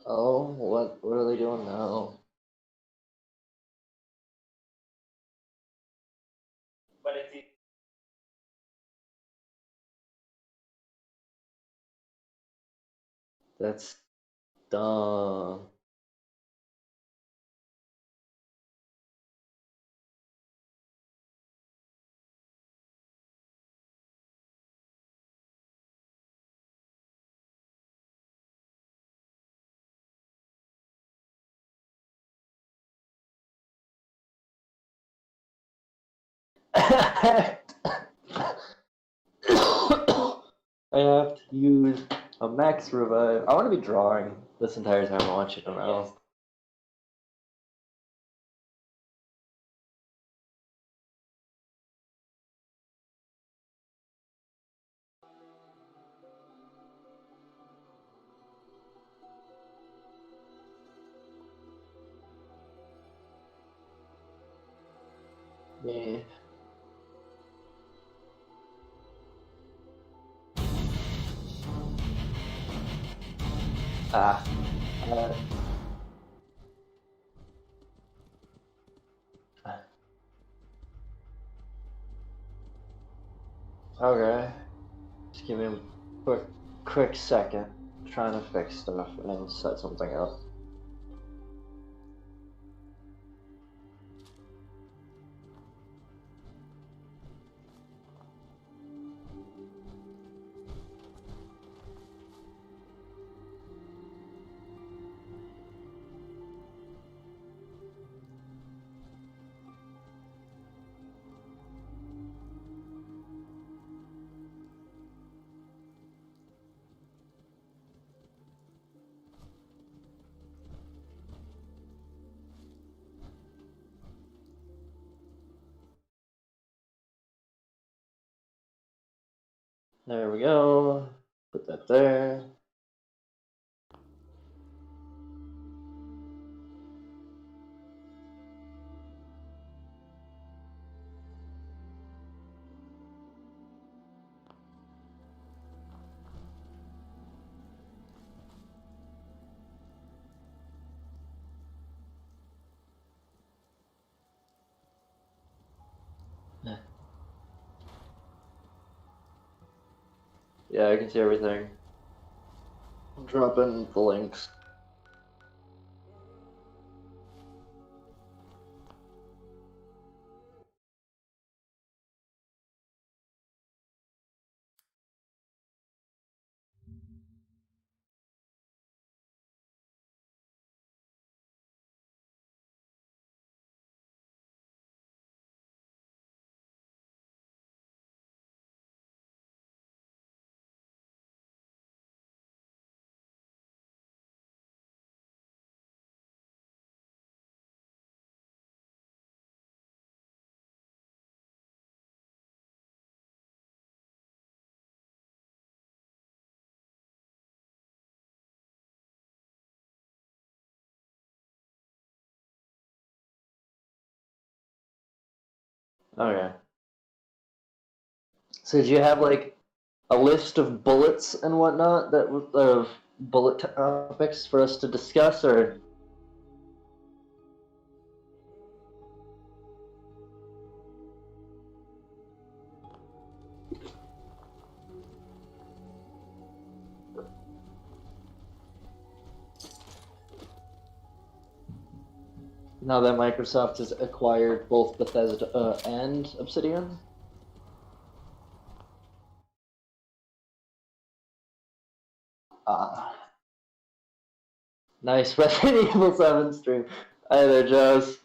Oh, what are they doing now? But it's That's dumb. I have to use a max revive. I want to be drawing this entire time. I want you to know. Yeah. Ah. Uh, okay. Just give me a quick second. I'm trying to fix stuff and set something up. There we go. Put that there. Yeah, I can see everything. I'm dropping the links. Okay. So did you have like a list of bullets and whatnot of bullet topics for us to discuss, or? Now that Microsoft has acquired both Bethesda and Obsidian? Ah. Nice Resident Evil 7 stream. Hi there, Joes.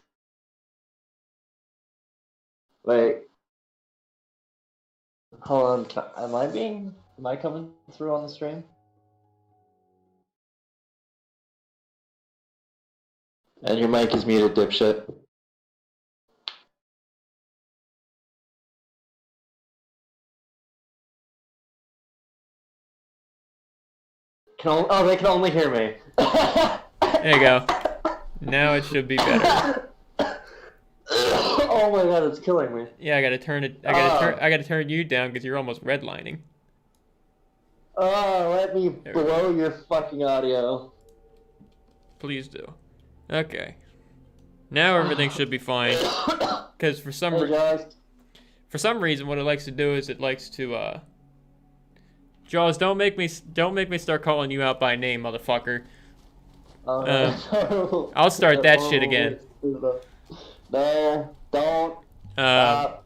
Wait. Hold on. Am I coming through on the stream? And your mic is muted, dipshit. They can only hear me. There you go. Now it should be better. Oh my god, it's killing me. Yeah, I gotta turn it. I gotta turn you down because you're almost redlining. Oh, let me blow your fucking audio. Please do. Okay. Now everything should be fine. Because for some reason, what it likes to do is it likes to Jaws, don't make me start calling you out by name, motherfucker. I'll start that shit again. No, don't. Stop.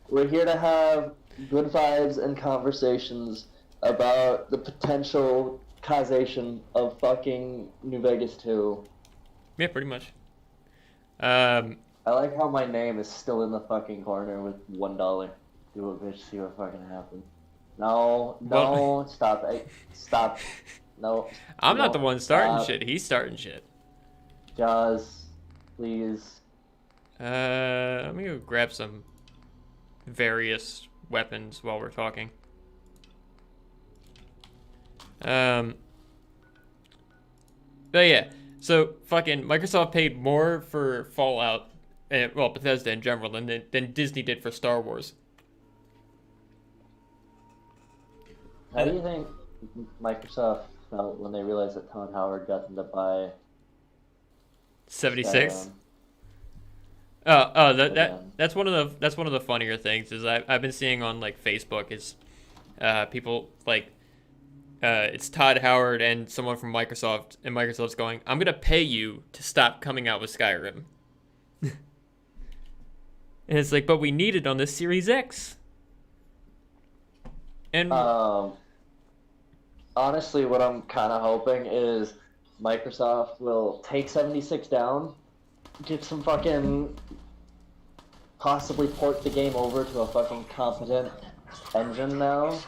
We're here to have good vibes and conversations about the potential causation of fucking New Vegas 2. Yeah, pretty much. I like how my name is still in the fucking corner with $1. Do it, bitch. See what fucking happens. No, stop. Stop. No. I'm not the one starting shit. He's starting shit. Jaws, please. Let me go grab some various weapons while we're talking. But yeah, so fucking Microsoft paid more for Fallout, well, Bethesda in general, than Disney did for Star Wars. How do you think Microsoft felt when they realized that Todd Howard got them to buy 76? That's one of the funnier things is I've been seeing on like Facebook is people like it's Todd Howard and someone from Microsoft, and Microsoft's going, I'm gonna pay you to stop coming out with Skyrim. And it's like, but we need it on this Series X. And honestly, what I'm kind of hoping is Microsoft will take 76 down, get some fucking, possibly port the game over to a fucking competent engine now,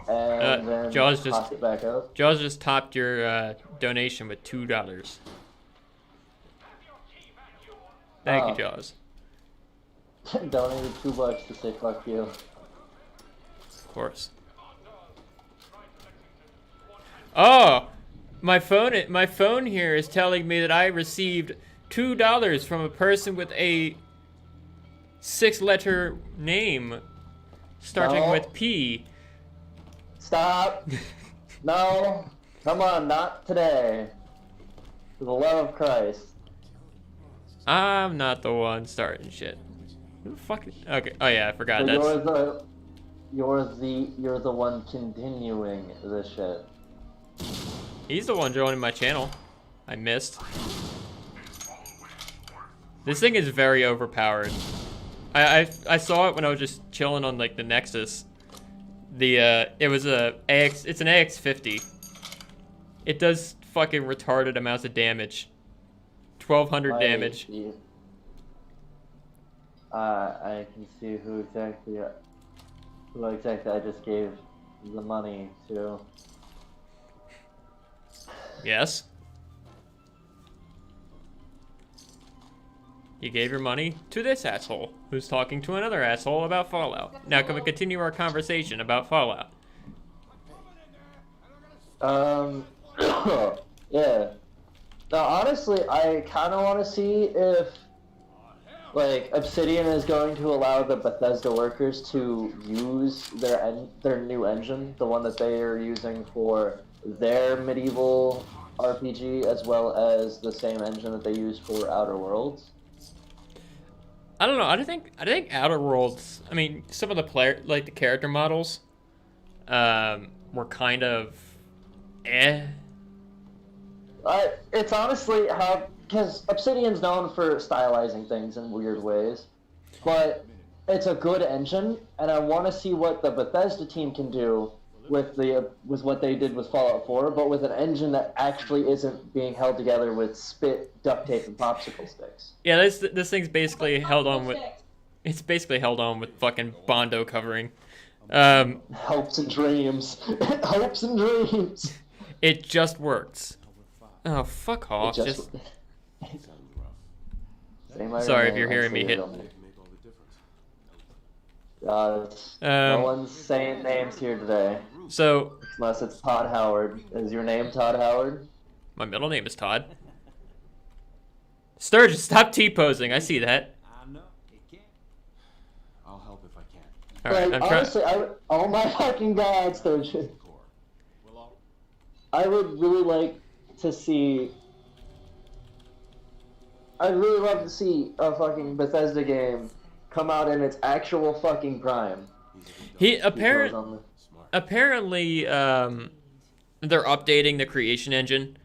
and then toss it back up. Jaws just topped your donation with $2. Thank you, Jaws. Donated $2 to say fuck you. Of course. Oh, my phone here is telling me that I received $2 from a person with a 6-letter name starting with P. Stop. No. Come on, not today. For the love of Christ. I'm not the one starting shit. Who the fuck? Okay. Oh yeah, I forgot. So you're the one continuing this shit. He's the one joining my channel. I missed. This thing is very overpowered. I saw it when I was just chilling on like the Nexus. It's an AX50. It does fucking retarded amounts of damage. 1200 damage. I can see who exactly I just gave the money to. Yes. You gave your money to this asshole, who's talking to another asshole about Fallout. Now can we continue our conversation about Fallout? Yeah. Now, honestly, I kind of want to see if, like, Obsidian is going to allow the Bethesda workers to use their new engine, the one that they are using for their medieval RPG, as well as the same engine that they use for Outer Worlds. I don't know. I think Outer Worlds. I mean, some of the the character models, were kind of, eh. It's honestly how, because Obsidian's known for stylizing things in weird ways, but it's a good engine, and I want to see what the Bethesda team can do with what they did with Fallout 4, but with an engine that actually isn't being held together with spit, duct tape, and popsicle sticks. Yeah, this thing's basically held on with. It's basically held on with fucking Bondo covering. Hopes and dreams. Hopes and dreams. It just works. Oh, fuck off. Just... Sorry if you're hearing me hit. No one's saying names here today. So... Unless it's Todd Howard. Is your name Todd Howard? My middle name is Todd. Sturgis, stop T-posing. I see that. I know. It can't. I'll help if I can. Alright, I'm honestly, oh my fucking god, Sturgis. I would really like to see I'd really love to see a fucking Bethesda game come out in its actual fucking prime. He Because apparently they're updating the creation engine,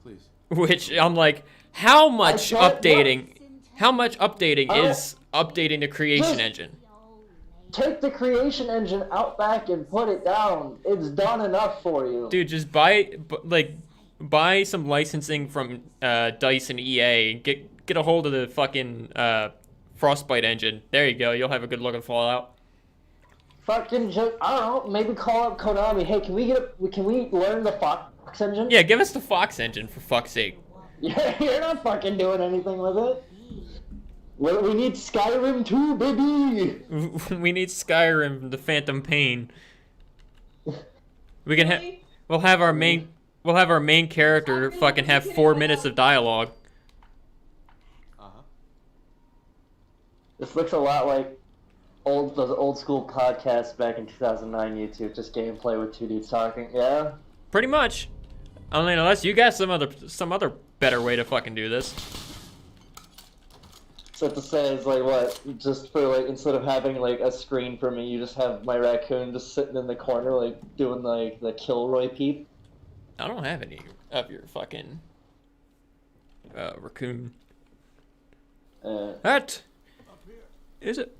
Please. which I'm like, how much can't- updating? How much updating I- is updating the creation Just- engine? take the creation engine out back and put it down. It's done enough for you. Dude, just buy some licensing from DICE and EA. Get a hold of the fucking Frostbite engine. There you go. You'll have a good looking Fallout. Fucking I don't know. Maybe call up Konami. Hey, can we learn the Fox engine? Yeah, give us the Fox engine for fuck's sake. You're not fucking doing anything with it. We need Skyrim 2, baby. We need Skyrim, the Phantom Pain. We can we'll have our main character fucking have 4 minutes of dialogue. Uh-huh. This looks a lot like those old school podcasts back in 2009 YouTube, just gameplay with two dudes talking. Yeah. Pretty much. I mean, unless you got some other better way to fucking do this. So to say is like what? Just for like instead of having like a screen for me, you just have my raccoon just sitting in the corner like doing like the Kilroy peep. I don't have any of your fucking raccoon. That is it?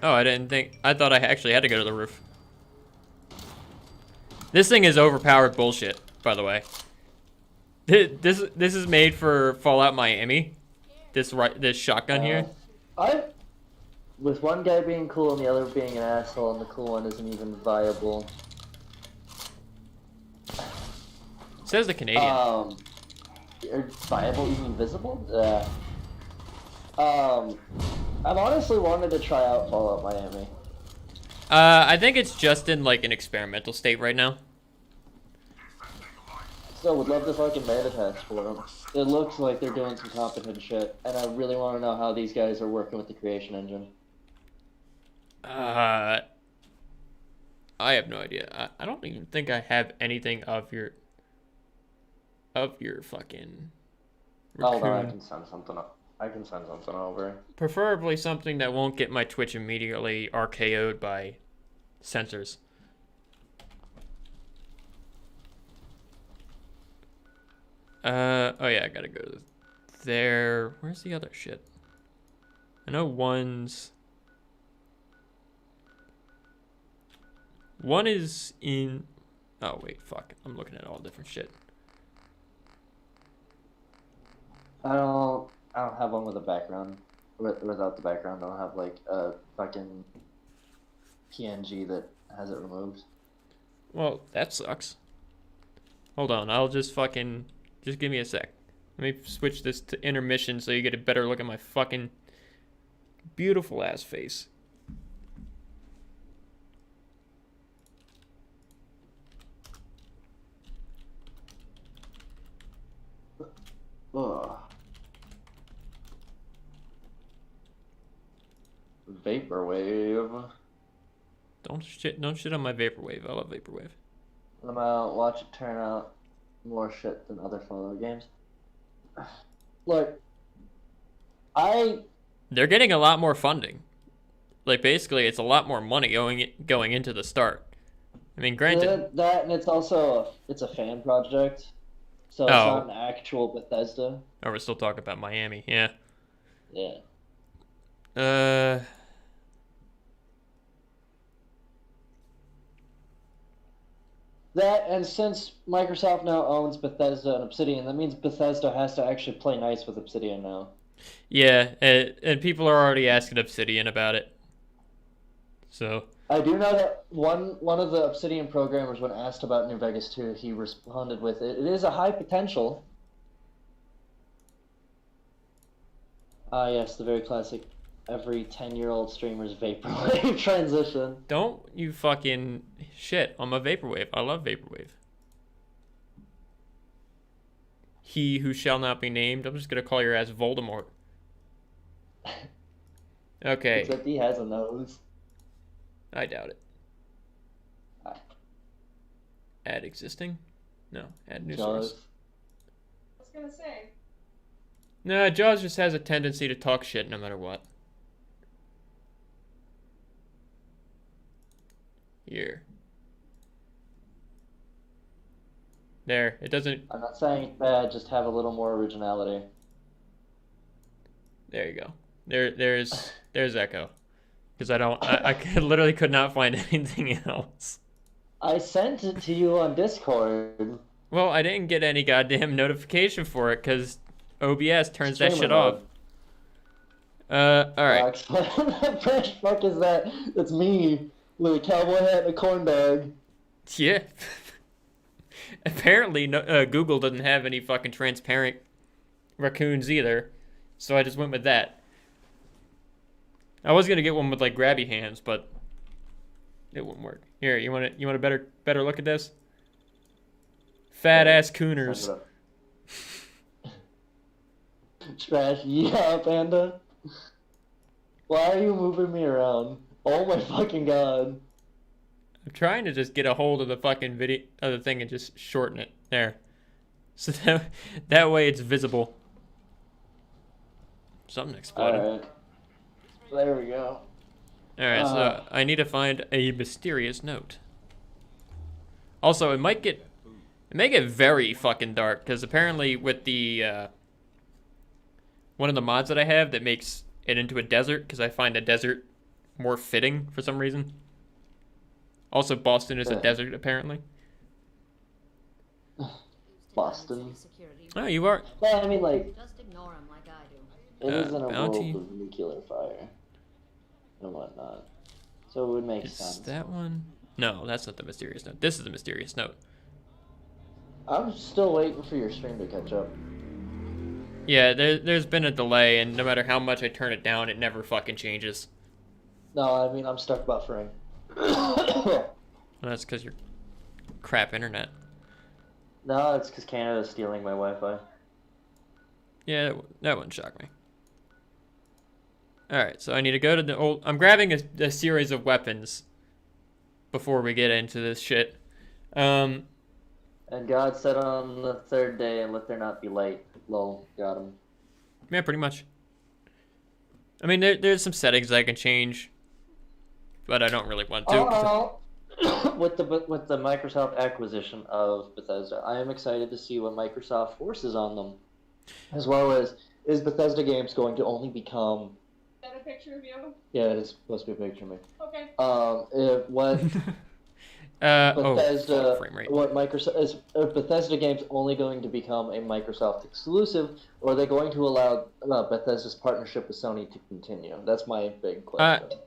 Oh, I thought I actually had to go to the roof. This thing is overpowered bullshit, by the way. This is made for Fallout Miami. This shotgun here. With one guy being cool and the other being an asshole, and the cool one isn't even viable. Says the Canadian. Viable, you mean visible? Yeah. I've honestly wanted to try out Fallout Miami. I think it's just in like an experimental state right now. Still, would love to fucking beta test for them. It looks like they're doing some competent shit, and I really want to know how these guys are working with the creation engine. I have no idea. I don't even think I have anything of your fucking Hold on, I raccoon. can send something up. I can send something over. Preferably something that won't get my Twitch immediately RKO'd by censors. Oh yeah, I gotta go there. Where's the other shit? I know one is in. Oh wait, fuck. I'm looking at all different shit. I don't have one with a background. Without the background, I don't have like a fucking PNG that has it removed. Well, that sucks. Hold on, I'll just give me a sec. Let me switch this to intermission so you get a better look at my fucking beautiful ass face. Ugh. Vaporwave. Don't shit on my vaporwave. I love vaporwave. I'm out. Watch it turn out more shit than other Fallout games. Look, They're getting a lot more funding. Like basically, it's a lot more money going into the start. I mean, granted, that and it's also it's a fan project, so it's not an actual Bethesda. Oh, we're still talking about Miami. Yeah. Yeah. That, and since Microsoft now owns Bethesda and Obsidian, that means Bethesda has to actually play nice with Obsidian now. Yeah, and people are already asking Obsidian about it. So. I do know that one of the Obsidian programmers, when asked about New Vegas 2, he responded with, "It is a high potential." Ah, yes, the very classic every 10-year-old streamer's vaporwave transition. Don't you fucking shit on my vaporwave. I love vaporwave. He who shall not be named. I'm just gonna call your ass Voldemort. Okay. Except he has a nose. I doubt it. Add existing? No. Add new source. I was gonna say. Nah, Jaws just has a tendency to talk shit no matter what. Here. There. It doesn't... I'm not saying it's bad, just have a little more originality. There you go. There's Echo. Because I literally could not find anything else. I sent it to you on Discord. Well, I didn't get any goddamn notification for it because OBS turns that shit Streamer off. Alright. What the fuck is that? That's me with a cowboy hat and a corn dog. Yeah. Apparently, no, Google doesn't have any fucking transparent raccoons either, so I just went with that. I was gonna get one with like grabby hands, but it wouldn't work. Here, you want a better look at this? Fat ass cooners. Trash, yeah, panda. Why are you moving me around? Oh my fucking god. I'm trying to just get a hold of the fucking video of the thing and just shorten it. There. So that way it's visible. Something exploded. Alright. There we go. Alright, so I need to find a mysterious note. Also, it may get very fucking dark, because apparently with the, one of the mods that I have that makes it into a desert, because I find a desert more fitting for some reason. Also, Boston is a desert, apparently. Boston. Oh, you are? Well, I mean, like, Just ignore him like I do. it is in a bounty. world of nuclear fire and whatnot. So it would make Is sense. that one? No, that's not the mysterious note. This is the mysterious note. I'm still waiting for your stream to catch up. Yeah, there's been a delay, and no matter how much I turn it down, it never fucking changes. No, I mean, I'm stuck buffering. Well, that's because you're crap internet. No, it's because Canada's stealing my Wi-Fi. Yeah, that wouldn't shock me. Alright, so I need to go to the old... I'm grabbing a series of weapons before we get into this shit. And God said on the third day, and let there not be light. Lol, got him. Yeah, pretty much. I mean, there's some settings I can change, but I don't really want to. Oh, with the Microsoft acquisition of Bethesda, I am excited to see what Microsoft forces on them, as well as is Bethesda Games going to only become. Is that a picture of you? Yeah, it's supposed to be a picture of me. Okay. What Oh, Bethesda, frame rate. what Microsoft is Bethesda Games only going to become a Microsoft exclusive, or are they going to allow Bethesda's partnership with Sony to continue? That's my big question.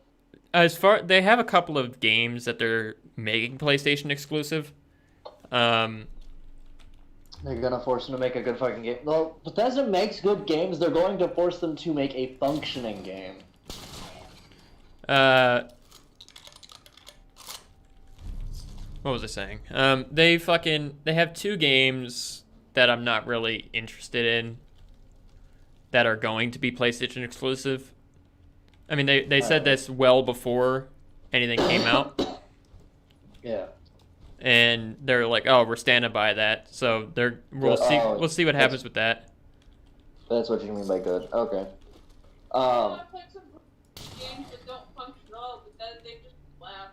As they have a couple of games that they're making PlayStation exclusive. They're gonna force them to make a good fucking game. No, Bethesda makes good games. They're going to force them to make a functioning game. What was I saying? They have two games that I'm not really interested in that are going to be PlayStation exclusive. I mean, they said this well before anything came out. Yeah. And they're like, "Oh, we're standing by that." So we'll see what happens with that. That's what you mean by good. Okay. I want to play some games that don't function at all, but then they just laugh.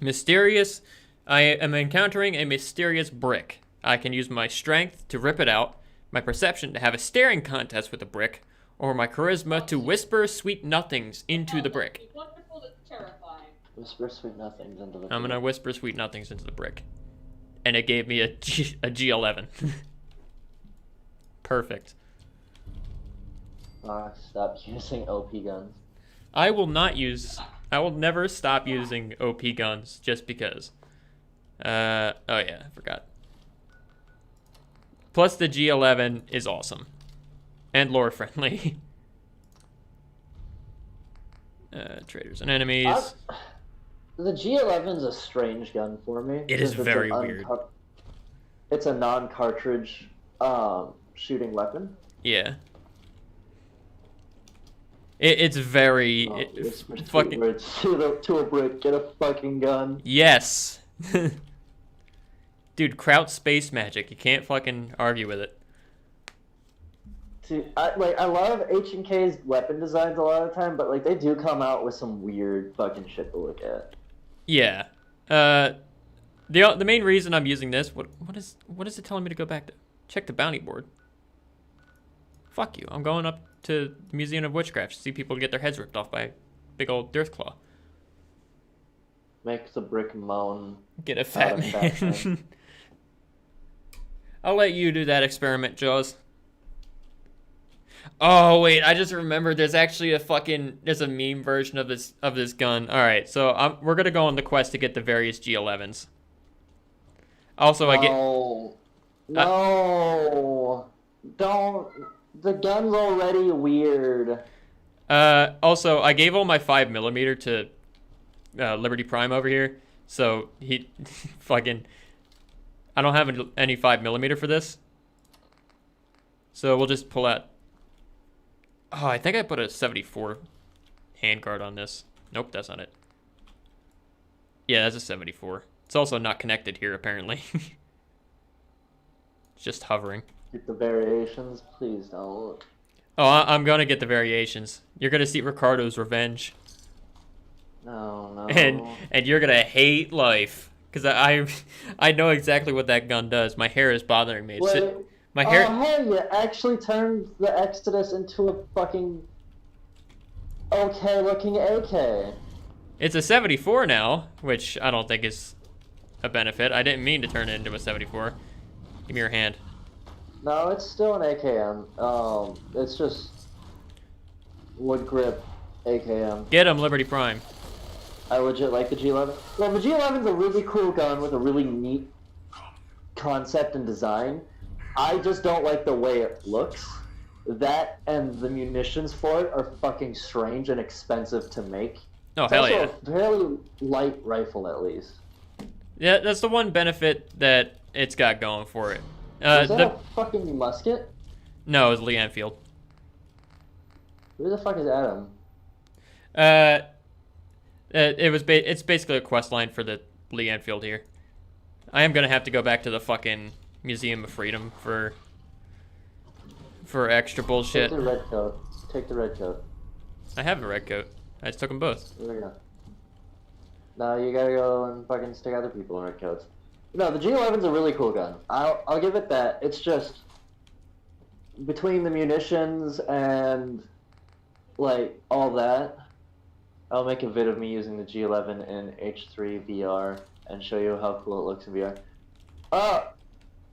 Mysterious. I am encountering a mysterious brick. I can use my strength to rip it out, my perception to have a staring contest with the brick, or my charisma to whisper sweet nothings into the brick. It's wonderful, it's terrifying. Whisper sweet nothings into the. I'm gonna whisper sweet nothings into the brick. And it gave me a G11. Perfect. Stop using OP guns. I will never stop using OP guns just because. Oh yeah, I forgot. Plus the G11 is awesome. And lore friendly. Traders and enemies. The G11's a strange gun for me. It is because very weird. It's a non-cartridge shooting weapon. Yeah. It's very fucking to a brick. Get a fucking gun. Yes. Dude, Kraut space magic. You can't fucking argue with it. I love H&K's weapon designs a lot of the time, but like they do come out with some weird fucking shit to look at. Yeah. The main reason I'm using this, what is it telling me to go back to? Check the bounty board. Fuck you. I'm going up to the Museum of Witchcraft to see people get their heads ripped off by a big old Deathclaw. Make the brick moan. Get a fat Out of fat man. man. I'll let you do that experiment, Jaws. Oh wait, I just remembered. There's actually there's a meme version of this gun. All right, so we're gonna go on the quest to get the various G11s. Also, No, don't. The gun's already weird. Also, I gave all my 5mm to Liberty Prime over here, so he fucking. I don't have any 5mm for this, so we'll just pull out. Oh, I think I put a 74 handguard on this. Nope, that's not it. Yeah, that's a 74. It's also not connected here, apparently. It's just hovering. Get the variations, please don't. Oh, I'm gonna get the variations. You're gonna see Ricardo's revenge, No. and you're gonna hate life, cause I know exactly what that gun does. My hair is bothering me. Wait, My hair. Oh, hey, you actually turned the Exodus into a fucking okay-looking AK. It's a 74 now, which I don't think is a benefit. I didn't mean to turn it into a 74. Give me your hand. No, it's still an AKM. It's just wood grip AKM. Get him, Liberty Prime. I legit like the G11. Well, the G11's a really cool gun with a really neat concept and design. I just don't like the way it looks. That and the munitions for it are fucking strange and expensive to make. Oh, It's hell also yeah. a fairly light rifle, at least. Yeah, that's the one benefit that it's got going for it. Is that a fucking musket? No, it's Lee Enfield. Who the fuck is Adam? It's basically a quest line for the Lee Enfield here. I am gonna have to go back to the fucking Museum of Freedom for extra bullshit. Take the red coat. Take the red coat. I have a red coat. I just took them both. There we go. Now you gotta go and fucking stick other people in red coats. No, the G11's a really cool gun. I'll give it that. It's just between the munitions and like all that. I'll make a vid of me using the G11 in H3 VR and show you how cool it looks in VR.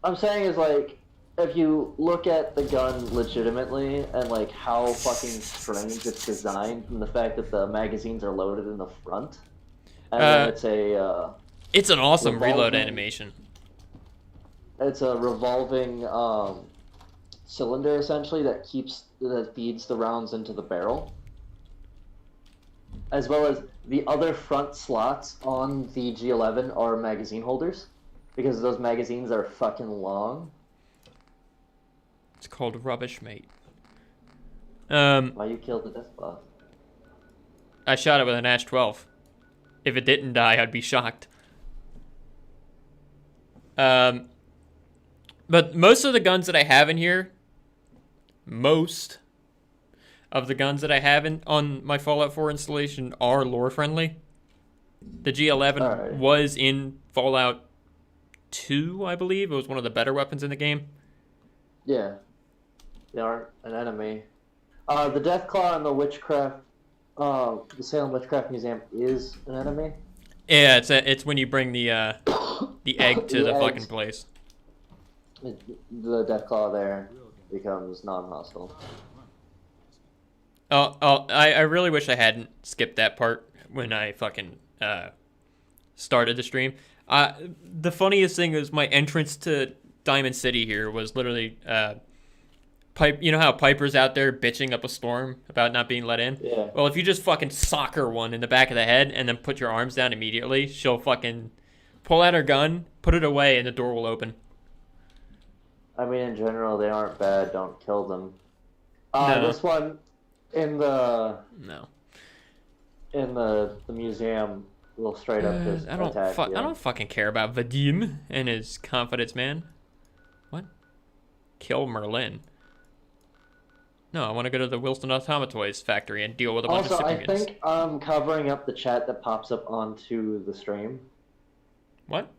I'm saying is like if you look at the gun legitimately and like how fucking strange it's designed, and the fact that the magazines are loaded in the front, and then It's an awesome reload revolving- animation. it's a revolving cylinder essentially that feeds the rounds into the barrel, as well as the other front slots on the G11 are magazine holders, because those magazines are fucking long. It's called Rubbish, mate. Why you killed the Deathclaw? I shot it with an Ash 12. If it didn't die, I'd be shocked. But most of the guns that I have in here, most of the guns that I have on my Fallout 4 installation are lore friendly. The G11 Alright. was in Fallout 2, I believe. It was one of the better weapons in the game. Yeah, they aren't an enemy. The Deathclaw and the Witchcraft, the Salem Witchcraft Museum is an enemy. Yeah, it's when you bring the egg to the eggs. fucking place. The Deathclaw there becomes non-hostile. I really wish I hadn't skipped that part when I fucking started the stream. The funniest thing is my entrance to Diamond City here was literally Pipe. You know how Piper's out there bitching up a storm about not being let in? Yeah. Well, if you just fucking sock her one in the back of the head and then put your arms down immediately, she'll fucking pull out her gun, put it away, and the door will open. I mean, in general, they aren't bad. Don't kill them. No. This one in the No. museum will straight up just I don't attack you. I don't fucking care about Vadim and his confidence, man. What? Kill Merlin. No, I want to go to the Wilson Automatoys factory and deal with a bunch Also, of I shipping units. think I'm covering up the chat that pops up onto the stream. What?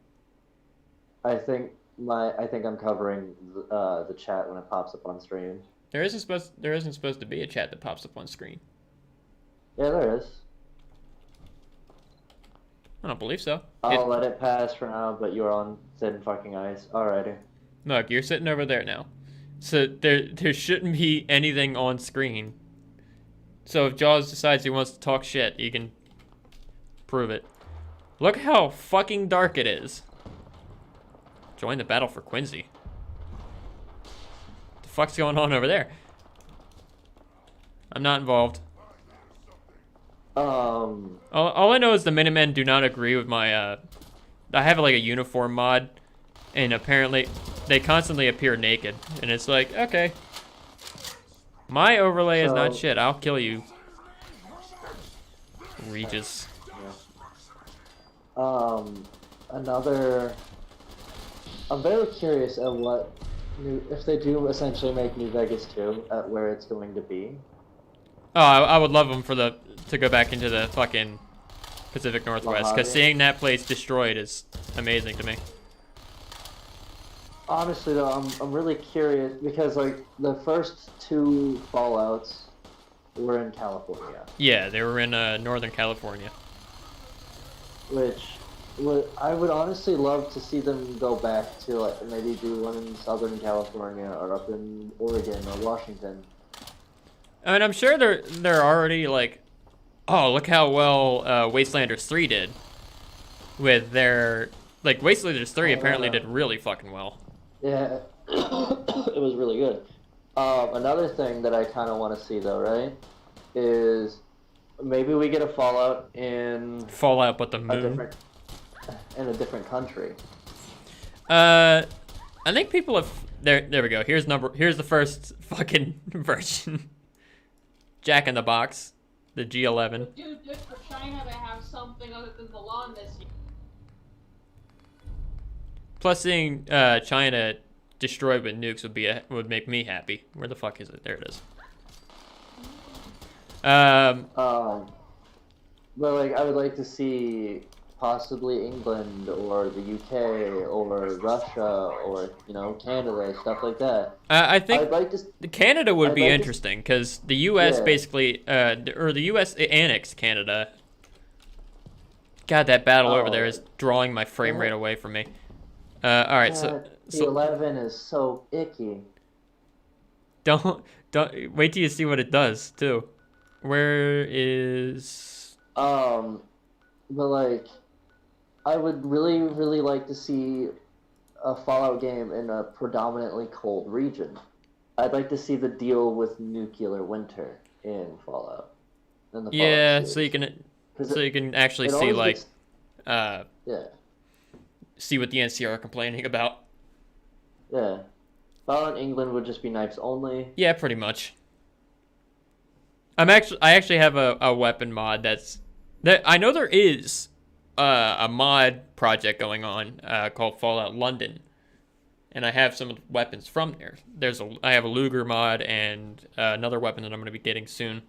I think I'm covering the chat when it pops up on stream. There isn't supposed to be a chat that pops up on screen. Yeah, there is. I don't believe so. I'll let it pass for now, but you're on thin fucking ice. Alrighty. Look, you're sitting over there now. So there shouldn't be anything on screen. So if Jaws decides he wants to talk shit, you can prove it. Look how fucking dark it is. Join the battle for Quincy. What the fuck's going on over there? I'm not involved. All I know is the Minutemen do not agree with my, I have like a uniform mod, and apparently they constantly appear naked, and it's like, okay. My overlay is not So- shit, I'll kill you. Regis. Another. I'm very curious at what if they do essentially make New Vegas 2 at where it's going to be. Oh, I would love them to go back into the fucking Pacific Northwest, Mojave. because seeing that place destroyed is amazing to me. Honestly, though, I'm really curious because like the first 2 Fallouts were in California, Yeah, they were in Northern California. which I would honestly love to see them go back to like maybe do one in Southern California or up in Oregon or Washington. And I'm sure they're already like, oh, look how well Wastelanders 3 did with their like Wastelanders 3 apparently did really fucking well. Yeah, it was really good. Another thing that I kind of want to see though, right, is maybe we get a Fallout in Fallout, but the a moon. different country. I think people have there we go. Here's the first fucking version. Jack in the Box, the G11. Dude, good for China to have something other than the lawn this year. Plus, seeing China destroyed with nukes would make me happy. Where the fuck is it? There it is. But like I would like to see possibly England or the UK or Russia or Canada, stuff like that. I think I'd like to. Canada would I'd be like to- interesting because the U.S. Yeah. basically, or the U.S. annexed Canada. God, that battle over there is drawing my frame rate away from me. All right, The 11 is so icky. don't wait till you see what it does too. Where is? But like, I would really, really like to see a Fallout game in a predominantly cold region. I'd like to see the deal with nuclear winter in Fallout. In the Yeah, Fallout so you series. can 'Cause so you can actually it see always like gets- uh yeah, see what the NCR are complaining about. yeah. Fallout England would just be knives only. Yeah, pretty much. I actually have a weapon mod that I know there is a mod project going on called Fallout London, and I have some of the weapons from there. I have a Luger mod and another weapon that I'm going to be getting soon.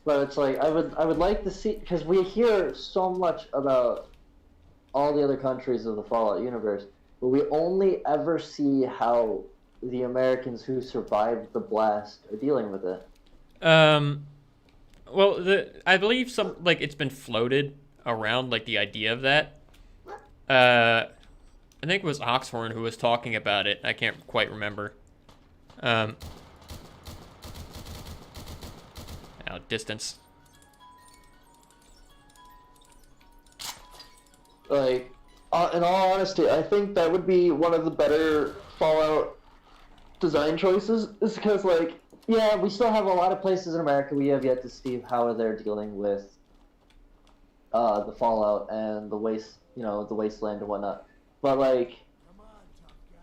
But it's like I would like to see, because we hear so much about all the other countries of the Fallout universe, but we only ever see how the Americans who survived the blast are dealing with it. Well, I believe it's been floated around like the idea of that. I think it was Oxhorn who was talking about it. I can't quite remember. Distance. Like, in all honesty, I think that would be one of the better Fallout design choices, is because, like, yeah, we still have a lot of places in America we have yet to see how they're dealing with the Fallout and the wasteland and whatnot. But, like,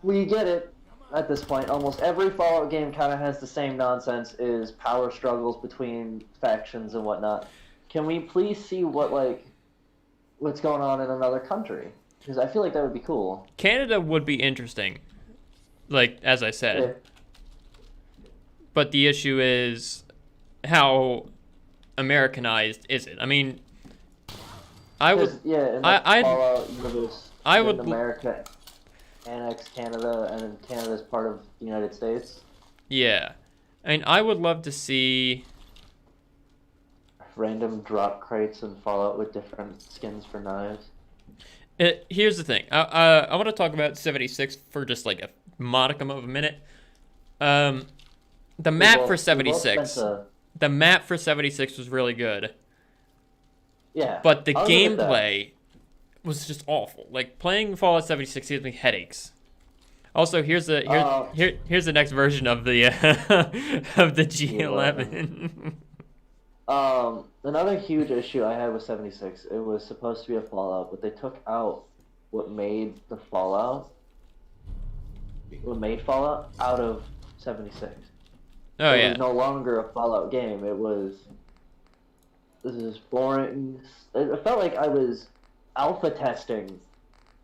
we get it at this point. Almost every Fallout game kind of has the same nonsense, is power struggles between factions and whatnot. Can we please see what's going on in another country? Because I feel like that would be cool. Canada would be interesting. Like, as I said. but the issue is how Americanized is it? I mean, I would. 'Cause, yeah, in the I Fallout universe, I didn't would- America annex Canada, and then Canada's part of the United States. Yeah, I mean, I would love to see. Random drop crates in Fallout with different skins for knives. Here's the thing. I want to talk about 76 for just like a modicum of a minute. The map We for both 76. spent a- The map for 76 was really good, Yeah. but the I'll give it that. gameplay was just awful. Like playing Fallout 76 gives me headaches. Also, here's the here's the next version of the of the G11. Another huge issue I had with 76, it was supposed to be a Fallout, but they took out what made Fallout out of 76. Oh It yeah. was no longer a Fallout game. This is boring. It felt like I was alpha testing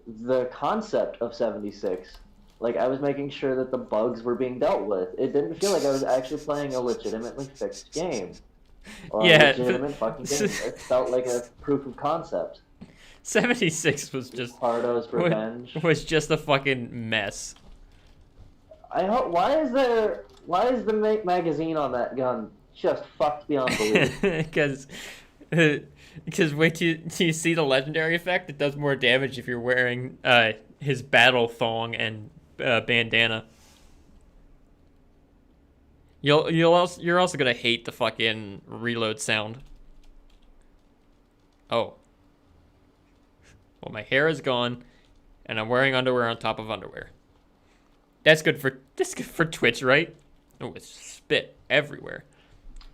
the concept of 76. Like, I was making sure that the bugs were being dealt with. It didn't feel like I was actually playing a legitimately fixed game. Or Yeah, a legitimate fucking game. It felt like a proof of concept. 76 was just Pardo's Revenge. was just a fucking mess. I hope. Why is the magazine on that gun just fucked beyond belief? Because wait till you see the legendary effect. It does more damage if you're wearing his battle thong and bandana. You're also gonna hate the fucking reload sound. Oh. Well, my hair is gone, and I'm wearing underwear on top of underwear. That's good for Twitch, right? Oh, it's spit everywhere.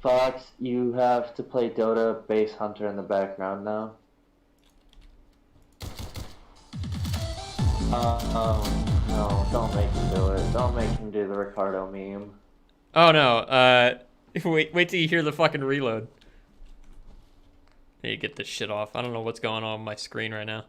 Fox, you have to play Dota Base Hunter in the background now. No, don't make him do it. Don't make him do the Ricardo meme. Oh no, wait till you hear the fucking reload. Hey, get this shit off. I don't know what's going on my screen right now.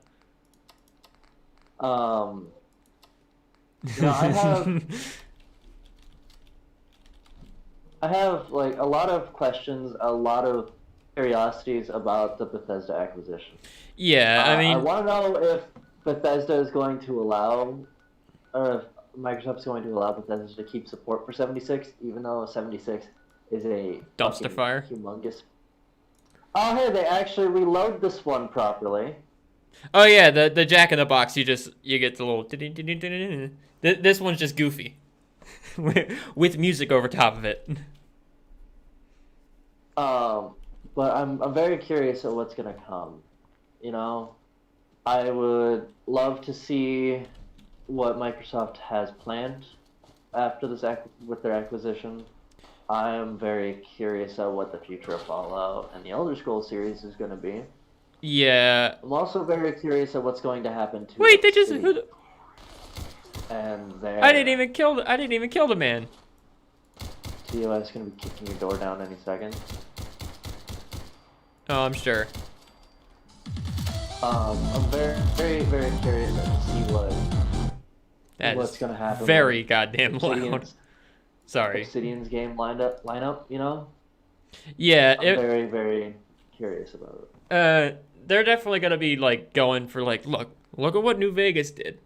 I have like a lot of questions, a lot of curiosities about the Bethesda acquisition. Yeah, I I mean, want to know if Bethesda is going to allow, or if Microsoft's going to allow Bethesda to keep support for 76, even though 76 is a Dumpster fucking fire? humongous. Oh, hey, they actually reload this one properly. oh yeah, the Jack in the Box. You get the little. This one's just goofy, with music over top of it. But I'm very curious at what's gonna come. You know, I would love to see what Microsoft has planned after this with their acquisition. I am very curious at what the future of Fallout and the Elder Scrolls series is going to be. Yeah. I'm also very curious at what's going to happen to. Wait, they just. Obsidian and their. I didn't even kill the man. TOS going to be kicking your door down any second. Oh, I'm sure. I'm very, very, very curious to see what's going to happen. Very with goddamn loud. Obsidian's- Sorry. Obsidian's game lineup, you know? Yeah. I'm very, very curious about They're definitely gonna be like going for like, look at what New Vegas did,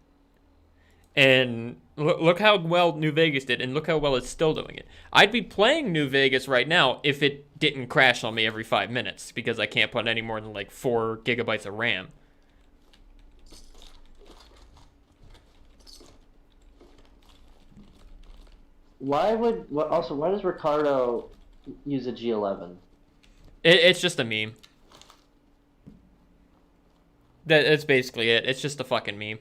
and look how well New Vegas did, and look how well it's still doing it. I'd be playing New Vegas right now if it didn't crash on me every 5 minutes because I can't put any more than like 4 gigabytes of RAM. Why does Ricardo use a G11? It's just a meme. That's basically it. It's just a fucking meme.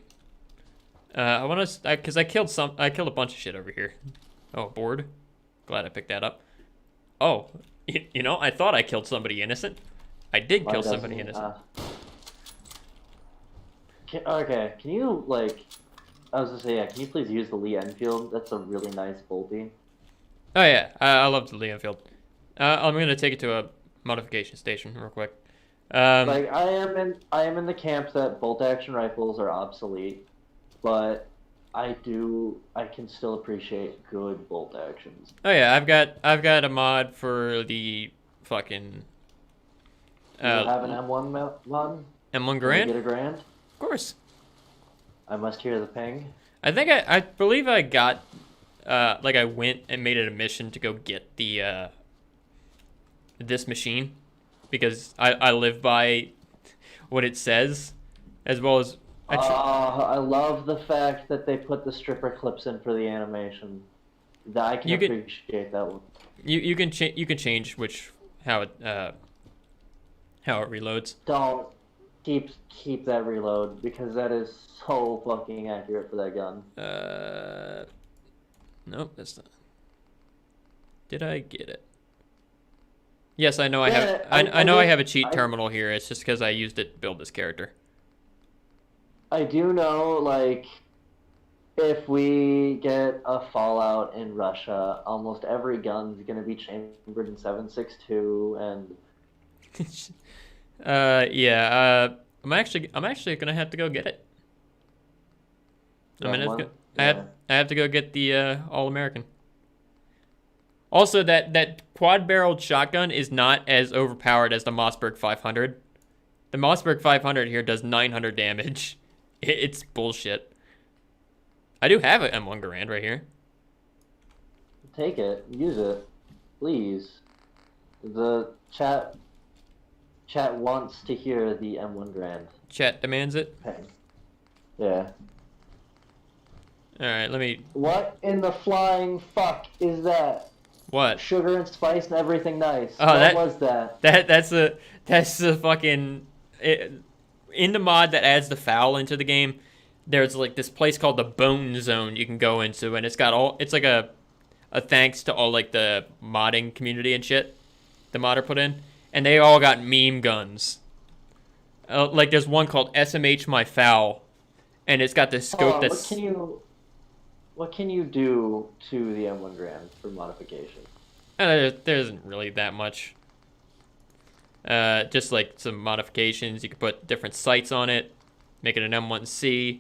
Because I killed a bunch of shit over here. Oh, board. Glad I picked that up. Oh, you know, I thought I killed somebody innocent. I did Why kill doesn't somebody he, innocent. Can you, like... I was gonna say, yeah, can you please use the Lee Enfield? That's a really nice bolty. Oh yeah, I love the Lee Enfield. I'm gonna take it to a modification station real quick. Like, I am in the camp that bolt-action rifles are obsolete, but I can still appreciate good bolt actions. Oh yeah, I've got a mod for the fucking Do you have an M1 mod? M1 Can we Grand. get a Of grand? course. I must hear the ping. I think I believe I got like I went and made it a mission to go get the this machine because I live by what it says as well as I love the fact that they put the stripper clips in for the animation. I can You could- appreciate that one. you can change how it reloads. Don't keep that reload because that is so fucking accurate for that gun. Nope, that's not. Did I get it? Yes, I know I Yeah, have. I I know I did- have a cheat I- terminal here. It's just because I used it to build this character. I do know, like, if we get a Fallout in Russia, almost every gun's gonna be chambered in 7.62, and Yeah. I'm actually gonna have to go get it. That one? I have to go get the All American. Also, that quad-barreled shotgun is not as overpowered as the Mossberg 500. The Mossberg 500 here does 900 damage. It's bullshit. I do have an M1 Garand right here. take it, use it, please. The chat wants to hear the M1 Grand Chat demands it. ping. Yeah. All right, let me. What in the flying fuck is that? What? Sugar and spice and everything nice. Oh, what that- was that? That's the fucking in the mod that adds the foul into the game. There's like this place called the Bone Zone you can go into, and it's like a thanks to all like the modding community and shit the modder put in, and they all got meme guns. Like there's one called SMH My Foul, and it's got this scope that's What can you do to the M1 Grand for modification? there isn't really that much. Just like some modifications. You could put different sights on it, make it an M1C.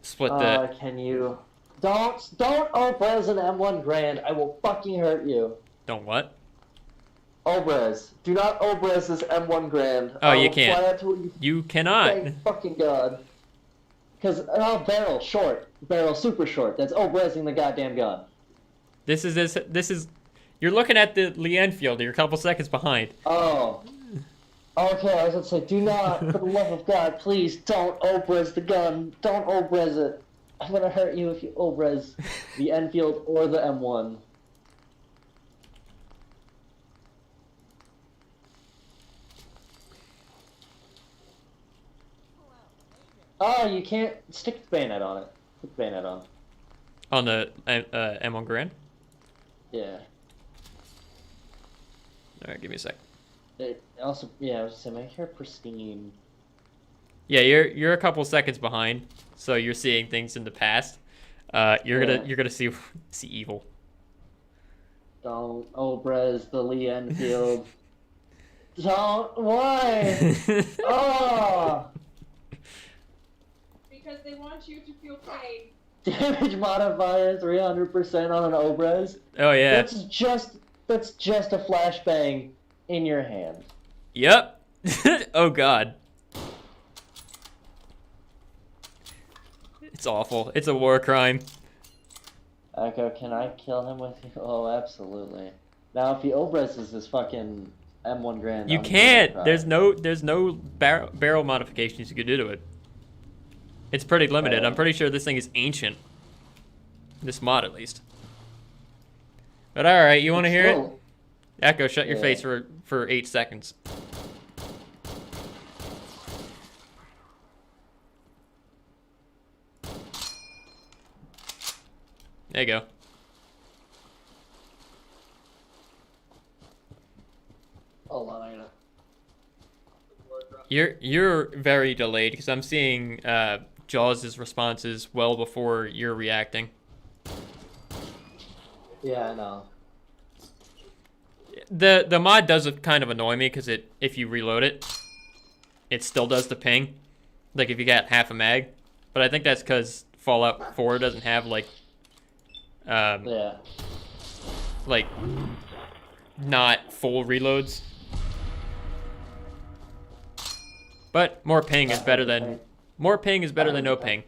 Split the. Can you? Don't Obrez an M1 Grand. I will fucking hurt you. Don't what? Obrez. Do not Obrez this M1 Grand. Oh, I you will can't. fly out to you. You cannot. Thank fucking God. Because barrel short, barrel super short. That's Obrezing the goddamn gun. This is. You're looking at the Lee Enfield. You're a couple seconds behind. Oh. Okay, I was gonna say, do not, for the love of God, please don't Obrez the gun. Don't Obrez it. I'm gonna hurt you if you Obrez the Enfield or the M1. Oh, you can't stick the bayonet on it. Put the bayonet on. On the M1 Garand. Yeah. All right, give me a sec. It also, yeah, I was saying, make her pristine. Yeah, you're a couple seconds behind, so you're seeing things in the past. You're gonna see evil. Don't Obrez the Lee Enfield. Don't. Why? Oh. Because they want you to feel pain. Damage modifier 300% on an Obrez. Oh yeah. That's just a flashbang in your hand. Yep. Oh god. It's awful. It's a war crime. Echo, can I kill him with you? Oh, absolutely. Now, if he Obrezes this fucking M1 Grand, You I'm can't. gonna cry. There's no barrel modifications you could do to it. It's pretty limited. I'm pretty sure this thing is ancient. This mod, at least. But all right, you want to hear it? Still- Echo, shut your Yeah. face for 8 seconds. There you go. Hold on, I'm gonna. You're very delayed because I'm seeing Jaws' responses well before you're reacting. Yeah, I know. The mod does kind of annoy me because if you reload it, it still does the ping, like if you got half a mag. But I think that's because Fallout 4 doesn't have like Yeah. like not full reloads. But more ping is better than no ping.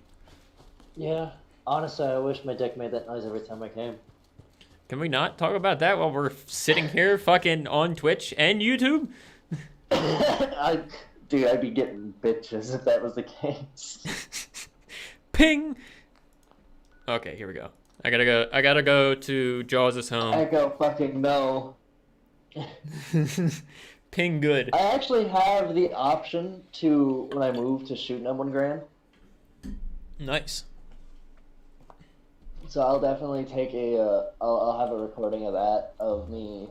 Yeah. Honestly, I wish my dick made that noise every time I came. Can we not talk about that while we're sitting here fucking on Twitch and YouTube? Dude, I'd be getting bitches if that was the case. Ping. Okay, here we go. I gotta go to Jaws' I home. go fucking no. Ping good. I actually have the option to, when I move, to shoot an M1 Grand. Nice. So I'll definitely take I'll have a recording of that, of me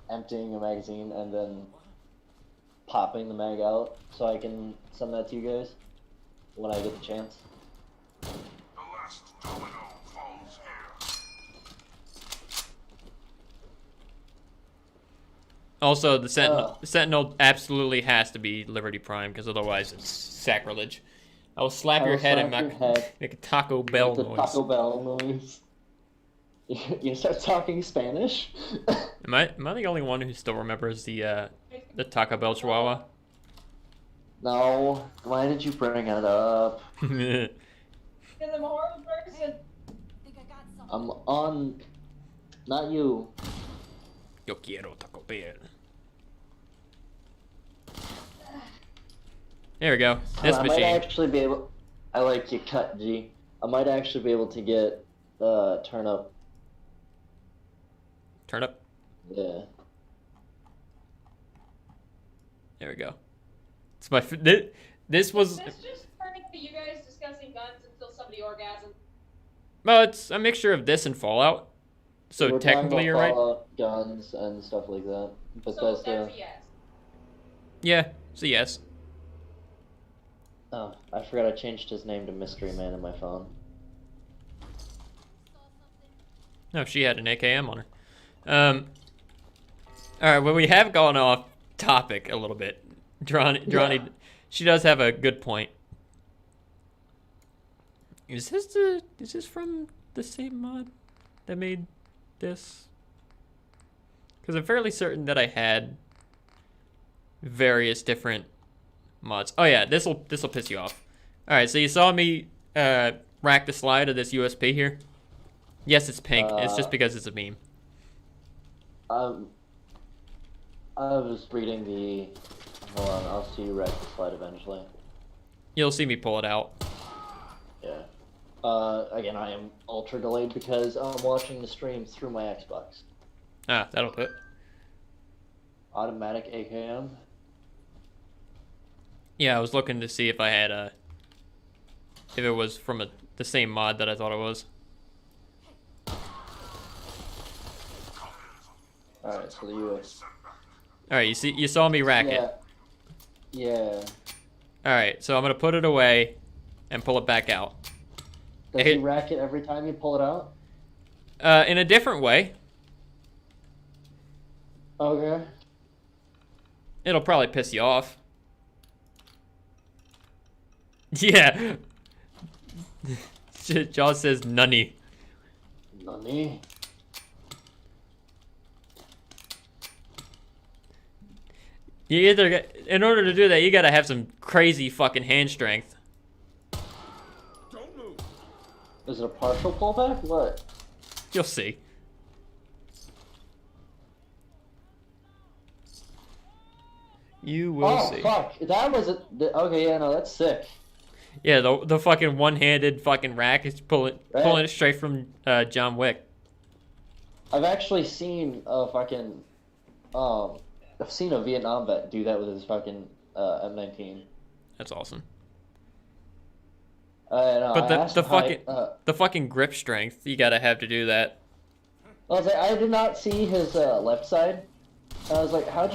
emptying a magazine and then popping the mag out, so I can send that to you guys when I get the chance. The last domino falls here. Also, the Sentinel absolutely has to be Liberty Prime, because otherwise it's sacrilege. I will slap your head and make a Taco Bell The noise. Taco Bell noise. You start talking Spanish? Am I the only one who still remembers the Taco Bell Chihuahua? No. Why did you bring it up? Because I'm a horrible person. Think I got something. I'm on... Not you. Yo quiero Taco Bell. There we go. This I might machine. actually be able... I like your cut, G. I might actually be able to get turnip. Turnip. Yeah. There we go. It's my. This was. This just turned into you guys discussing guns until somebody orgasms. Well, it's a mixture of this and Fallout. So We're technically, talking you're about right. Fallout, guns and stuff like that. So Bethesda. that's a yes. Yeah. So yes. Oh, I forgot I changed his name to Mystery Man in my phone. No, she had an AKM on her. All right. Well, we have gone off topic a little bit. Drawny, she does have a good point. Is this from the same mod that made this? Because I'm fairly certain that I had various different mods. Oh yeah, this'll piss you off. All right, so you saw me rack the slide of this USP here. Yes, it's pink. It's just because it's a meme. I was reading the... Hold on, I'll see you wreck the slide eventually. You'll see me pull it out. Yeah. Again, I am ultra delayed because I'm watching the stream through my Xbox. Ah, that'll do it. Automatic AKM. Yeah, I was looking to see if I had if it was from the same mod that I thought it was. Alright, so the US. All right, you saw me rack it. Yeah. All right, so I'm gonna put it away and pull it back out. Does he rack it every time you pull it out? In a different way. Okay. It'll probably piss you off. Yeah. Jaws says nunny. Nani? You either in order to do that, you gotta have some crazy fucking hand strength. Don't move. Is it a partial pullback? What? You'll see. You will Oh see. fuck! That was a... Okay, yeah, no, that's sick. Yeah, the fucking one-handed fucking rack is pulling it straight from John Wick. I've actually seen a fucking... I've seen a Vietnam vet do that with his fucking M19. That's awesome. No, But I asked him how the fucking grip strength you gotta have to do that. I was like, I did not see his left side. And I was like, why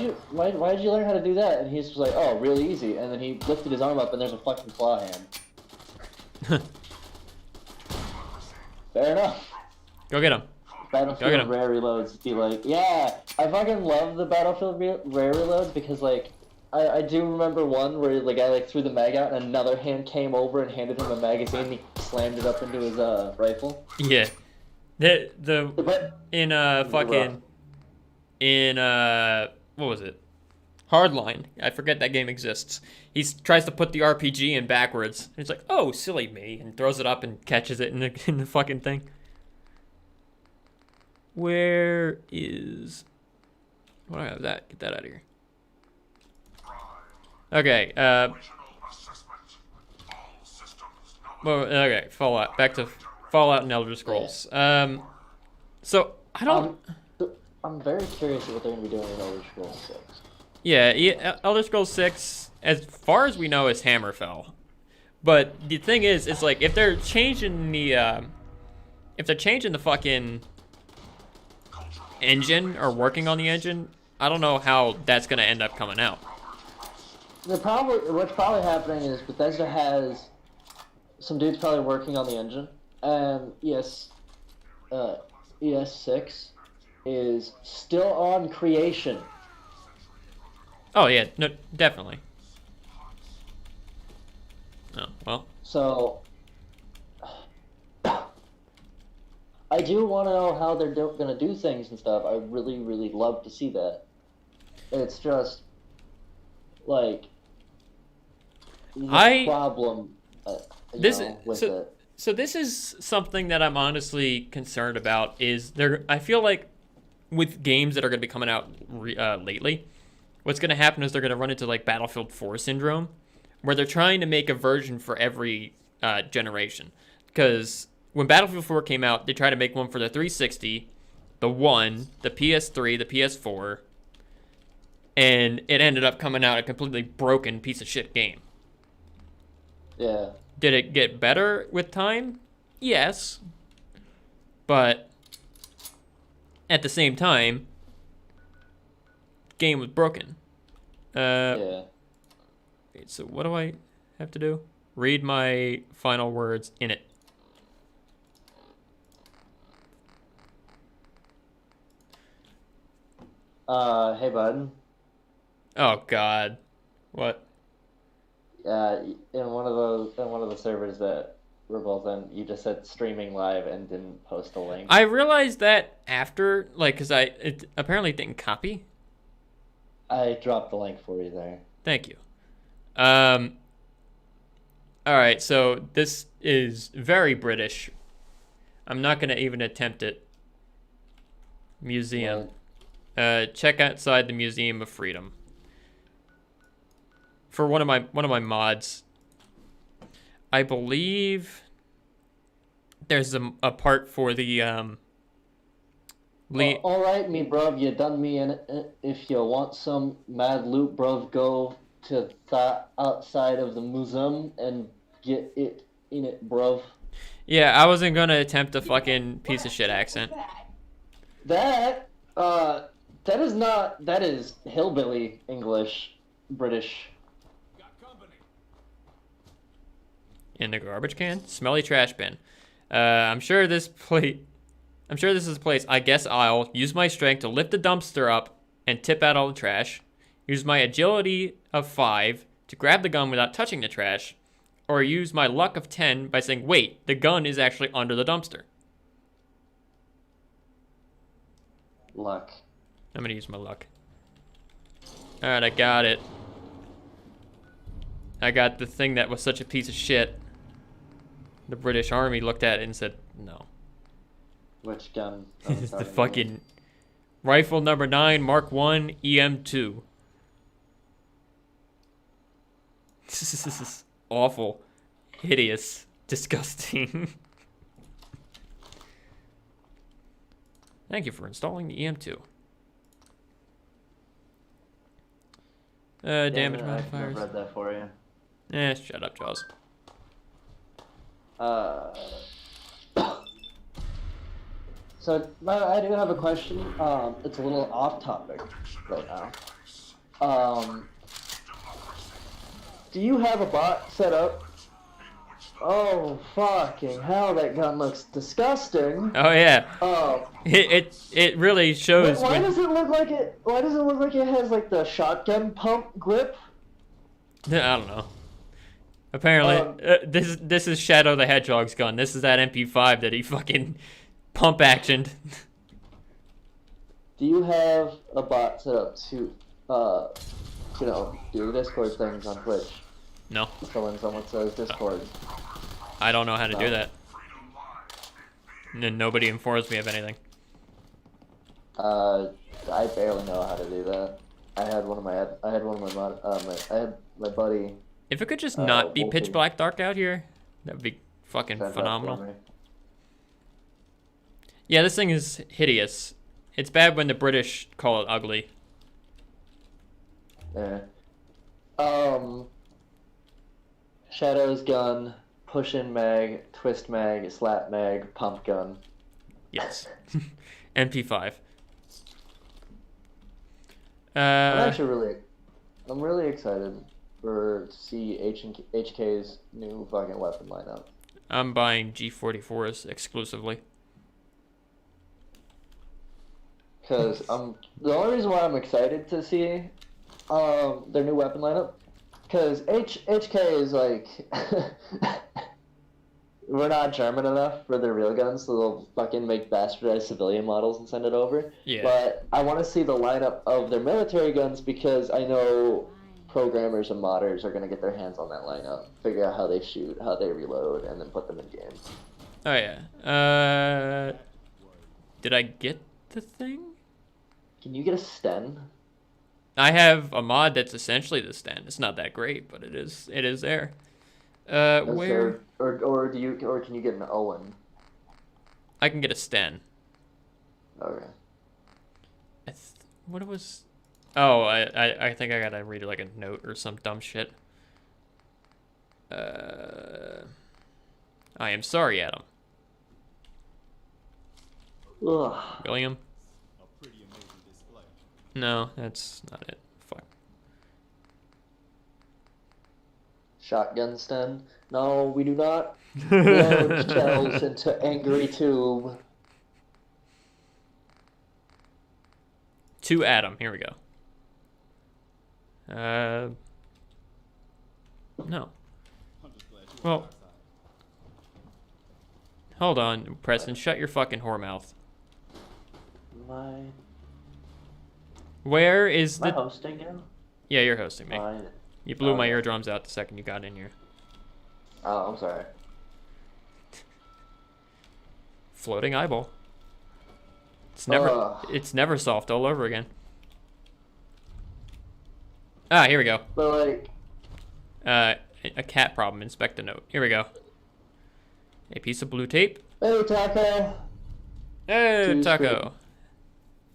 did you learn how to do that? And he's just like, oh, really easy. And then he lifted his arm up and there's a fucking claw hand. Fair enough. Go get him. Battlefield rare reloads be like, yeah, I fucking love the Battlefield rare reloads because, like, I do remember one where the guy like threw the mag out and another hand came over and handed him a magazine and he slammed it up into his rifle. Yeah. The But in rough. fucking in what was it? Hardline. I forget that game exists. He tries to put the RPG in backwards. And he's like, "Oh, silly me," and throws it up and catches it in the fucking thing. Where is? Why do I have that? Get that out of here. Okay. Regional assessment. All systems Well, okay. Fallout. Back to Fallout and Elder Scrolls. So I don't. I'm very curious what they're gonna be doing in Elder Scrolls 6. Yeah, Elder Scrolls 6, as far as we know, is Hammerfell. But the thing is, it's like if they're changing the fucking engine or working on the engine, I don't know how that's gonna end up coming out. What's probably happening is Bethesda has some dudes probably working on the engine, and ES6 is still on creation. Oh yeah, no, definitely. Oh well. So I do want to know how they're going to do things and stuff. I really, really love to see that. It's just like the problem. With it. So this is something that I'm honestly concerned about. Is there? I feel like with games that are going to be coming out lately, what's going to happen is they're going to run into like Battlefield 4 syndrome, where they're trying to make a version for every generation. Because when Battlefield 4 came out, they tried to make one for the 360, the One, the PS3, the PS4, and it ended up coming out a completely broken piece of shit game. Yeah. Did it get better with time? Yes. But at the same time, the game was broken. Yeah. Wait, so what do I have to do? Read my final words in it. Hey, bud. Oh God, what? In one of the servers that we're both in, you just said streaming live and didn't post a link. I realized that after, like, cause it apparently didn't copy. I dropped the link for you there. Thank you. All right, so this is very British. I'm not gonna even attempt it. Museum. Check outside the Museum of Freedom. For one of my mods, I believe there's a part for the All right, me bruv, you done me in it. If you want some mad loot, bruv, go to the outside of the museum and get it in it, bruv. Yeah, I wasn't gonna attempt a fucking piece of shit accent. That is hillbilly English, British. In the garbage can? Smelly trash bin. I'm sure this is a place. I guess I'll use my strength to lift the dumpster up and tip out all the trash. Use my agility of 5 to grab the gun without touching the trash. Or use my luck of 10 by saying, wait, the gun is actually under the dumpster. Luck. I'm gonna use my luck. Alright, I got it. I got the thing that was such a piece of shit. The British Army looked at it and said, no. Which gun? It's the fucking rifle number 9, Mark 1, EM2. This is awful, hideous, disgusting. Thank you for installing the EM2. Damage modifiers. I read that for you. Shut up, Jaws. So, I do have a question. It's a little off topic right now. Do you have a bot set up Oh, fucking hell, that gun looks disgusting. Oh yeah, Oh, it really shows. why when- does it look like it? Why does it look like it has like the shotgun pump grip? I don't know. Apparently, this is Shadow the Hedgehog's gun. This is that MP5 that he fucking pump actioned. Do you have a bot set up to, do Discord things on Twitch? No, So when someone says Discord, I don't know how to do No. that. Nobody informs me of anything. I barely know how to do that. I had my buddy. If it could just not be pitch Wolfie. black dark out here, that would be fucking set that for phenomenal. me. Yeah, this thing is hideous. It's bad when the British call it ugly. Yeah. Shadow's gun, push in mag, twist mag, slap mag, pump gun. Yes. MP5. I'm really excited to see HK's new fucking weapon lineup. I'm buying G44s exclusively. Because the only reason why I'm excited to see their new weapon lineup, because HK is like, we're not German enough for their real guns, so they'll fucking make bastardized civilian models and send it over. Yeah. But I want to see the lineup of their military guns because I know programmers and modders are going to get their hands on that lineup, figure out how they shoot, how they reload, and then put them in game. Oh yeah. Did I get the thing? Can you get a Sten? I have a mod that's essentially the stand. It's not that great, but it is there. Where Or can you get an Owen? I can get a Sten. Okay. What it was? Oh, I think I gotta read like a note or some dumb shit. I am sorry, Adam. Ugh. William? A pretty amazing display. No, that's not it. Fuck. Shotgun Sten? No, we do not load shells into angry tube. To Adam. Here we go. No. I'm just glad you Well- were outside. Hold on, Preston. Shut your fucking whore mouth. My Where is Am I the... hosting now? Yeah, you're hosting me. Fine. You blew my Okay. eardrums out the second you got in here. Oh, I'm sorry. Floating eyeball. It's Ugh. never soft all over again. Ah, here we go. But like, A cat problem. Inspect a note. Here we go. A piece of blue tape. hey Taco. Hey, Two Taco.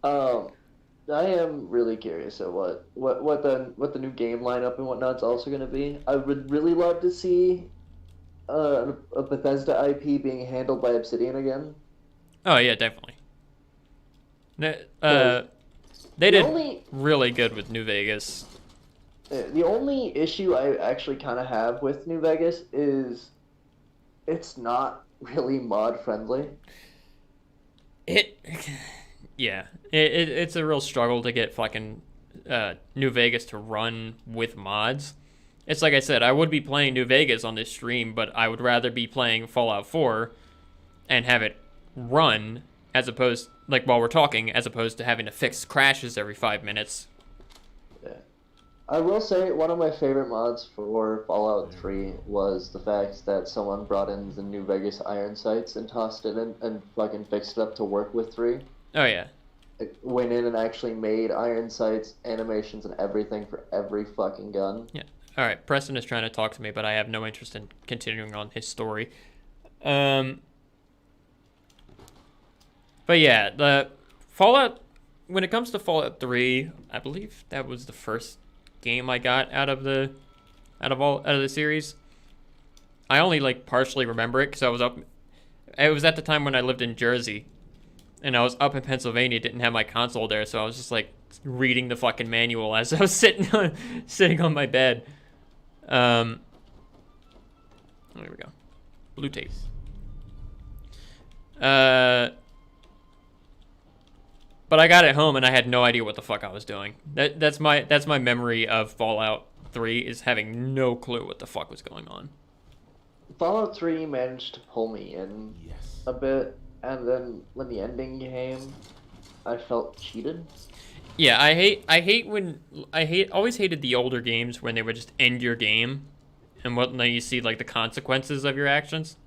I am really curious at what the new game lineup and whatnot's also going to be. I would really love to see a Bethesda IP being handled by Obsidian again. Oh yeah, definitely. They The did only really good with New Vegas. the only issue I actually kind of have with New Vegas is it's not really mod friendly. Yeah, it's a real struggle to get fucking New Vegas to run with mods. It's like I said, I would be playing New Vegas on this stream, but I would rather be playing Fallout 4 and have it run as opposed, like while we're talking, as opposed to having to fix crashes every 5 minutes. Yeah. I will say one of my favorite mods for Fallout 3 was the fact that someone brought in the New Vegas iron sights and tossed it in and fucking fixed it up to work with 3. Oh yeah. It went in and actually made iron sights, animations, and everything for every fucking gun. Yeah. All right. Preston is trying to talk to me, but I have no interest in continuing on his story. But yeah, the Fallout. When it comes to Fallout 3, I believe that was the first game I got out of the series. I only like partially remember it because I was up. It was at the time when I lived in Jersey, and I was up in Pennsylvania. Didn't have my console there, so I was just like reading the fucking manual as I was sitting on my bed. There we go. Blue tape. But I got it home and I had no idea what the fuck I was doing. That's my memory of Fallout 3 is having no clue what the fuck was going on. Fallout 3 managed to pull me in Yes. a bit, and then when the ending came, I felt cheated. Yeah, always hated the older games when they would just end your game, and now you see like the consequences of your actions.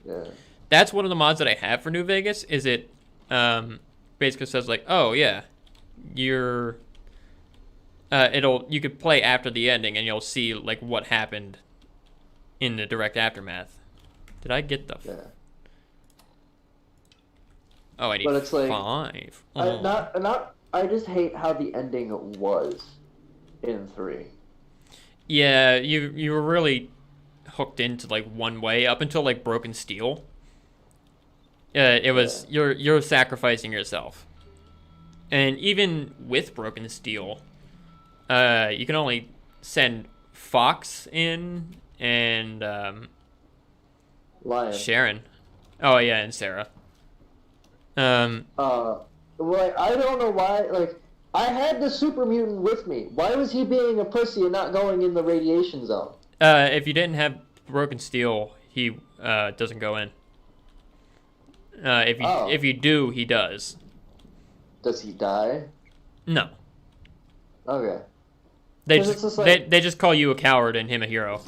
Yeah. That's one of the mods that I have for New Vegas. Is it basically says like, oh yeah, you could play after the ending and you'll see like what happened in the direct aftermath. Did I get the? Yeah. Oh, I need But it's like 5. Oh. I just hate how the ending was in 3. Yeah, you were really hooked into like one way up until like Broken Steel. It was you're sacrificing yourself, and even with Broken Steel, you can only send Fox in and Lion. Sharon. Oh yeah, and Sarah. Like, I don't know why, like, I had the super mutant with me. Why was he being a pussy and not going in the radiation zone? If you didn't have Broken Steel, he doesn't go in. If you do, he does. Does he die? No. Okay. They 'Cause just it's just like- they just call you a coward and him a hero.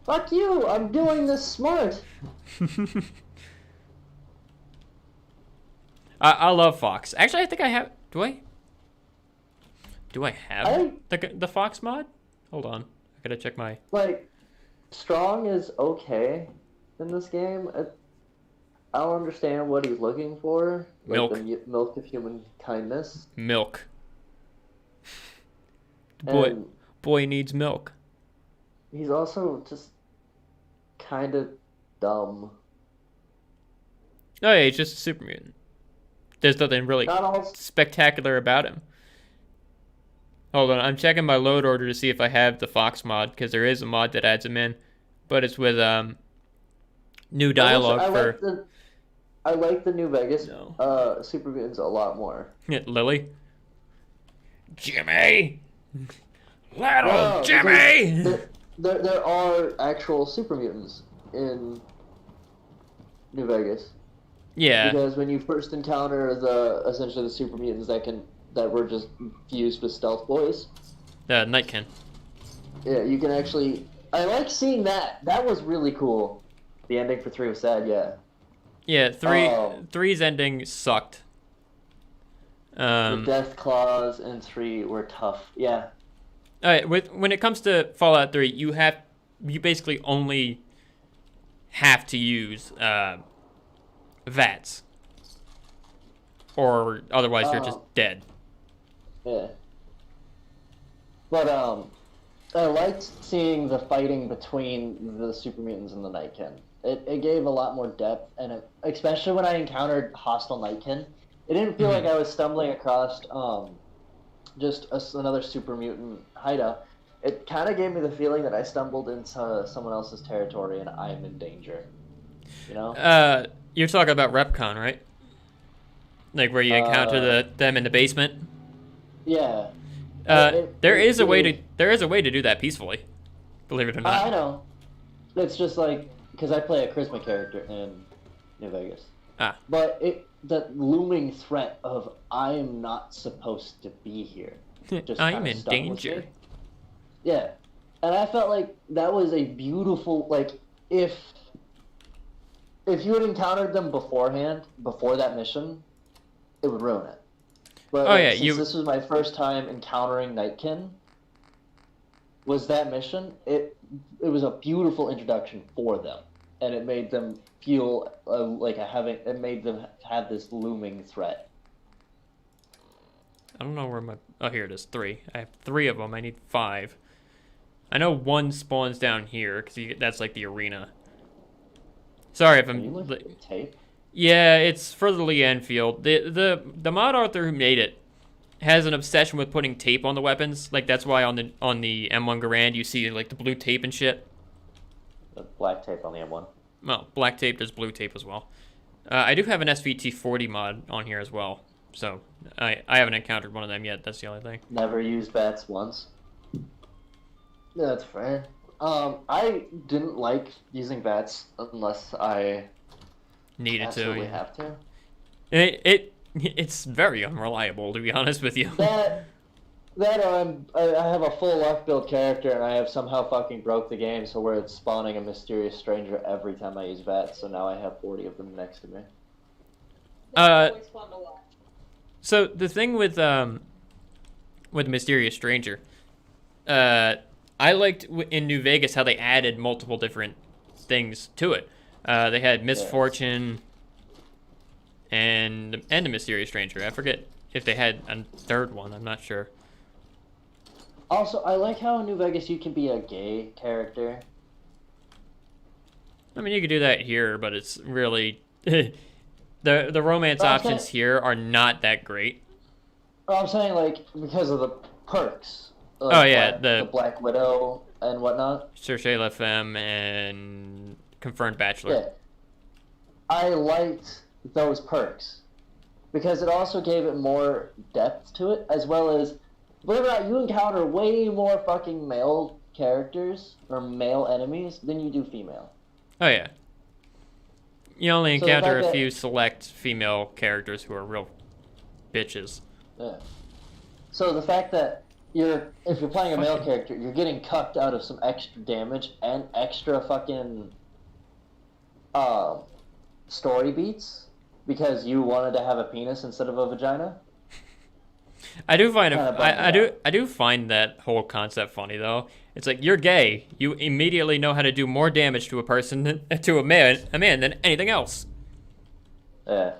Fuck you! I'm doing this smart! I love Fox. Actually, I think I have. Do I? Do I have the Fox mod? Hold on, I gotta check my. Like, Strong is okay in this game. I don't understand what he's looking for. Like Milk. The milk of human kindness. Milk. And Boy needs milk. he's also just kind of dumb. Oh yeah, he's just a super mutant. There's nothing really Not all. spectacular about him. Hold on, I'm checking my load order to see if I have the Fox mod, because there is a mod that adds him in, but it's with new dialogue I like the New Vegas No. super mutants a lot more. Lily. Jimmy. Little No, Jimmy. There are actual super mutants in New Vegas. Yeah. Because when you first encounter essentially the super mutants that were just fused with stealth boys, Nightkin. yeah, you can actually. I like seeing that. That was really cool. The ending for 3 was sad, yeah. Yeah, three's ending sucked. The death claws in 3 were tough. Yeah. When it comes to Fallout 3, you basically only have to use VATS, or otherwise you're just dead. Yeah. But I liked seeing the fighting between the super mutants and the Nightkin. It gave a lot more depth, and especially when I encountered hostile Nightkin, it didn't feel like I was stumbling across just another super mutant hideout. It kind of gave me the feeling that I stumbled into someone else's territory and I'm in danger. You know? You're talking about RepCon, right? Like where you encounter them in the basement. Yeah. There is a way to do that peacefully. Believe it or not. I know. It's just like because I play a charisma character in New Vegas. But the looming threat of I am not supposed to be here. Just I'm kinda in stuck with danger. me. Yeah, and I felt like that was a beautiful if you had encountered them beforehand, before that mission, it would ruin it. But since this was my first time encountering Nightkin, was that mission? It was a beautiful introduction for them, and it made them feel it made them have this looming threat. I don't know where oh, here it is. 3. I have 3 of them. I need 5. I know 1 spawns down here because that's like the arena. Sorry if Are you I'm. looking at tape? Yeah, it's for the Lee Enfield. The mod author who made it has an obsession with putting tape on the weapons. Like that's why on the M1 Garand you see like the blue tape and shit. the black tape on the M1. Well, black tape does blue tape as well. I do have an SVT40 mod on here as well, so I haven't encountered one of them yet. That's the only thing. Never used VATS once. That's fair. I didn't like using VATS unless I Needed absolutely to. have to. It's very unreliable, to be honest with you. That I have a full luck build character and I have somehow fucking broke the game so where it's spawning a mysterious stranger every time I use VATS, so now I have 40 of them next to me. That's always fun to watch. So the thing with Mysterious Stranger, I liked in New Vegas how they added multiple different things to it. They had Misfortune and a Mysterious Stranger. I forget if they had a third one. I'm not sure. Also, I like how in New Vegas you can be a gay character. I mean, you could do that here, but it's really the romance Okay. options here are not that great. I'm saying, like, because of the perks. Like Oh, yeah, the Black Widow and whatnot. Cherchez La Femme and Confirmed Bachelor. Yeah. I liked those perks. Because it also gave it more depth to it, as well as, believe it or not, you encounter way more fucking male characters, or male enemies, than you do female. Oh yeah. You only So the encounter fact a that- few select female characters who are real bitches. Yeah. So the fact that if you're playing a male character, you're getting cucked out of some extra damage and extra fucking story beats because you wanted to have a penis instead of a vagina. I do find Kinda I do find that whole concept funny though. It's like you're gay, you immediately know how to do more damage to a person to a man than anything else. Yeah.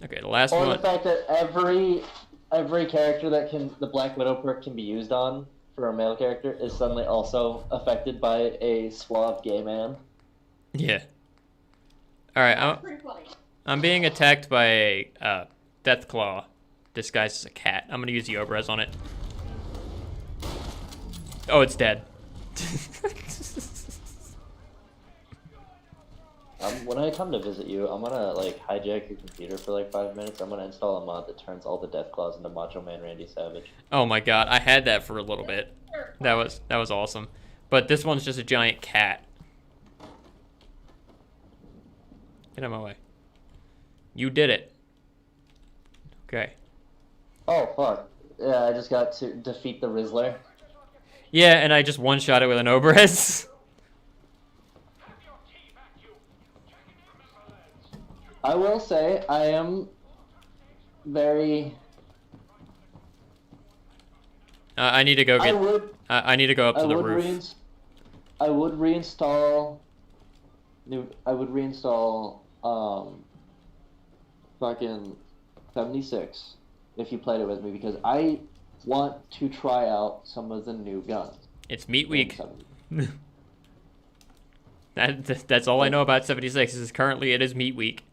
Okay, the last Or one. the fact that every character that the Black Widow perk can be used on for a male character is suddenly also affected by a suave gay man. Yeah. All right, Pretty funny. I'm being attacked by a Deathclaw disguised as a cat. I'm gonna use the Obrez on it. Oh, it's dead. When I come to visit you, I'm gonna like hijack your computer for like 5 minutes. I'm gonna install a mod that turns all the Deathclaws into Macho Man Randy Savage. Oh my god, I had that for a little bit. That was awesome. But this one's just a giant cat. Get out of my way. You did it. Okay. Oh fuck! Yeah, I just got to defeat the Rizzler. Yeah, and I just one-shot it with an Obrez. I will say I am very. I need to go I get. would. I need to go up I to the would roof. I would reinstall. I would reinstall. Fucking 76 if you played it with me because I want to try out some of the new guns. It's meat week. in 70. That's all I know about 76. Is currently it is meat week.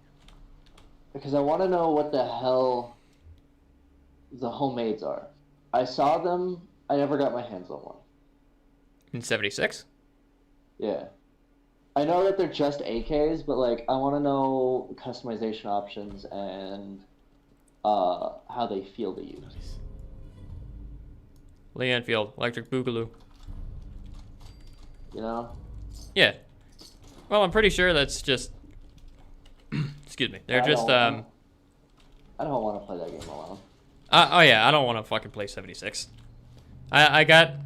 Because I want to know what the hell the homemades are. I saw them. I never got my hands on one. In 76? Yeah. I know that they're just AKs, but like I want to know customization options and how they feel to use. Lee Enfield, Electric Boogaloo. You know? Yeah. Well, I'm pretty sure that's just. Excuse me. They're I just don't want to play that game alone. Oh yeah, I don't want to fucking play 76. I got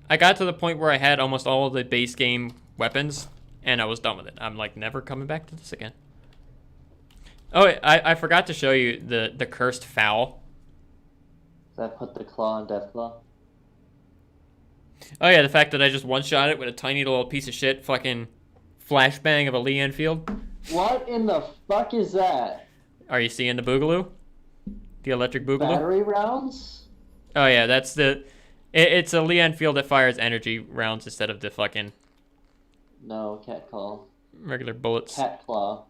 to the point where I had almost all of the base game weapons, and I was done with it. I'm like never coming back to this again. Oh, I forgot to show you the cursed foul. Does that put the claw on Deathclaw? Oh yeah, the fact that I just one-shot it with a tiny little piece of shit fucking flashbang of a Lee Enfield. What in the fuck is that? Are you seeing the Boogaloo? The electric Boogaloo? Battery rounds? Oh yeah, that's it's a Lee Enfield that fires energy rounds instead of the fucking No, cat claw. regular bullets. Cat claw.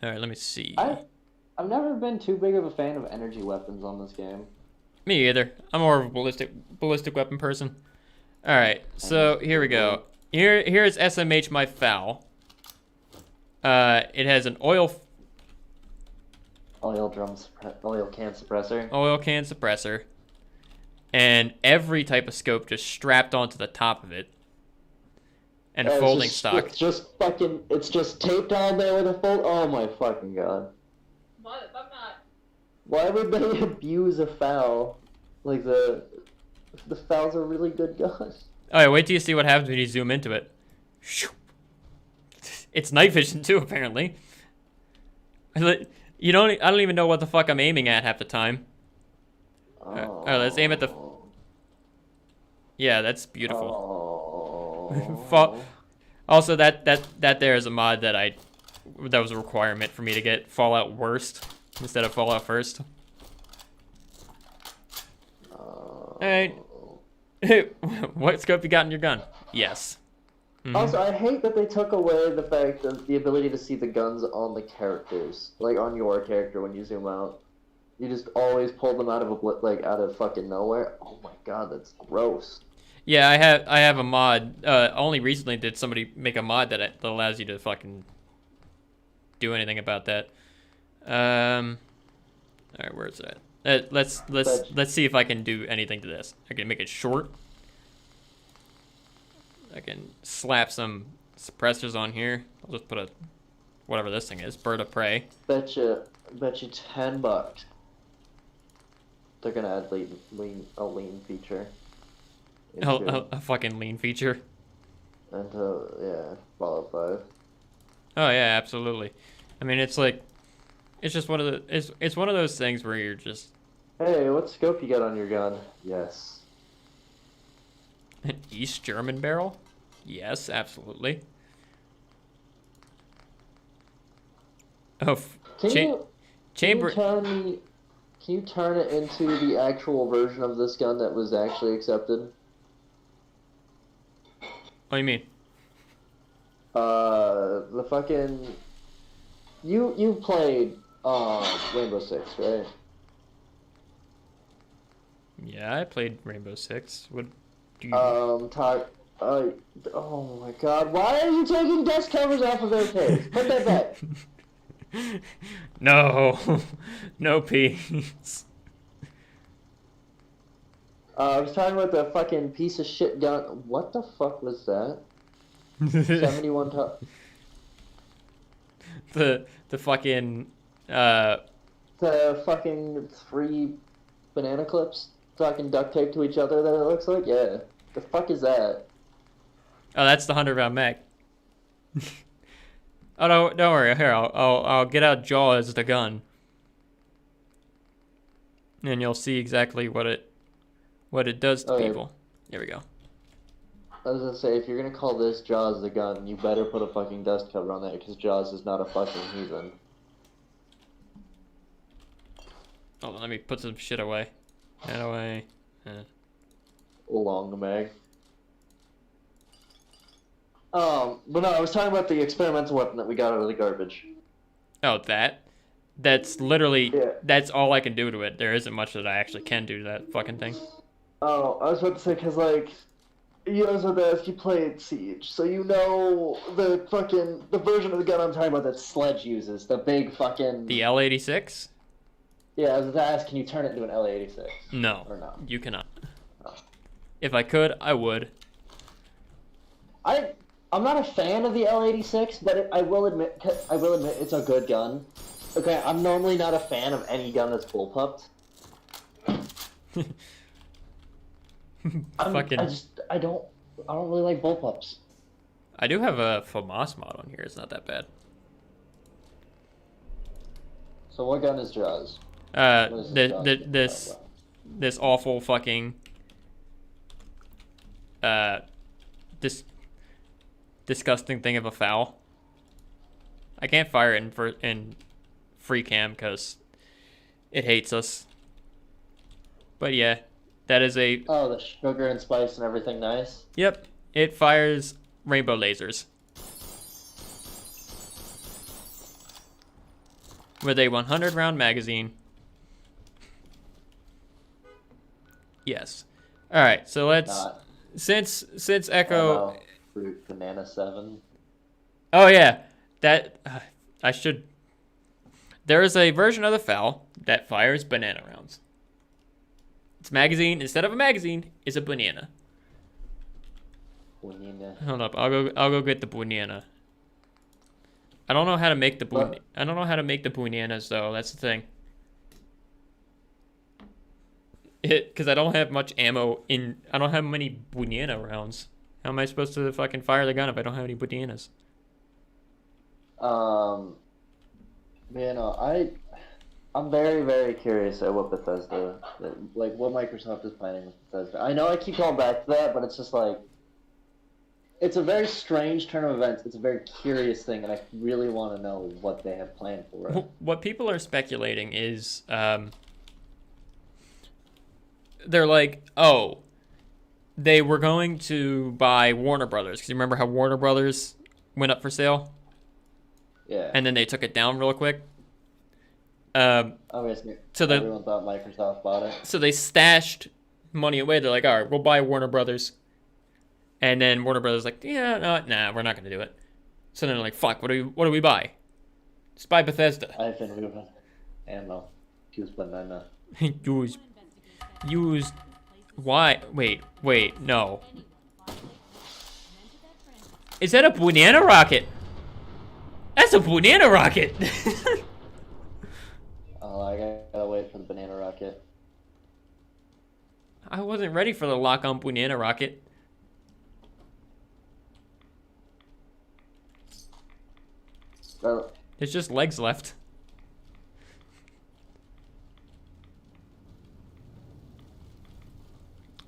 Alright, let me see. I've never been too big of a fan of energy weapons on this game. Me either. I'm more of a ballistic weapon person. All right, so here we go. Here's SMH my foul. It has an oil Oil can suppressor. oil can suppressor, and every type of scope just strapped onto the top of it, and It's folding just- stock. It's just taped on there with a fold. Oh my fucking god. What? I'm not. Why would they abuse a foul? Like the fowl's a really good gun. Oh yeah, wait till you see what happens when you zoom into it. Shoo. It's night vision too, apparently. I don't even know what the fuck I'm aiming at half the time. All right, let's aim at the. Yeah, that's beautiful. Oh. Also, that there is a mod that was a requirement for me to get Fallout Worst instead of Fallout First. Hey, what scope you got in your gun? Yes. Mhm. Also, I hate that they took away the fact of the ability to see the guns on the characters, like on your character when you zoom out. You just always pull them out of out of fucking nowhere. Oh my god, that's gross. Yeah, I have a mod. Only recently did somebody make a mod that allows you to fucking do anything about that. All right, where is it? Let's see if I can do anything to this. I can make it short. I can slap some suppressors on here. I'll just put whatever this thing is, bird of prey. Bet you $10. They're gonna add a lean feature. A fucking lean feature. Yeah, Fallout 5. Oh yeah, absolutely. I mean, it's just one of it's one of those things where you're just Hey, what scope you got on your gun? Yes. an East German barrel. Yes, absolutely. Oh, Can chamber. Can you turn it into the actual version of this gun that was actually accepted? What do you mean? The fucking you played Rainbow Six, right? Yeah, I played Rainbow Six. What do you? Oh my god, why are you taking dust covers off of their face? Put that back. No, no peace. I was talking about the fucking piece of shit gun. What the fuck was that? 71 top. The fucking The fucking 3 banana clips fucking duct taped to each other that it looks like? Yeah. The fuck is that? Oh, that's the 100-round mag. Oh no, don't worry. Here, I'll get out Jaws the gun, and you'll see exactly what it does to Okay. people. There we go. I was gonna say, if you're gonna call this Jaws the gun, you better put a fucking dust cover on that, because Jaws is not a fucking heathen. Hold on, let me put some shit away. That away. Long mag. But no, I was talking about the experimental weapon that we got out of the garbage. Oh, that's literally Yeah. that's all I can do to it. There isn't much that I actually can do to that fucking thing. Oh, I was about to say, because, like, I was about to ask, you played Siege, so you know the version of the gun I'm talking about that Sledge uses, the big fucking... The L86? Yeah, I was about to ask, can you turn it into an LA-86? No, Or not? you cannot. Oh. If I could, I would. I'm not a fan of the L86, but I will admit it's a good gun. Okay, I'm normally not a fan of any gun that's bullpupped. Fucking. I don't really like bullpups. I do have a FAMAS mod on here. It's not that bad. So what gun is Jaws? What is Jaws? This awful fucking this disgusting thing of a foul. I can't fire it in free cam because it hates us. But yeah, that is a Oh, the sugar and spice and everything nice. yep. It fires rainbow lasers with a 100-round magazine. Yes. All right. So let's. Not. Since Oh, Echo. no. Fruit Banana 7. Oh yeah, that I should. There is a version of the FAL that fires banana rounds. Its magazine, instead of a magazine, is a banana. Banana. Hold up, I'll go get the banana. I don't know how to make the I don't know how to make the bananas though. That's the thing. Because I don't have much ammo in. I don't have many banana rounds. How am I supposed to fucking fire the gun if I don't have any bananas? You know, I'm very, very curious at what Bethesda, like what Microsoft is planning with Bethesda. I know I keep going back to that, but it's just like, it's a very strange turn of events. It's a very curious thing, and I really want to know what they have planned for it. What people are speculating is, they're like, oh, they were going to buy Warner Brothers. Because you remember how Warner Brothers went up for sale? Yeah. And then they took it down real quick. Obviously, so everyone thought Microsoft bought it. So they stashed money away. They're like, all right, we'll buy Warner Brothers. And then Warner Brothers like, yeah, no, nah, we're not going to do it. So then they're like, fuck, what do we buy? Let's buy Bethesda. I've been moving. Ammo. Use banana. Use. Why? Wait, no. Is that a banana rocket? That's a banana rocket! Oh, I gotta wait for the banana rocket. I wasn't ready for the lock-on banana rocket. Oh, There's just legs left.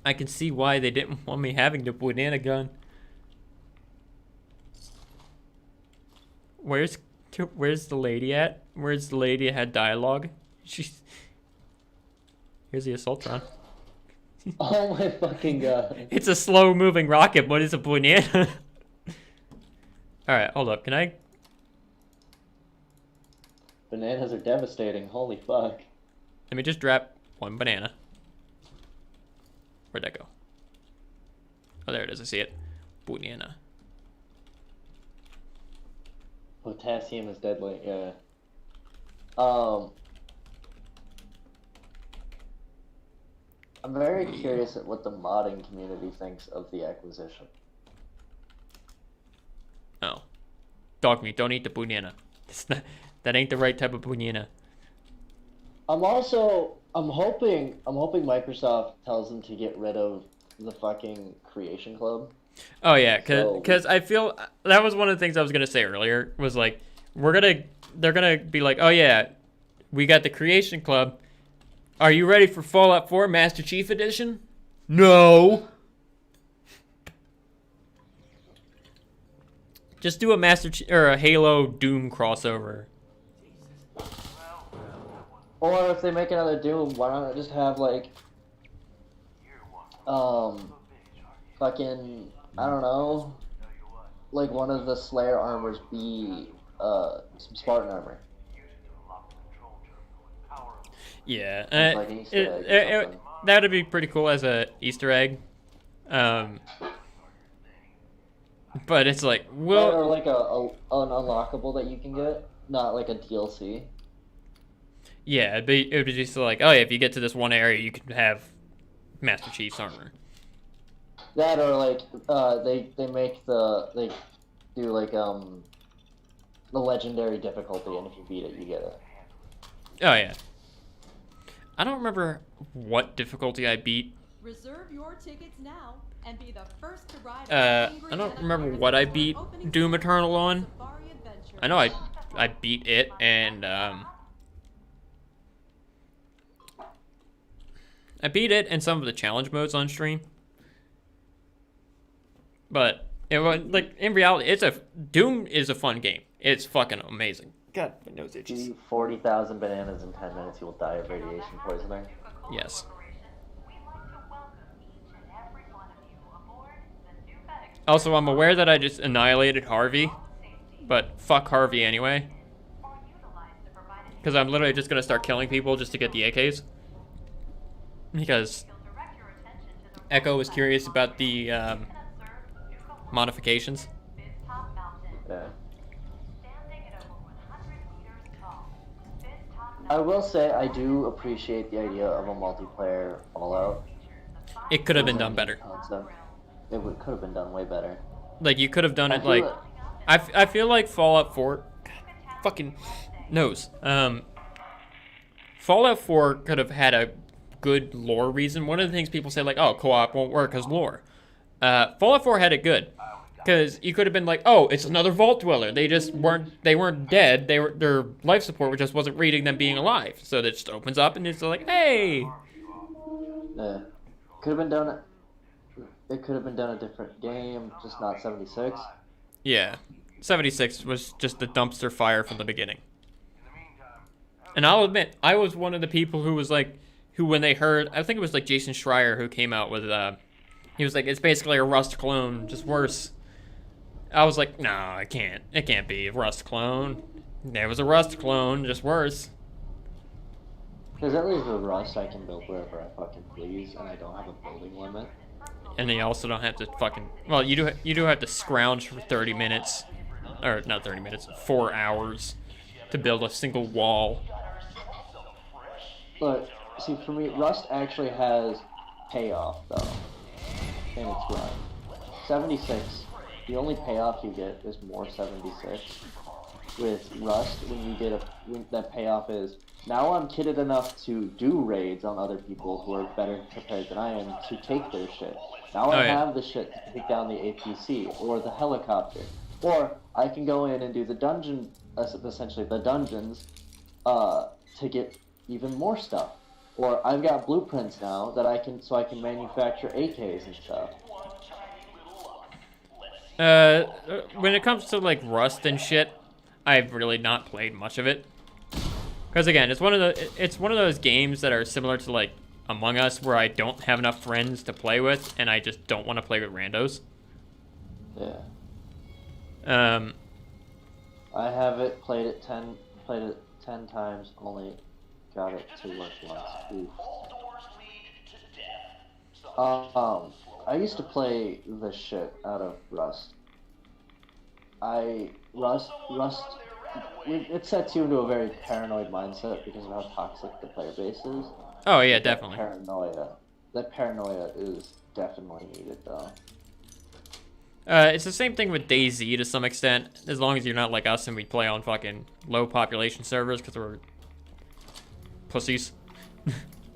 I can see why they didn't want me having the banana gun. Where's the lady at? Where's the lady that had dialogue? She's... Here's the Assaultron. oh my fucking god. It's a slow-moving rocket, but it's a banana. Alright, hold up. Can I... Bananas are devastating. Holy fuck. Let me just drop one banana. Where'd that go? Oh, there it is. I see it. Banana. Potassium is deadly, yeah. I'm very curious at what the modding community thinks of the acquisition. Oh. Dog meat. Don't eat the banana. It's not, that ain't the right type of banana. I'm hoping Microsoft tells them to get rid of the fucking Creation Club. Oh yeah, cause I feel that was one of the things I was gonna say earlier. Was like, they're gonna be like, oh yeah, we got the Creation Club. Are you ready for Fallout 4 Master Chief Edition? No. Just do a or a Halo Doom crossover. Or if they make another Doom, why not just have like, fucking, I don't know, like one of the Slayer armors be some Spartan armor. Yeah, Like an Easter egg or something. that would be pretty cool as a Easter egg. But it's like, well, or like an unlockable that you can get, not like a DLC. Yeah, it would be just like, oh yeah, if you get to this one area, you can have Master Chief's armor. That or like they do like the legendary difficulty, and if you beat it, you get it. Oh yeah. I don't remember what difficulty I beat. Reserve your tickets now and be the first to ride I don't remember what I beat Doom Eternal on. I know I beat it, and I beat it and some of the challenge modes on stream. But it was, like, in reality, Doom is a fun game. It's fucking amazing. God, my nose itches. Eat 40,000 bananas in 10 minutes, you will die of radiation poisoning. Yes. Also, I'm aware that I just annihilated Harvey, but fuck Harvey anyway. Because I'm literally just gonna start killing people just to get the AKs. Because Echo was curious about the modifications. Yeah. I will say I do appreciate the idea of a multiplayer Fallout. It could have been done better. Concept. Could have been done way better. Like, you could have done I it feel like... it- I feel like Fallout 4... God, fucking knows. Fallout 4 could have had a good lore reason. One of the things people say, like, oh, co-op won't work because lore. Fallout 4 had it good. Because you could have been like, oh, it's another Vault Dweller. They weren't dead. Their life support just wasn't reading them being alive. So that just opens up and it's like, hey. Yeah. Could have been done. It could have been done a different game, just not 76. Yeah. 76 was just the dumpster fire from the beginning. And I'll admit, I was one of the people who was like, who when they heard, I think it was like Jason Schreier who came out with, he was like, it's basically a Rust clone, just worse. I was like, no, it can't be a Rust clone. There was a Rust clone, just worse. Because at least with Rust, I can build wherever I fucking please, and I don't have a building limit. And then you also don't have to fucking, well, you do have to scrounge for 30 minutes, or not 30 minutes, 4 hours to build a single wall. But, see, for me, Rust actually has payoff, though, in its run. 76, the only payoff you get is more 76. With Rust, that payoff is, now I'm kitted enough to do raids on other people who are better prepared than I am to take their shit. Now I have the shit to take down the APC, or the helicopter. Or, I can go in and do the dungeon, essentially the dungeons, to get even more stuff. Or I've got blueprints now that I can manufacture AKs and stuff. When it comes to like Rust and shit, I've really not played much of it. Because again, it's one of those games that are similar to like Among Us, where I don't have enough friends to play with, and I just don't want to play with randos. Yeah. I have it, played it 10 times, only got it to work once. Oof. I used to play the shit out of Rust. It sets you into a very paranoid mindset because of how toxic the player base is. Oh yeah, definitely. That paranoia is definitely needed, though. It's the same thing with DayZ to some extent, as long as you're not like us and we play on fucking low population servers because we're pussies.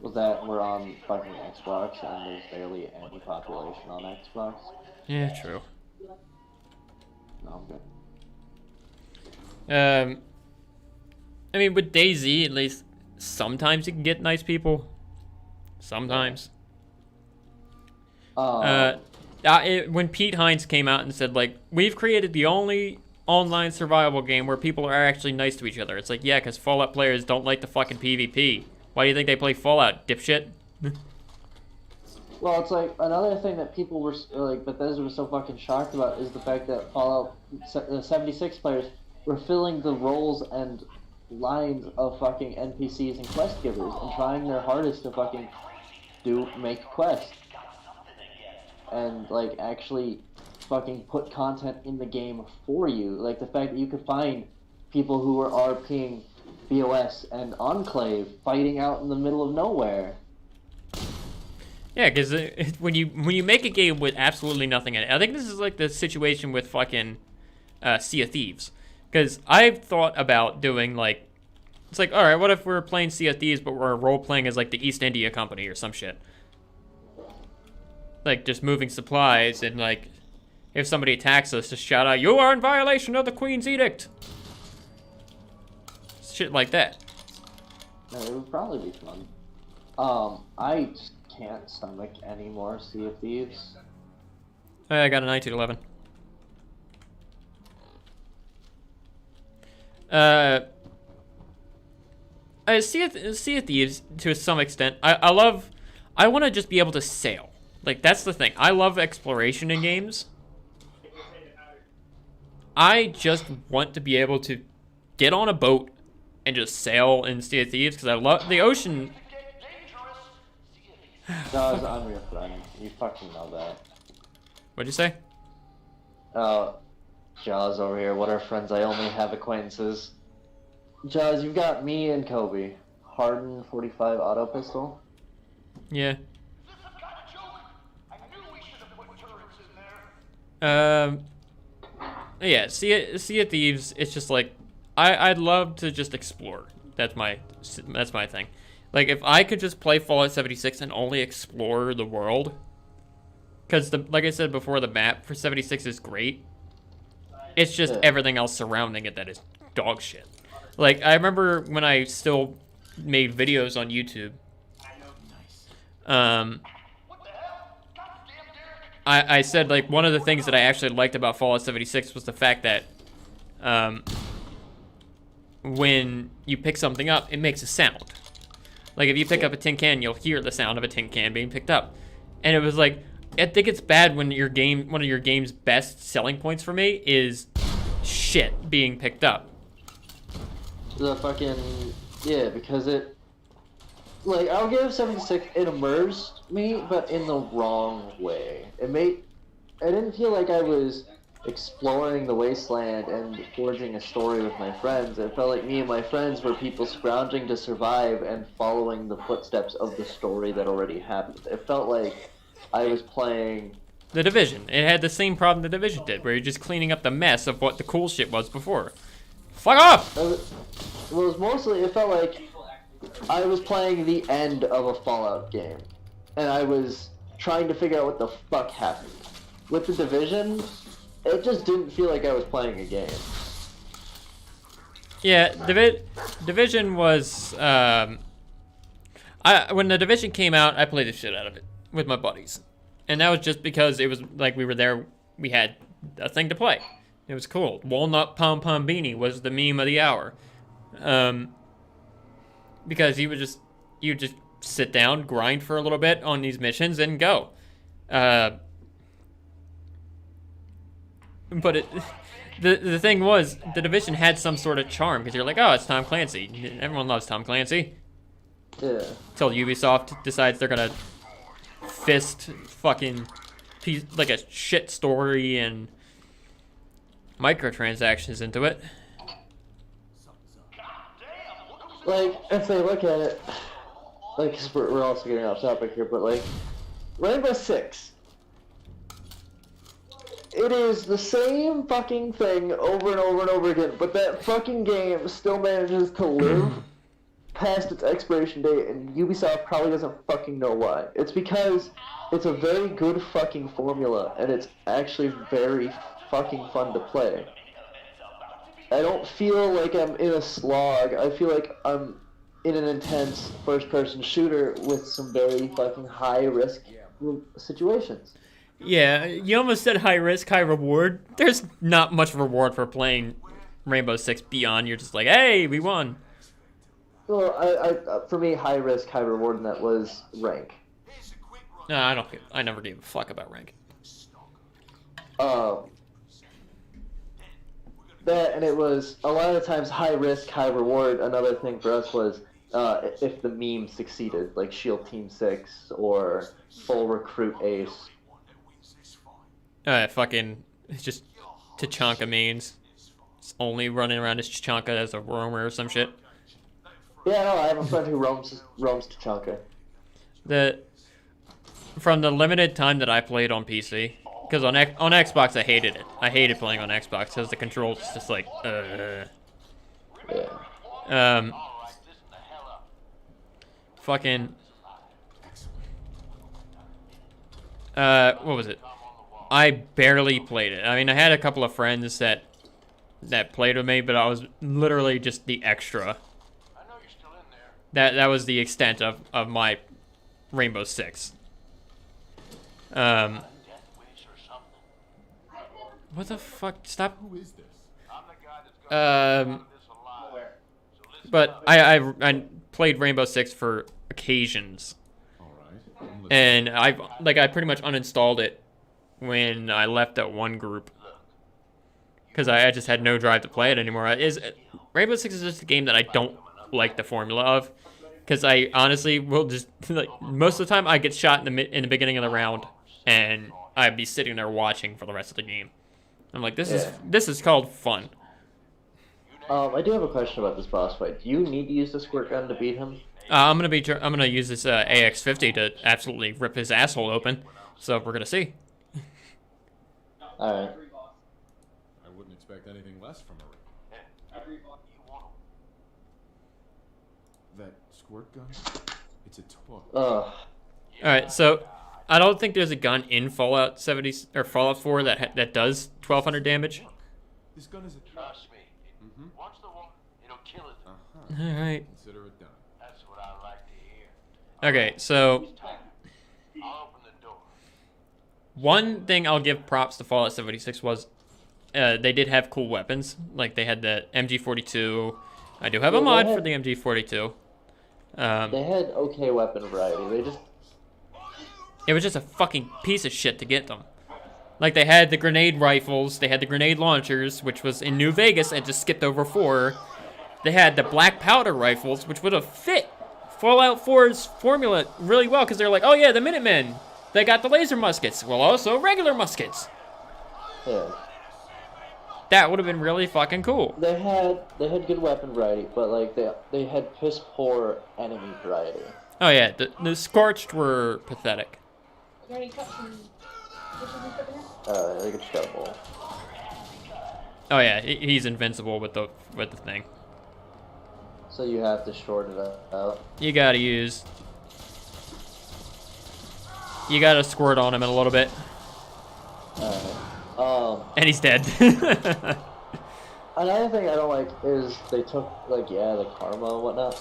Was that we're on fucking Xbox and there's barely any population on Xbox? Yeah, true. No, I'm good. I mean, with DayZ, at least sometimes you can get nice people. Sometimes. When Pete Hines came out and said, like, we've created the only online survival game where people are actually nice to each other. It's like, yeah, because Fallout players don't like the fucking PvP. Why do you think they play Fallout, dipshit? Well, it's like another thing that people were like Bethesda was so fucking shocked about is the fact that Fallout 76 players were filling the roles and lines of fucking NPCs and quest givers and trying their hardest to fucking make quests and like actually fucking put content in the game for you. Like the fact that you could find people who were RPing BOS and Enclave fighting out in the middle of nowhere. Yeah, because when you make a game with absolutely nothing in it, I think this is like the situation with fucking Sea of Thieves. Because I've thought about doing like, it's like, all right, what if we're playing Sea of Thieves, but we're role playing as like the East India Company or some shit? Like just moving supplies and like, if somebody attacks us, just shout out, "You are in violation of the Queen's Edict." Shit like that. No, it would probably be fun. I just can't stomach any more Sea of Thieves. I got a 1911. Sea of Thieves to some extent. I want to just be able to sail. Like that's the thing. I love exploration in games. I just want to be able to get on a boat and just sail in Sea of Thieves because I love the ocean. No, I'm your friend. You fucking know that. What'd you say? Jaws over here. What are friends? I only have acquaintances. Jaws, you've got me and Kobe. Harden 45 auto pistol. Yeah. Yeah. Sea of Thieves. It's just like, I'd love to just explore. That's my thing. Like, if I could just play Fallout 76 and only explore the world, because like I said before, the map for 76 is great. It's just everything else surrounding it that is dog shit. Like, I remember when I still made videos on YouTube. I said, like, one of the things that I actually liked about Fallout 76 was the fact that when you pick something up, it makes a sound. Like, if you pick up a tin can, you'll hear the sound of a tin can being picked up. And it was like, I think it's bad when one of your game's best selling points for me is shit being picked up. The fucking... Yeah, because it... Like, I'll give 76, it immersed me, but in the wrong way. I didn't feel like I was exploring the wasteland and forging a story with my friends. It felt like me and my friends were people scrounging to survive and following the footsteps of the story that already happened. It felt like I was playing... The Division. It had the same problem The Division did, where you're just cleaning up the mess of what the cool shit was before. Fuck off! It was mostly, it felt like I was playing the end of a Fallout game. And I was trying to figure out what the fuck happened. With The Division, it just didn't feel like I was playing a game. Yeah, Division was, when The Division came out, I played the shit out of it with my buddies. And that was just because it was like we were there, we had a thing to play. It was cool. Walnut Pom Pom Beanie was the meme of the hour. Because you would just sit down, grind for a little bit on these missions, and go. But the thing was, The Division had some sort of charm, because you're like, oh, it's Tom Clancy. Everyone loves Tom Clancy. Yeah. Until Ubisoft decides they're gonna fist fucking like a shit story and microtransactions into it. Like, if they look at it, like, 'cause we're also getting off topic here, but like, Rainbow Six. It is the same fucking thing over and over and over again, but that fucking game still manages to live past its expiration date, and Ubisoft probably doesn't fucking know why. It's because it's a very good fucking formula, and it's actually very fucking fun to play. I don't feel like I'm in a slog. I feel like I'm in an intense first-person shooter with some very fucking high-risk situations. Yeah, you almost said high risk, high reward. There's not much reward for playing Rainbow Six beyond you're just like, hey, we won. Well, I for me, high risk, high reward, and that was rank. No, I never gave a fuck about rank. That, and it was a lot of the times high risk, high reward. Another thing for us was if the meme succeeded, like Shield Team 6 or Full Recruit Ace. Fucking, it's just Tachanka means. It's only running around as Tachanka as a roamer or some shit. Yeah, no, I have a friend who roams Tachanka. From the limited time that I played on PC, because on Xbox I hated it. I hated playing on Xbox because the controls just like, Yeah. Fucking, what was it? I barely played it. I mean, I had a couple of friends that played with me, but I was literally just the extra. That was the extent of my Rainbow Six. What the fuck? Stop. Who is this? But I played Rainbow Six for occasions. All right. And I pretty much uninstalled it when I left that one group. Because I just had no drive to play it anymore. Rainbow Six is just a game that I don't like the formula of. because I honestly will just like most of the time I get shot in the beginning of the round, and I'd be sitting there watching for the rest of the game. I'm like, this is called fun. I do have a question about this boss fight. Do you need to use the squirt gun to beat him? I'm gonna use this AX-50 to absolutely rip his asshole open. So we're gonna see. Alright. I wouldn't expect anything less from a ring. That squirt gun? It's a toy. Ugh. All right, so I don't think there's a gun in Fallout 70 or Fallout 4 that does 1,200 damage. This gun is a Trust me. Watch the one. It'll kill it. All right. Consider it done. That's what I like to hear. Okay, so I'll open the door. one thing I'll give props to Fallout 76 was they did have cool weapons. Like they had the MG42. I do have a Yeah, mod they for had- the MG42. They had okay weapon variety. They just It was just a fucking piece of shit to get them. Like they had the grenade rifles, they had the grenade launchers, which was in New Vegas and just skipped over 4. They had the black powder rifles, which would have fit Fallout 4's formula really well because they're like, oh yeah, the Minutemen, they got the laser muskets. Well, also regular muskets. yeah. That would have been really fucking cool. They had good weapon variety, but like they had piss poor enemy variety. Oh yeah, the Scorched were pathetic. Are there any cups and dishes and stuff in here? They could shovel. Oh yeah, he's invincible with the thing. So you have to short it out. You gotta squirt on him a little bit, and he's dead. Another thing I don't like is they took like the karma and whatnot,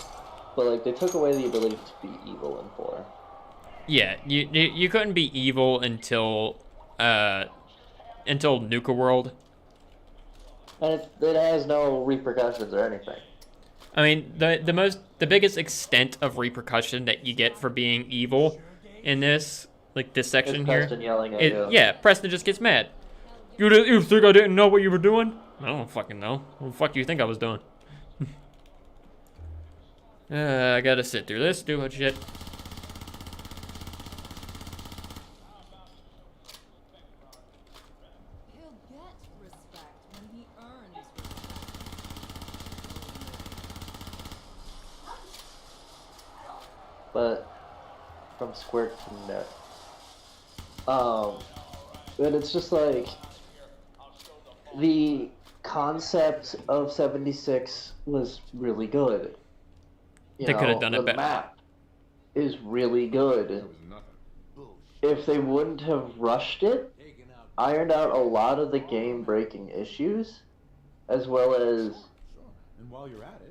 but like they took away the ability to be evil in 4. Yeah, you couldn't be evil until Nuka World. And it has no repercussions or anything. I mean, the biggest extent of repercussion that you get for being evil in this, like this section It's here, Preston yelling at you. yeah, Preston just gets mad. You think I didn't know what you were doing? I don't fucking know. What the fuck do you think I was doing? I gotta sit through this stupid shit. He'll get respect when he earns respect. But from squirt to net. But it's just like the concept of 76 was really good. They could have done it the better. map is really good. There was nothing. If they wouldn't have rushed it, ironed out a lot of the game-breaking issues, as well as Sure. And while you're at it,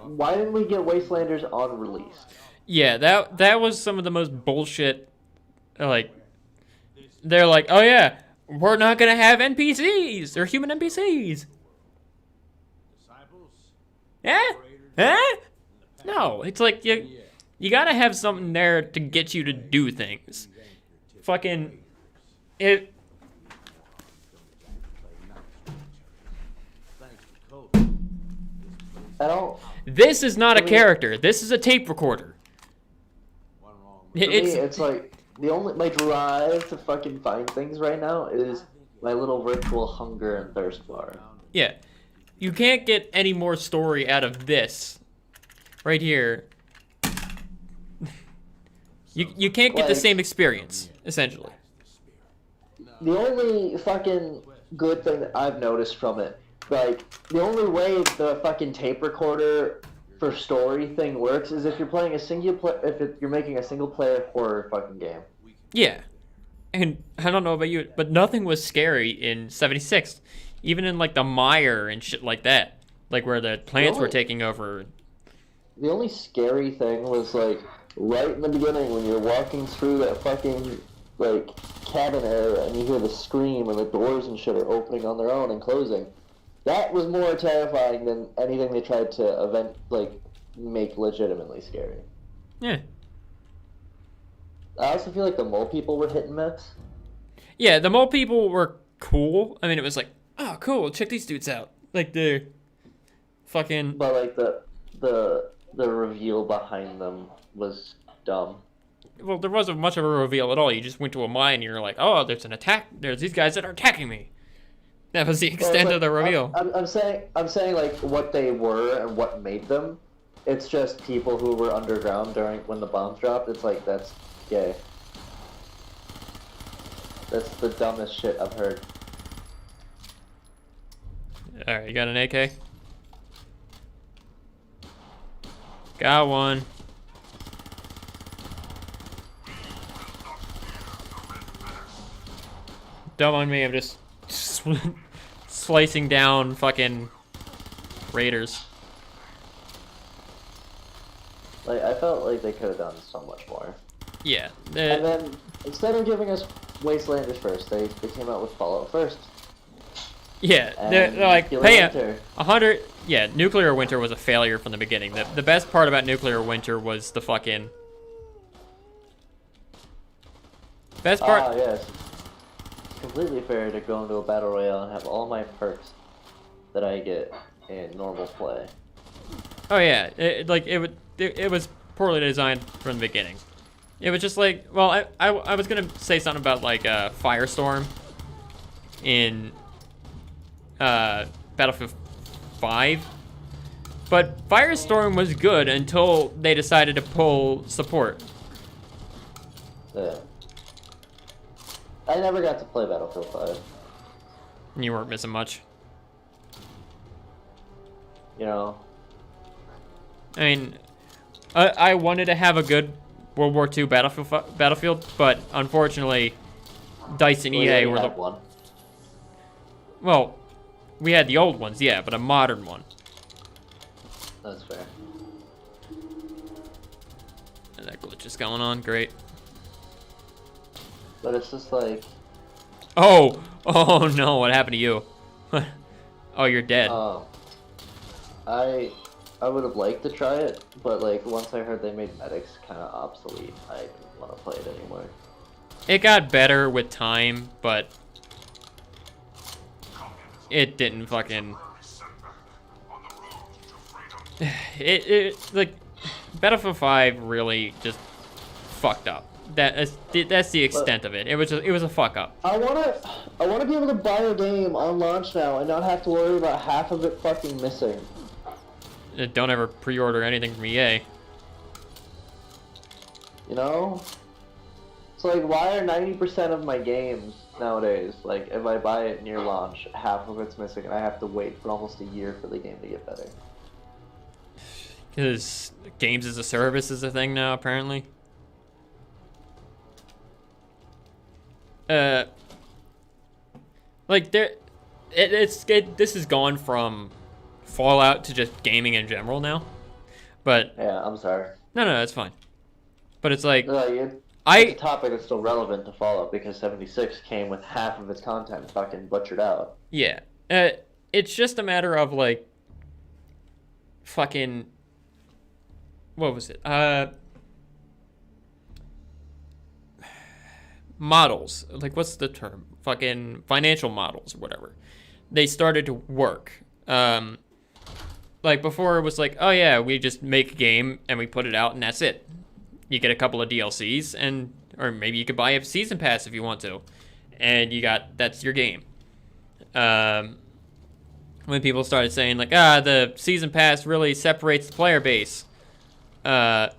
why didn't we get Wastelanders on release? Yeah, that was some of the most bullshit. Like, they're like, oh yeah, we're not gonna have NPCs or human NPCs. Yeah? Huh? No, it's like you gotta have something there to get you to do things. Fucking it. I don't. This is not a character. This is a tape recorder. For me, it's like my drive to fucking find things right now is my little virtual hunger and thirst bar. Yeah. You can't get any more story out of this. Right here. You can't get the Like- same experience, essentially. The only fucking good thing that I've noticed from it, like, the only way the fucking tape recorder for story thing works is if you're playing you're making a single player horror fucking game. Yeah. And I don't know about you, but nothing was scary in 76. Even in like the mire and shit like that. Like where the plants were Really? taking over. The only scary thing was like right in the beginning when you're walking through that fucking like cabin area and you hear the scream and the doors and shit are opening on their own and closing. That was more terrifying than anything they tried to make legitimately scary. Yeah. I also feel like the mole people were hit and miss. Yeah, the mole people were cool. I mean, it was like, oh, cool, check these dudes out. Like, they're fucking... But like the behind them was dumb. Well, there wasn't much of a reveal at all. You just went to a mine and you're like, oh, there's an attack. There's these guys that are attacking me. That was the extent of the reveal. I'm saying like what they were and what made them. It's just people who were underground during when the bombs dropped. It's like that's gay. That's the dumbest shit I've heard. Alright, you got an AK? Got one. Don't mind me, I'm just slicing down fucking raiders. Like I felt like they could have done so much more. Yeah. And then instead of giving us Wastelanders first, they came out with Fallout first. Yeah, And they're like, Nuclear hey, Winter. 100. Yeah, Nuclear Winter was a failure from the beginning. The best part about Nuclear Winter was the fucking. Best part. Ah, yes. It's completely fair to go into a battle royale and have all my perks that I get in normal play. Oh yeah, it was poorly designed from the beginning. It was just like, well, I was gonna say something about like Firestorm in Battlefield 5, but Firestorm was good until they decided to pull support. Yeah. I never got to play Battlefield 5. You weren't missing much. You know, I mean, I wanted to have a good World War II Battlefield, but unfortunately, DICE and we EA already were the had one. well, we had the old ones, yeah, but a modern one. That's fair. And that glitch is going on, great. But it's just like, Oh no, what happened to you? Oh, you're dead. I would have liked to try it, but like once I heard they made medics kind of obsolete, I didn't want to play it anymore. It got better with time, but it didn't fucking. It like Battlefield 5 really just fucked up. That's the extent of it. It was a fuck up. I wanna be able to buy a game on launch now and not have to worry about half of it fucking missing. Don't ever pre-order anything from EA. You know? It's like, why are 90% of my games nowadays, like, if I buy it near launch, half of it's missing and I have to wait for almost a year for the game to get better? Because games as a service is a thing now, apparently. Like this has gone from Fallout to just gaming in general now. But Yeah, I'm sorry. no, that's fine. But it's like It's a topic that's still relevant to Fallout because 76 came with half of its content fucking butchered out. yeah, it's just a matter of like fucking what was it? Models, like what's the term? Fucking financial models or whatever. They started to work. Like before it was like, oh yeah, we just make a game and we put it out and that's it. You get a couple of DLCs and or maybe you could buy a season pass if you want to. And that's your game. When people started saying like, the season pass really separates the player base. They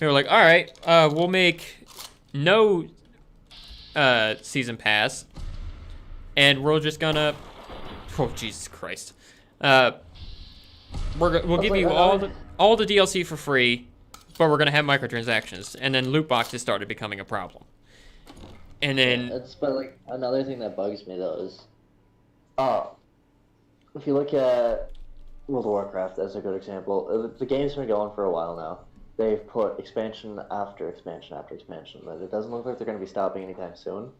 were like, all right, we'll make no season pass, and we're just gonna. Oh Jesus Christ! We'll give you all the DLC for free, but we're gonna have microtransactions, and then loot boxes started becoming a problem. And then But like another thing that bugs me though is, if you look at World of Warcraft as a good example, the game's been going for a while now. They've put expansion after expansion after expansion, but it doesn't look like they're going to be stopping anytime soon.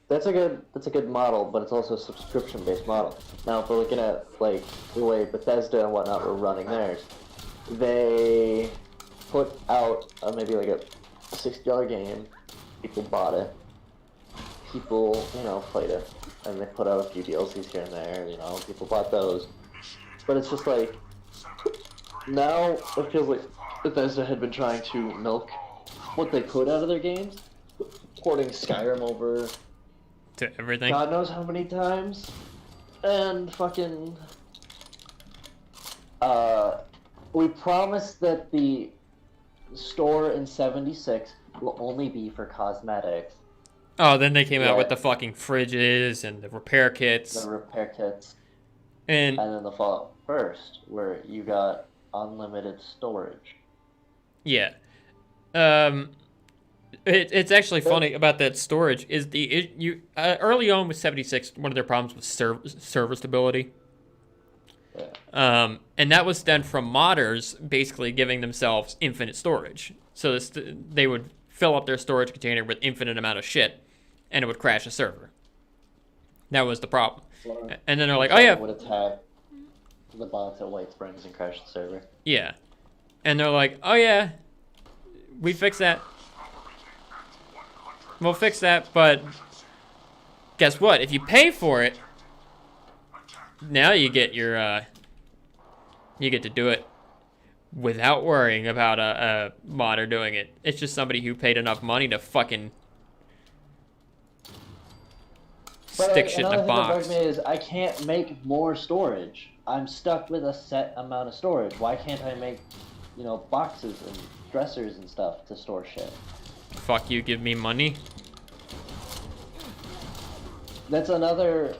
That's a good model, but it's also a subscription-based model. Now, if we're looking at like the way Bethesda and whatnot were running theirs, they put out maybe like a $60 game. People bought it. People, played it, and they put out a few DLCs here and there. People bought those, but it's just like now it feels like Bethesda had been trying to milk what they could out of their games, porting Skyrim over To everything. God knows how many times, and fucking we promised that the store in 76 will only be for cosmetics, Oh, then they came out with Yeah. the fucking fridges and the repair kits. the repair kits, And and then the Fallout First, where you got unlimited storage. yeah. It's actually funny about that storage is early on with 76, one of their problems was server stability. Yeah. And that was done from modders basically giving themselves infinite storage. So they would fill up their storage container with infinite amount of shit, and it would crash a server. That was the problem. And then they're like, oh yeah, Would attack the bots at White Springs and crash the server. yeah. And they're like, oh yeah, we fixed that. We'll fix that, but guess what? If you pay for it, now you get your, you get to do it without worrying about a modder doing it. It's just somebody who paid enough money to fucking stick shit in a another thing that box. bugs me is I can't make more storage. I'm stuck with a set amount of storage. Why can't I make, boxes and dressers and stuff to store shit? Fuck you, give me money. That's another.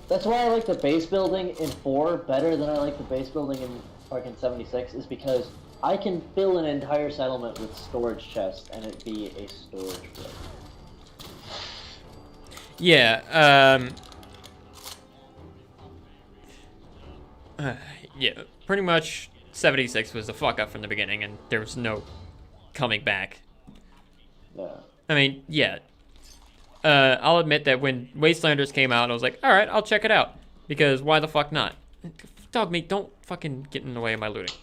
That's why I like the base building in 4 better than I like the base building in fucking 76, is because I can fill an entire settlement with storage chests and it be a storage room. Yeah, yeah, pretty much 76 was a fuck up from the beginning, and there was no coming back. Yeah. I mean, yeah. I'll admit that when Wastelanders came out, I was like, alright, I'll check it out. Because why the fuck not? Dog meat, don't fucking get in the way of my looting.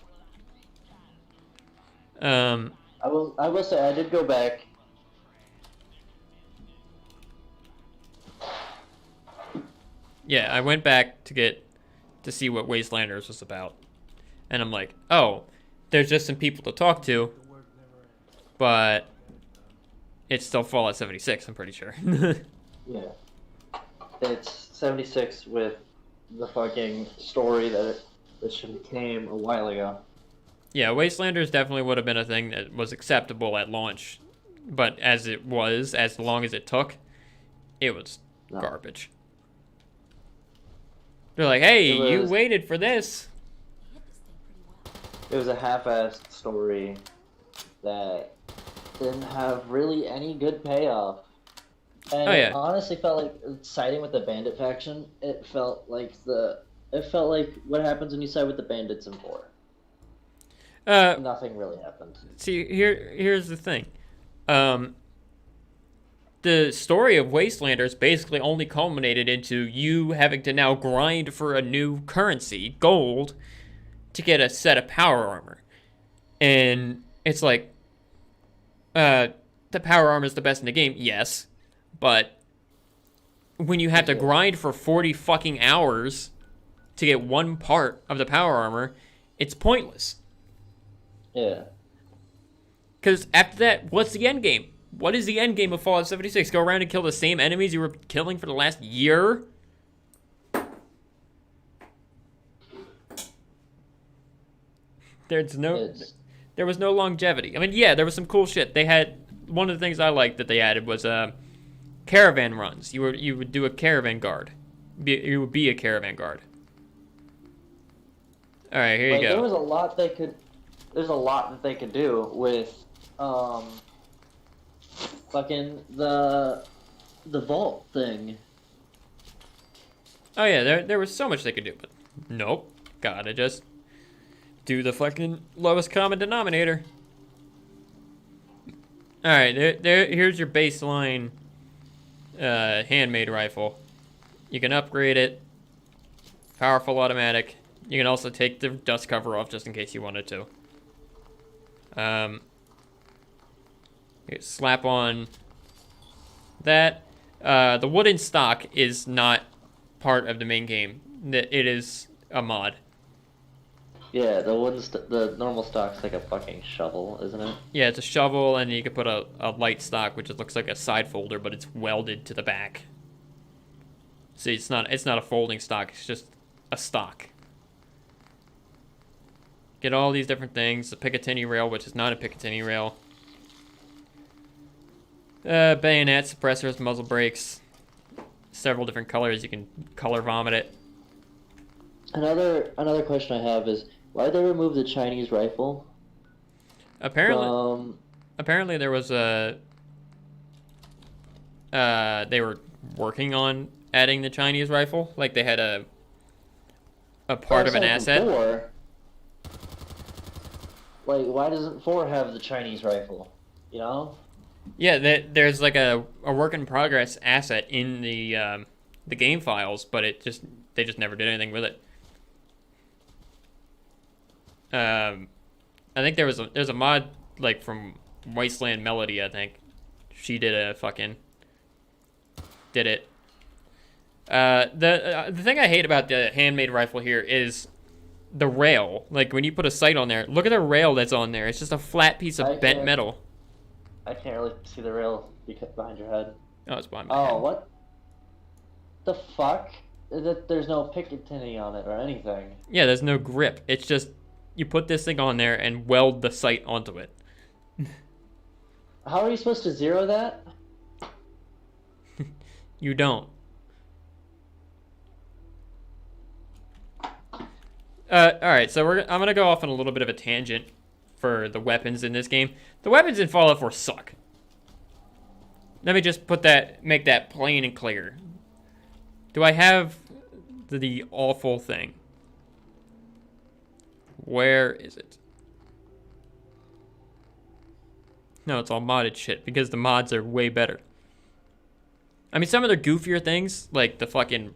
I will say I did go back. Yeah, I went back to see what Wastelanders was about. And I'm like, oh, there's just some people to talk to, but it's still Fallout 76, I'm pretty sure. Yeah. It's 76 with the fucking story that it came a while ago. Yeah, Wastelanders definitely would have been a thing that was acceptable at launch, but as long as it took, it was No. garbage. They're like, hey, It you was- waited for this. It was a half-assed story that didn't have really any good payoff. And Oh, yeah. it honestly felt like siding with the bandit faction. It felt like what happens when you side with the bandits in 4. Nothing really happened. See, here's the thing. The story of Wastelanders basically only culminated into you having to now grind for a new currency, gold, to get a set of power armor. And it's like, the power armor is the best in the game, yes, but when you have to grind for 40 fucking hours to get one part of the power armor, it's pointless. Yeah. Because after that, what's the end game? What is the end game of Fallout 76? Go around and kill the same enemies you were killing for the last year? There was no longevity. I mean, yeah, there was some cool shit. They had one of the things I liked that they added was caravan runs. You would do a caravan guard. You would be a caravan guard. All right, here you Like, go. There's a lot that they could do with fucking the vault thing. Oh yeah, there was so much they could do, but nope. Gotta just do the fucking lowest common denominator. Alright, here's your baseline handmade rifle. You can upgrade it. Powerful automatic. You can also take the dust cover off just in case you wanted to. You slap on that. The wooden stock is not part of the main game. It is a mod. Yeah, the normal stock's like a fucking shovel, isn't it? Yeah, it's a shovel, and you can put a light stock, which looks like a side folder, but it's welded to the back. See, it's not a folding stock. It's just a stock. Get all these different things. The Picatinny rail, which is not a Picatinny rail. Bayonet, suppressors, muzzle brakes. Several different colors. You can color vomit it. Another question I have is, why'd they remove the Chinese rifle? Apparently there was a... they were working on adding the Chinese rifle. Like, they had a part of an asset. 4, like, why doesn't 4 have the Chinese rifle? You know? Yeah, there's like a work in progress asset in the game files, but they just never did anything with it. I think there's a mod like from Wasteland Melody. I think she did it. The thing I hate about the handmade rifle here is the rail. Like when you put a sight on there, look at the rail that's on there. It's just a flat piece of bent metal. I can't really see the rail behind your head. Oh, it's behind my head. What the fuck? There's no Picatinny on it or anything. Yeah, there's no grip. It's just you put this thing on there and weld the sight onto it. How are you supposed to zero that? You don't. Alright, so I'm gonna go off on a little bit of a tangent for the weapons in this game. The weapons in Fallout 4 suck. Let me just make that plain and clear. Do I have the awful thing? Where is it? No, it's all modded shit, because the mods are way better. I mean, some of the goofier things, like the fucking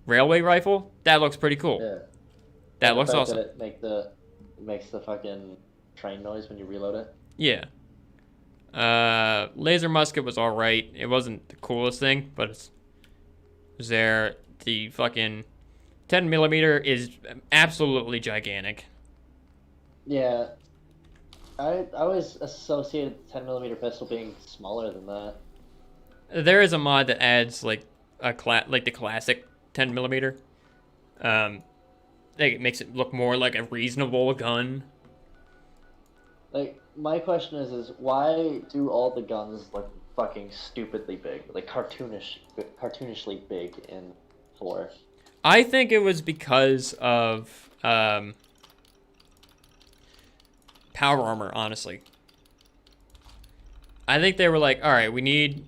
railway rifle, that looks pretty cool. Yeah. That looks awesome. That it makes the fucking train noise when you reload it. Yeah. Laser musket was alright. It wasn't the coolest thing, but it was there. The fucking 10mm is absolutely gigantic. Yeah. I always associated the 10mm pistol being smaller than that. There is a mod that adds like like the classic 10mm. Like it makes it look more like a reasonable gun. Like, my question is why do all the guns look fucking stupidly big, like cartoonishly big in 4? I think it was because of power armor, honestly. I think they were like, all right, we need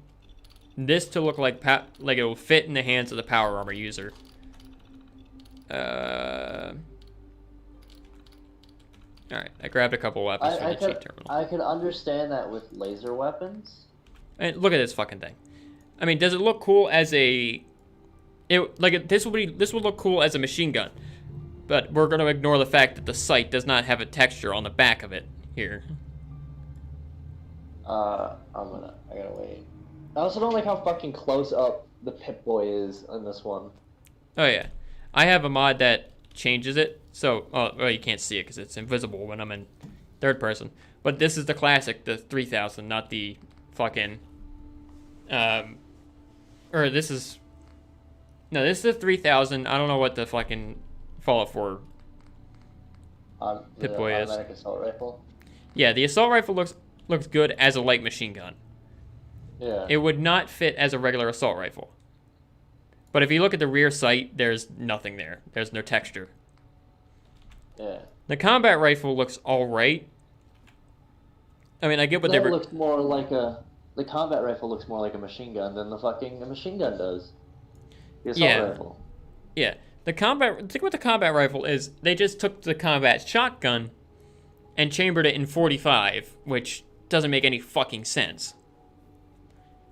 this to look like it will fit in the hands of the power armor user. Alright, I grabbed a couple weapons from the cheat terminal. I could understand that with laser weapons. And look at this fucking thing. I mean, does it look cool as a... this would look cool as a machine gun. But we're going to ignore the fact that the sight does not have a texture on the back of it. Here. I gotta wait. I also don't like how fucking close up the Pip-Boy is in this one. Oh yeah. I have a mod that changes it. So, well, you can't see it because it's invisible when I'm in third person. But this is the classic, the 3000, not the fucking... this is the 3000. I don't know what the fucking Fallout 4 Pip-Boy is. Automatic assault rifle? Yeah, the assault rifle looks good as a light machine gun. Yeah. It would not fit as a regular assault rifle. But if you look at the rear sight, there's nothing there. There's no texture. Yeah. The combat rifle looks alright. I mean, I get what they were... looks more like the combat rifle looks more like a machine gun than the fucking machine gun does. The assault rifle. Yeah. The thing with the combat rifle is they just took the combat shotgun and chambered it in 45, which doesn't make any fucking sense.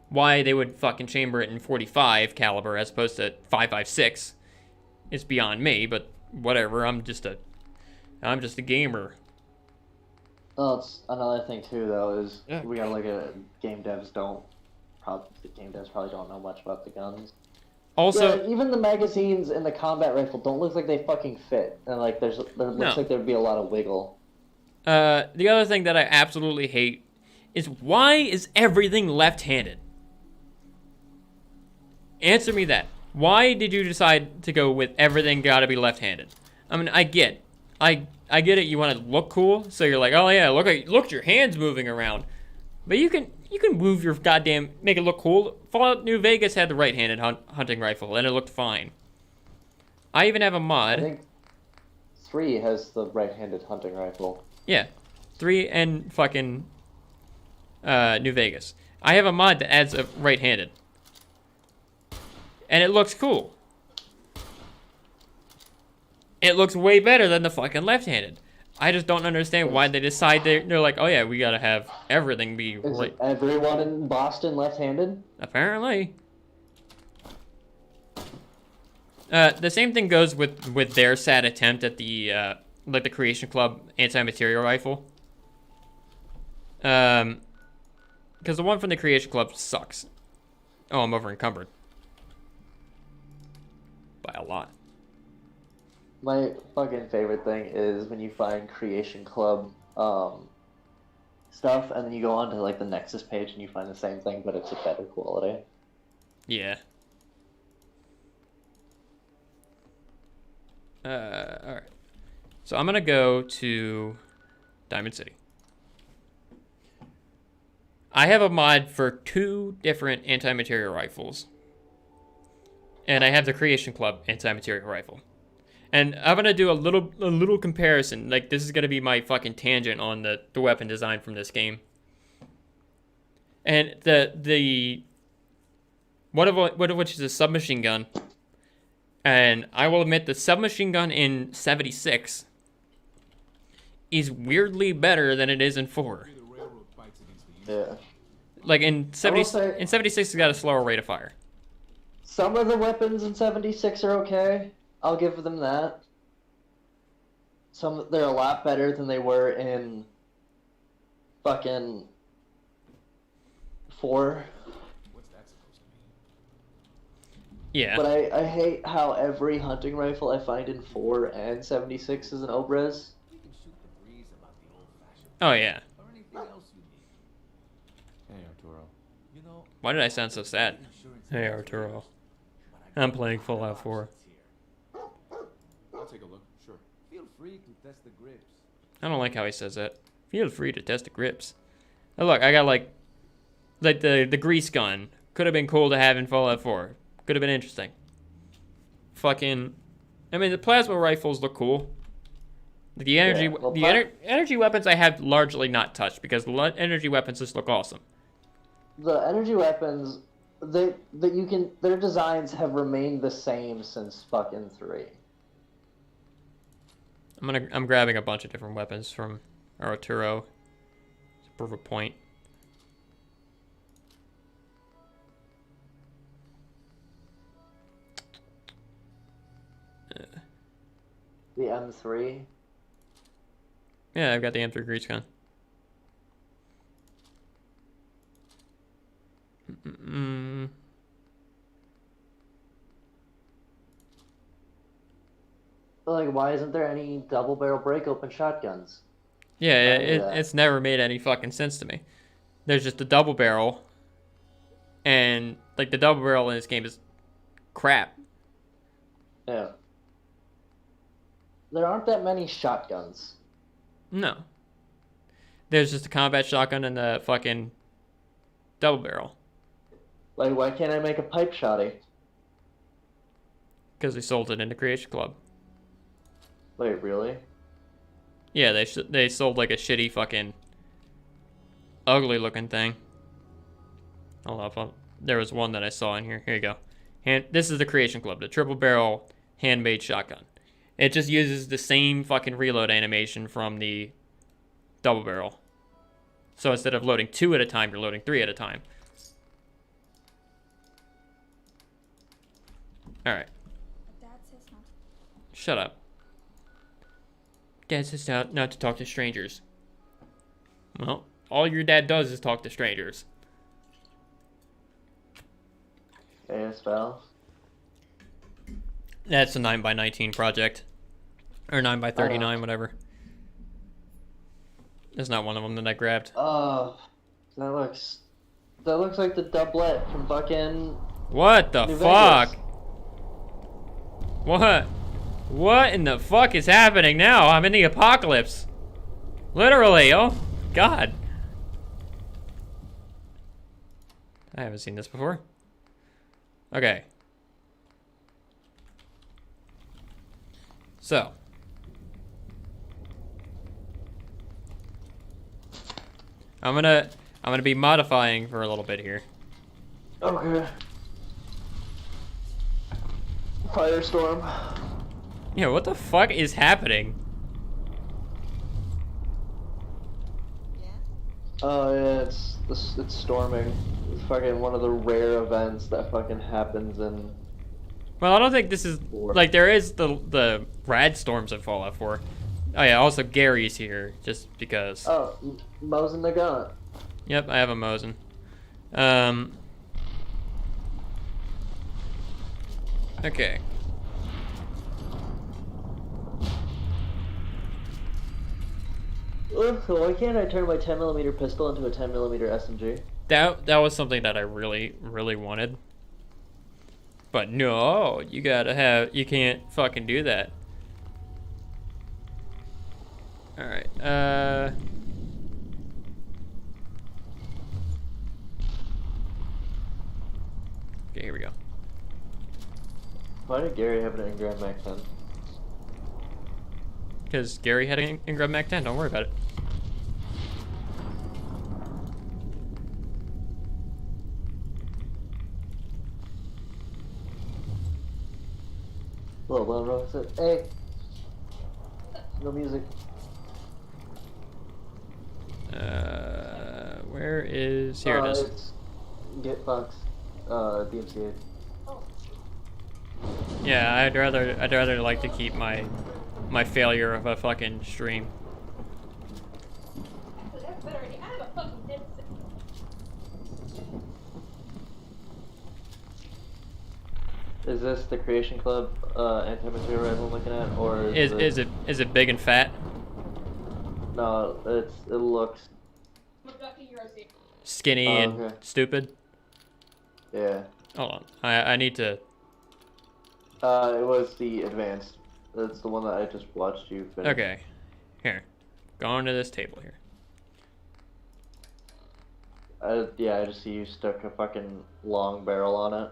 Why they would fucking chamber it in 45 caliber as opposed to 5.56 is beyond me, but whatever. I'm just a gamer. Well, it's another thing too, though, is we gotta look at game devs probably don't know much about the guns. Also, Yeah, even the magazines in the combat rifle don't look like they fucking fit, and like there looks like there'd be a lot of wiggle. the other thing that I absolutely hate is why is everything left-handed? Answer me that. Why did you decide to go with everything gotta be left-handed? I mean, I get it. You want to look cool, so you're like, oh yeah, look at your hands moving around. But you can move your goddamn, make it look cool. Fallout New Vegas had the right-handed hunting rifle, and it looked fine. I even have a mod. I think 3 has the right-handed hunting rifle. Yeah, 3 and fucking New Vegas. I have a mod that adds a right-handed, and it looks cool. It looks way better than the fucking left-handed. I just don't understand why they decide they're like, oh yeah, we gotta have everything be Is right. everyone in Boston left-handed? Apparently. The same thing goes with their sad attempt at the like the Creation Club anti-material rifle. Because the one from the Creation Club sucks. Oh, I'm over encumbered by a lot. My fucking favorite thing is when you find Creation Club stuff, and then you go on to like the Nexus page and you find the same thing, but it's a better quality. Yeah. Alright. So I'm gonna go to Diamond City. I have a mod for 2 different anti-material rifles. And I have the Creation Club anti-material rifle. And I'm gonna do a little comparison. Like, this is gonna be my fucking tangent on the weapon design from this game. And one of which is a submachine gun. And I will admit the submachine gun in 76 is weirdly better than it is in 4. Yeah. Like in 70, say- in 76 it's got a slower rate of fire. Some of the weapons in 76 are okay. I'll give them that. They're a lot better than they were in fucking 4. What's that supposed to mean? Yeah. But I hate how every hunting rifle I find in 4 and 76 is an Obres. You can shoot the breeze about the old-fashioned Oh yeah. or anything else you need. Hey, Arturo. You know, Why did I sound so sad? insurance Hey is Arturo. but I I'm playing Fallout 4. here. I'll take a look. Sure. Feel free to test the grips. I don't like how he says that. Feel free to test the grips. Oh, look, I got like the grease gun. Could have been cool to have in Fallout 4. Could have been interesting. Fucking, I mean, the plasma rifles look cool. The energy, Yeah, well, energy weapons I have largely not touched because the energy weapons just look awesome. The energy weapons, their designs have remained the same since fucking 3. I'm grabbing a bunch of different weapons from Arturo to prove a point. The M3. Yeah, I've got the M3 grease gun. Like, why isn't there any double barrel break open shotguns? Yeah, I knew that. it's never made any fucking sense to me. There's just a double barrel, and like the double barrel in this game is crap. Yeah. There aren't that many shotguns. No. There's just a combat shotgun and the fucking double barrel. Like, why can't I make a pipe shotty? Because they sold it in the Creation Club. Wait, really? Yeah, they sold like a shitty fucking ugly looking thing. Hold up, there was one that I saw in here. Here you go. This is the Creation Club, the triple barrel handmade shotgun. It just uses the same fucking reload animation from the double barrel. So instead of loading 2 at a time, you're loading 3 at a time. Alright. Dad says not. Shut up. Dad says not to talk to strangers. Well, all your dad does is talk to strangers. Okay, spell. That's a 9x19 project. Or 9x39, whatever. There's not one of them that I grabbed. That looks like the doublet from fucking. What the New fuck? Vegas. What in the fuck is happening now? I'm in the apocalypse. Literally, oh god. I haven't seen this before. Okay. So. I'm gonna be modifying for a little bit here. Okay. Firestorm. Yeah, what the fuck is happening? Oh yeah, it's storming. It's fucking one of the rare events that fucking happens in. Well, I don't think this is like there is the rad storms in Fallout 4. Oh yeah, also Gary's here just because. Oh, Mosin the gun. Yep, I have a Mosin. Okay. Ugh, why can't I turn my 10mm pistol into a 10mm SMG? That was something that I really wanted. But no, you can't fucking do that. All right. Okay, here we go. Why did Gary have an Engram Mac 10? Because Gary had an Engram Mac 10. Don't worry about it. Little Lone Rock said, "Hey, no music." Where is... Here it is. It's Get Fox, DMCA. Yeah, I'd rather like to keep my failure of a fucking stream. That's better. I have a fucking headset. Is this the Creation Club anti-material rifle I'm looking at, or Is it big and fat? No, it looks. I'm abducting your OC. Skinny Oh, and okay. stupid? Yeah. Hold on. I need to... It was the advanced. That's the one that I just watched you finish. Okay. Here. Go onto this table here. Yeah, I just see you stuck a fucking long barrel on it.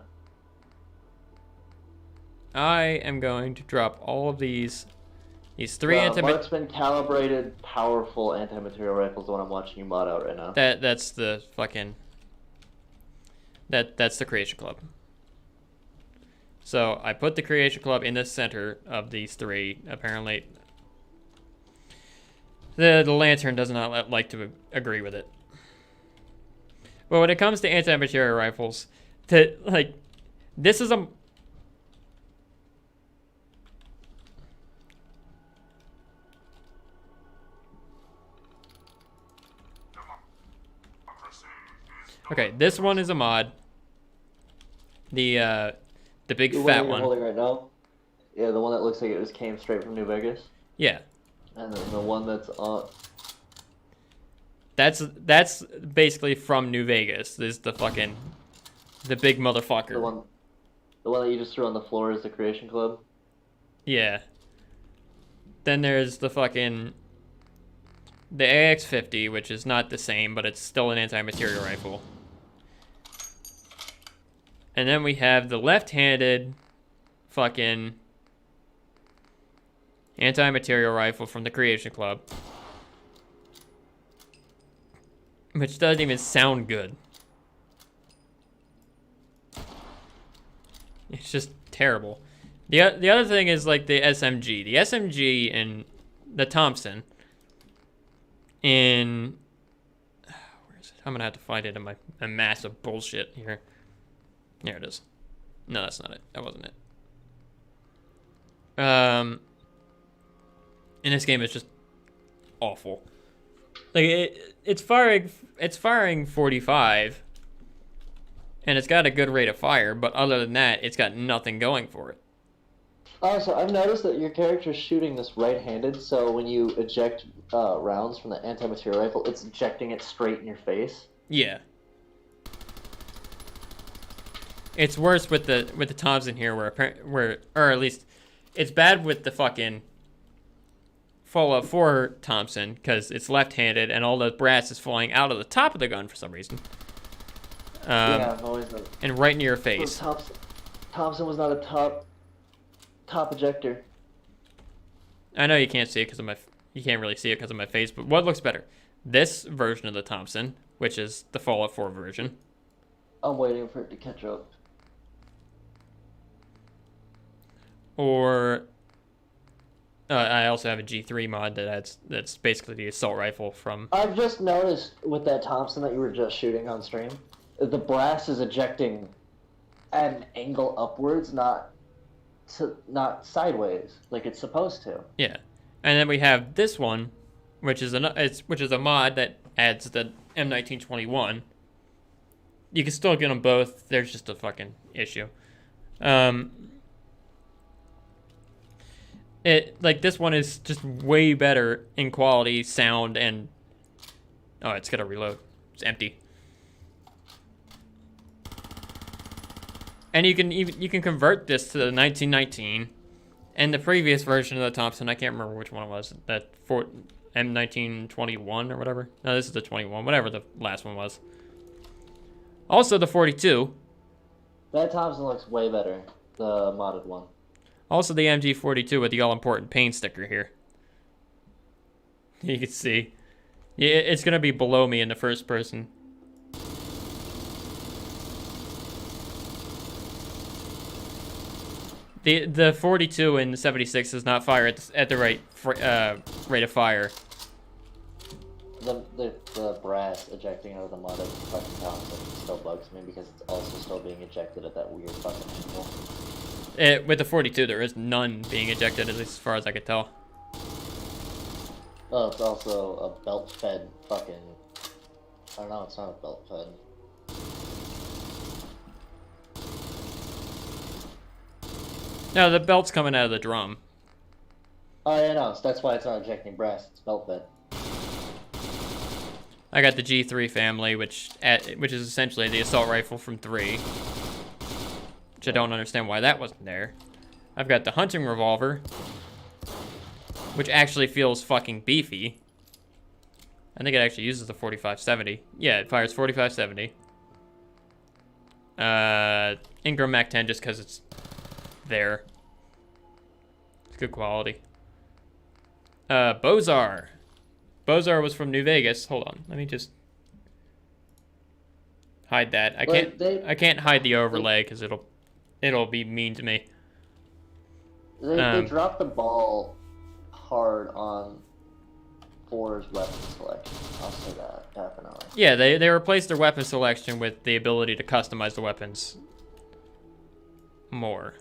I am going to drop all of these three Marksman calibrated powerful anti-material rifles, the one I'm watching you mod out right now. That's the fucking... That's the Creation Club. So I put the Creation Club in the center of these three. Apparently, the Lantern does not like to agree with it. But when it comes to anti-material rifles, this is a... Okay, this one is a mod. The big The fat one one. you're holding right now? Yeah, the one that looks like it just came straight from New Vegas. Yeah. And then the one that's on... That's basically from New Vegas. This is the big motherfucker. The one that you just threw on the floor is the Creation Club. Yeah. Then there's the AX-50, which is not the same, but it's still an anti-material rifle. And then we have the left-handed fucking anti-material rifle from the Creation Club. Which doesn't even sound good. It's just terrible. The other thing is like the SMG. The SMG and the Thompson where is it? I'm gonna have to find it in my mass of bullshit here. There it is. No, that's not it. That wasn't it. In this game, it's just awful. Like it's firing 45, and it's got a good rate of fire. But other than that, it's got nothing going for it. Also, I've noticed that your character's shooting this right-handed, so when you eject rounds from the anti-material rifle, it's ejecting it straight in your face. Yeah. It's worse with the Thompson here, or at least it's bad with the fucking Fallout 4 Thompson because it's left-handed and all the brass is flying out of the top of the gun for some reason. Yeah, I've always known. And right in your face. Thompson was not a top ejector. I know you can't see it because of you can't really see it because of my face, but what looks better? This version of the Thompson, which is the Fallout 4 version. I'm waiting for it to catch up. Or I also have a G3 mod that's basically the assault rifle from. I've just noticed with that Thompson that you were just shooting on stream, the brass is ejecting at an angle upwards, not sideways like it's supposed to. Yeah, and then we have this one, which is a mod that adds the M1921. You can still get them both. There's just a fucking issue. This one is just way better in quality, sound, and it's gonna reload. It's empty. And you can convert this to the 1919, and the previous version of the Thompson. I can't remember which one it was. That M1921 or whatever. No, this is the 21. Whatever the last one was. Also the 42. That Thompson looks way better. The modded one. Also the MG42 with the all-important paint sticker here. You can see. Yeah, it's going to be below me in the first person. The 42 and the 76 does not fire at the right rate of fire. The brass ejecting out of the modded fucking Thompson still bugs me because it's also still being ejected at that weird fucking angle. With the 42, there is none being ejected, at least as far as I could tell. Oh, it's also a belt-fed fucking... I don't know, it's not a belt-fed. No, the belt's coming out of the drum. Oh yeah, no, so that's why it's not ejecting brass, it's belt-fed. I got the G3 family, which is essentially the assault rifle from 3. Which I don't understand why that wasn't there. I've got the hunting revolver, which actually feels fucking beefy. I think it actually uses the 4570. Yeah, it fires 4570. Ingram Mac 10 just because it's there. It's good quality. Bozar. Bozar was from New Vegas. Hold on, let me just hide that. I can't hide the overlay because it'll be mean to me. They dropped the ball hard on 4's weapon selection. I'll say that, definitely. Yeah, they replaced their weapon selection with the ability to customize the weapons more.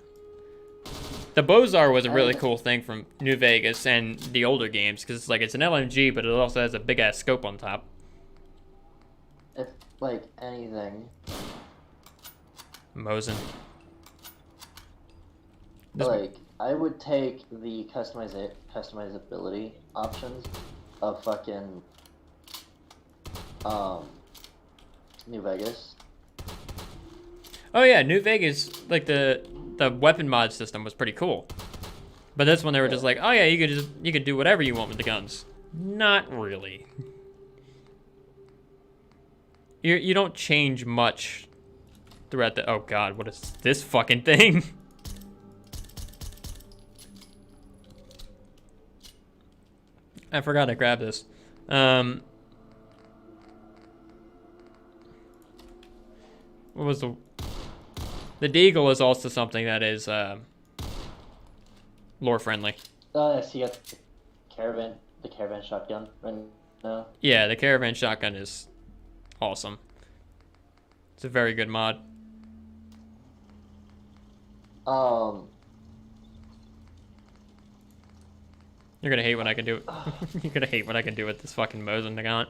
The Bozar was a really cool thing from New Vegas and the older games because it's an LMG, but it also has a big ass scope on top. If like anything. Mosin. Like I would take the customizability options of fucking New Vegas. Oh yeah, New Vegas, like the weapon mod system was pretty cool. But this one they were just like, oh yeah, you could do whatever you want with the guns. Not really. You don't change much throughout the. Oh god, what is this fucking thing? I forgot to grab this. What was the Deagle is also something that is lore friendly. I see the caravan shotgun right now. Yeah, the caravan shotgun is awesome. It's a very good mod. You're gonna hate what I can do. You're gonna hate what I can do with this fucking Mosin Nagant.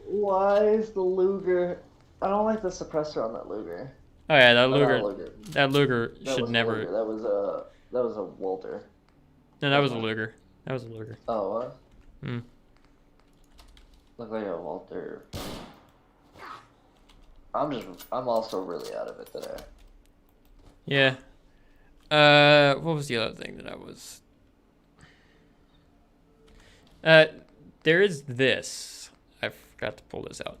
Why is the Luger? I don't like the suppressor on that Luger. Oh yeah, that Oh, Luger. not Luger. That Luger That should was never. Luger. That was That was a Walter. No, that was a Luger. That was a Luger. Oh, what? Hmm. Look like a Walter. I'm also really out of it today. Yeah. What was the other thing that I was? There is this. I forgot to pull this out.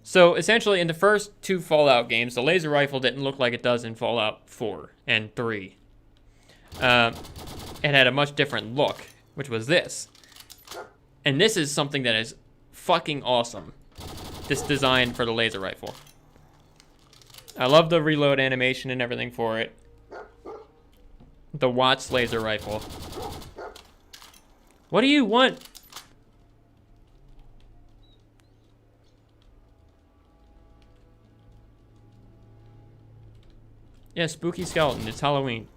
So essentially, in the first 2 Fallout games, the laser rifle didn't look like it does in Fallout 4 and 3. It had a much different look, which was this. And this is something that is fucking awesome. This design for the laser rifle. I love the reload animation and everything for it. The Watts laser rifle. What do you want? Yeah, spooky skeleton. It's Halloween.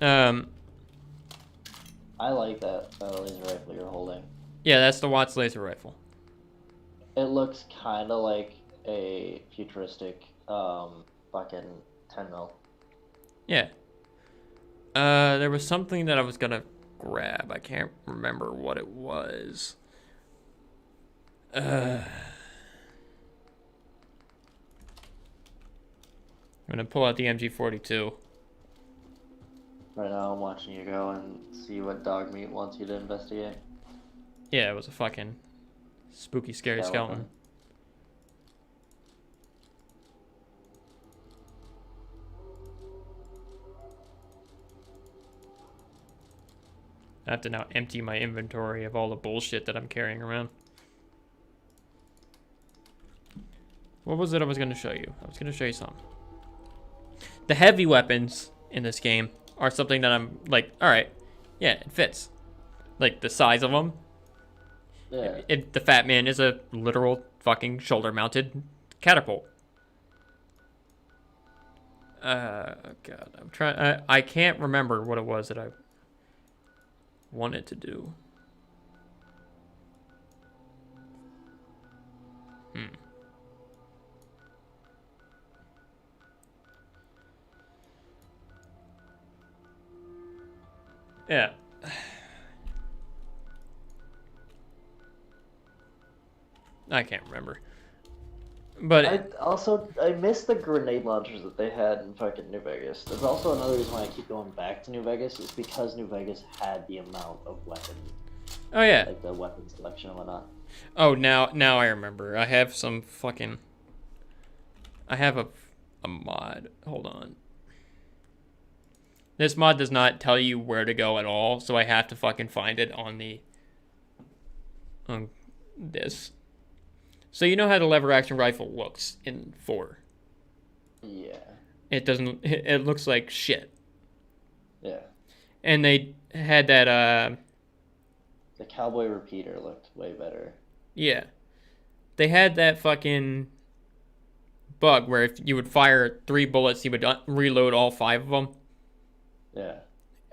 I like that laser rifle you're holding. Yeah, that's the Watts laser rifle. It looks kind of like a futuristic fucking 10 mil. Yeah. There was something that I was gonna grab. I can't remember what it was. I'm gonna pull out the MG42. Right now I'm watching you go and see what dog meat wants you to investigate. Yeah, it was a fucking spooky, scary skeleton. I have to now empty my inventory of all the bullshit that I'm carrying around. What was it I was going to show you? I was going to show you something. The heavy weapons in this game are something that I'm like, all right, yeah, it fits. Like the size of them. Yeah. The Fat Man is a literal fucking shoulder-mounted catapult. God, I'm trying. I can't remember what it was that I wanted to do. Yeah. I can't remember. But I miss the grenade launchers that they had in fucking New Vegas. There's also another reason why I keep going back to New Vegas is because New Vegas had the amount of weapons. Oh yeah. Like the weapon selection and whatnot. Oh, now I remember. I have some fucking. I have a mod. Hold on. This mod does not tell you where to go at all, so I have to fucking find it on this. So you know how the lever action rifle looks in 4? Yeah. It doesn't. It looks like shit. Yeah. And they had that. The cowboy repeater looked way better. Yeah. They had that fucking bug where if you would fire 3 bullets, you would reload all 5 of them. Yeah.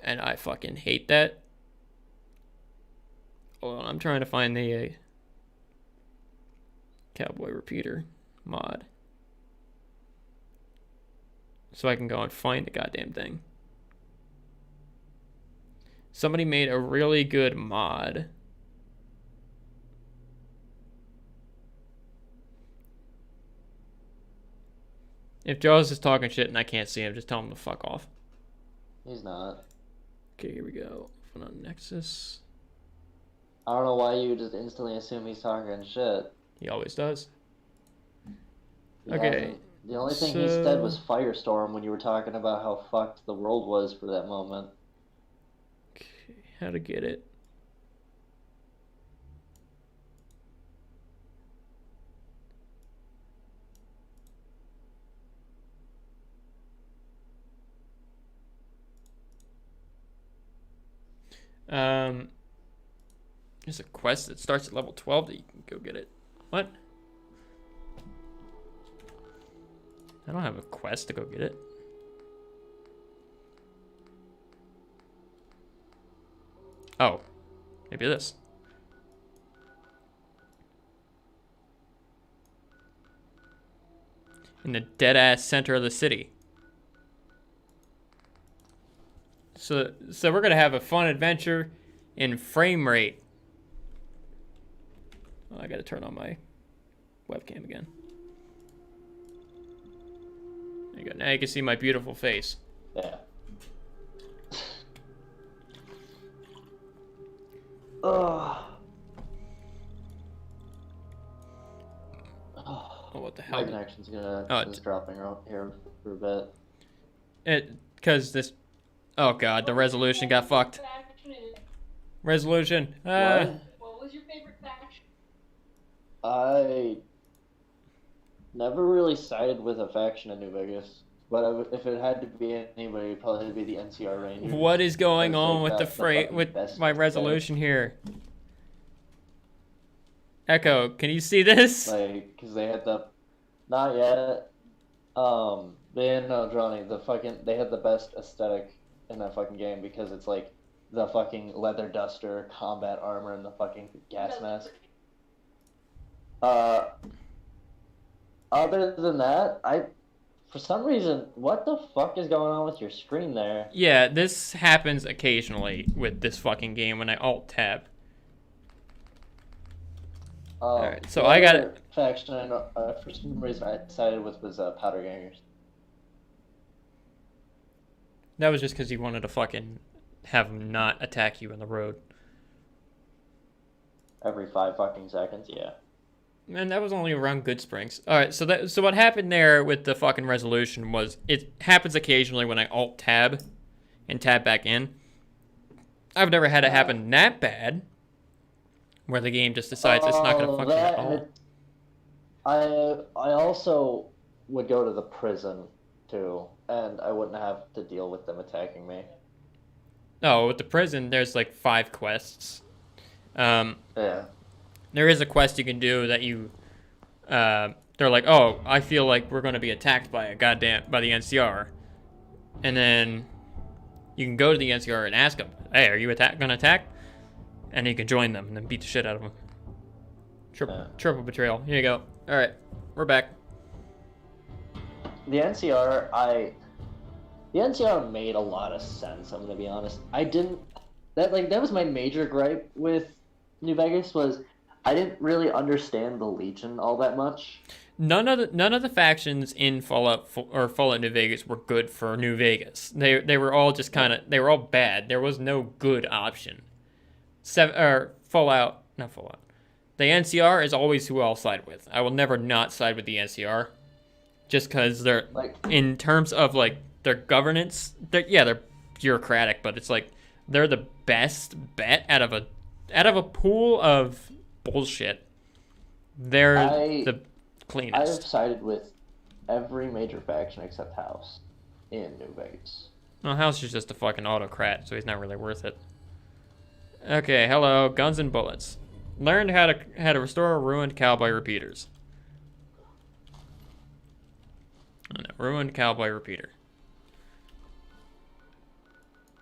And I fucking hate that. Hold on, I'm trying to find the cowboy repeater mod. So I can go and find the goddamn thing. Somebody made a really good mod. If Jaws is talking shit and I can't see him, just tell him to fuck off. He's not. Okay, here we go. Phone on Nexus. I don't know why you just instantly assume he's talking shit. He always does. He Okay, hasn't. The only thing he said was Firestorm when you were talking about how fucked the world was for that moment. Okay, how to get it. There's a quest that starts at level 12 that you can go get it. What? I don't have a quest to go get it. Oh, maybe this. in the dead-ass center of the city. So we're gonna have a fun adventure in frame rate. Oh, I gotta turn on my webcam again. There you go. Now you can see my beautiful face. Yeah. Ugh. Oh, what the My hell? connection's gonna Oh, is dropping out here for a bit. Because this... Oh god, the resolution got fucked. Faction is- Resolution. What was your favorite faction? I never really sided with a faction in New Vegas, but if it had to be anybody, it'd probably be the NCR Rangers. What is going Because on they with the got fucking with best my aesthetic. resolution here? Echo, can you see this? Like, cause they had the, not yet. Johnny, they had the best aesthetic in that fucking game because it's like the fucking leather duster, combat armor, and the fucking gas mask. Other than that, for some reason, what the fuck is going on with your screen there? Yeah, this happens occasionally with this fucking game when I alt-tab. Alright, so the I got other it. faction I know, for some reason I sided with was Powder Gangers. That was just because you wanted to fucking have them not attack you on the road. Every 5 fucking seconds, yeah. Man, that was only around Good Springs. Alright, so what happened there with the fucking resolution was it happens occasionally when I alt-tab and tab back in. I've never had it happen that bad. Where the game just decides it's not going to function at all. I also would go to the prison too, and I wouldn't have to deal with them attacking me. No, with the prison, there's like 5 quests. Yeah. There is a quest you can do that you, they're like, oh, I feel like we're going to be attacked by by the NCR. And then you can go to the NCR and ask them, hey, are you going to attack? And you can join them and then beat the shit out of them. Triple betrayal. Here you go. All right, we're back. The NCR made a lot of sense. I'm gonna be honest. That was my major gripe with New Vegas was I didn't really understand the Legion all that much. None of the factions in Fallout New Vegas were good for New Vegas. They were all just they were all bad. There was no good option. Fallout. The NCR is always who I'll side with. I will never not side with the NCR, just because they're in terms of like their governance. They're bureaucratic, but it's like they're the best bet out of a pool of bullshit. They're the cleanest. I've sided with every major faction except House in New Vegas. Well, House is just a fucking autocrat, so he's not really worth it. Okay, hello, guns and bullets. Learned how to restore ruined cowboy repeaters. Oh, no, ruined cowboy repeater.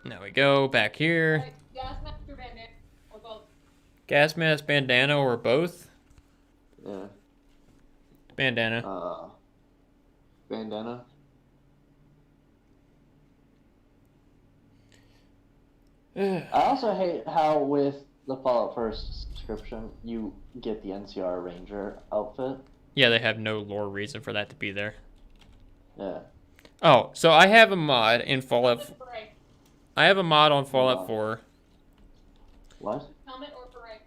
Now we go back here. Alright, gas mask or bandana? Or both? Gas mask, bandana, or both? Yeah. Bandana. Bandana. I also hate how with the Fallout 1st subscription, you get the NCR Ranger outfit. Yeah, they have no lore reason for that to be there. Yeah. Oh, so I have a mod in Fallout. Beret. I have a mod on Fallout 4. What? Helmet or beret?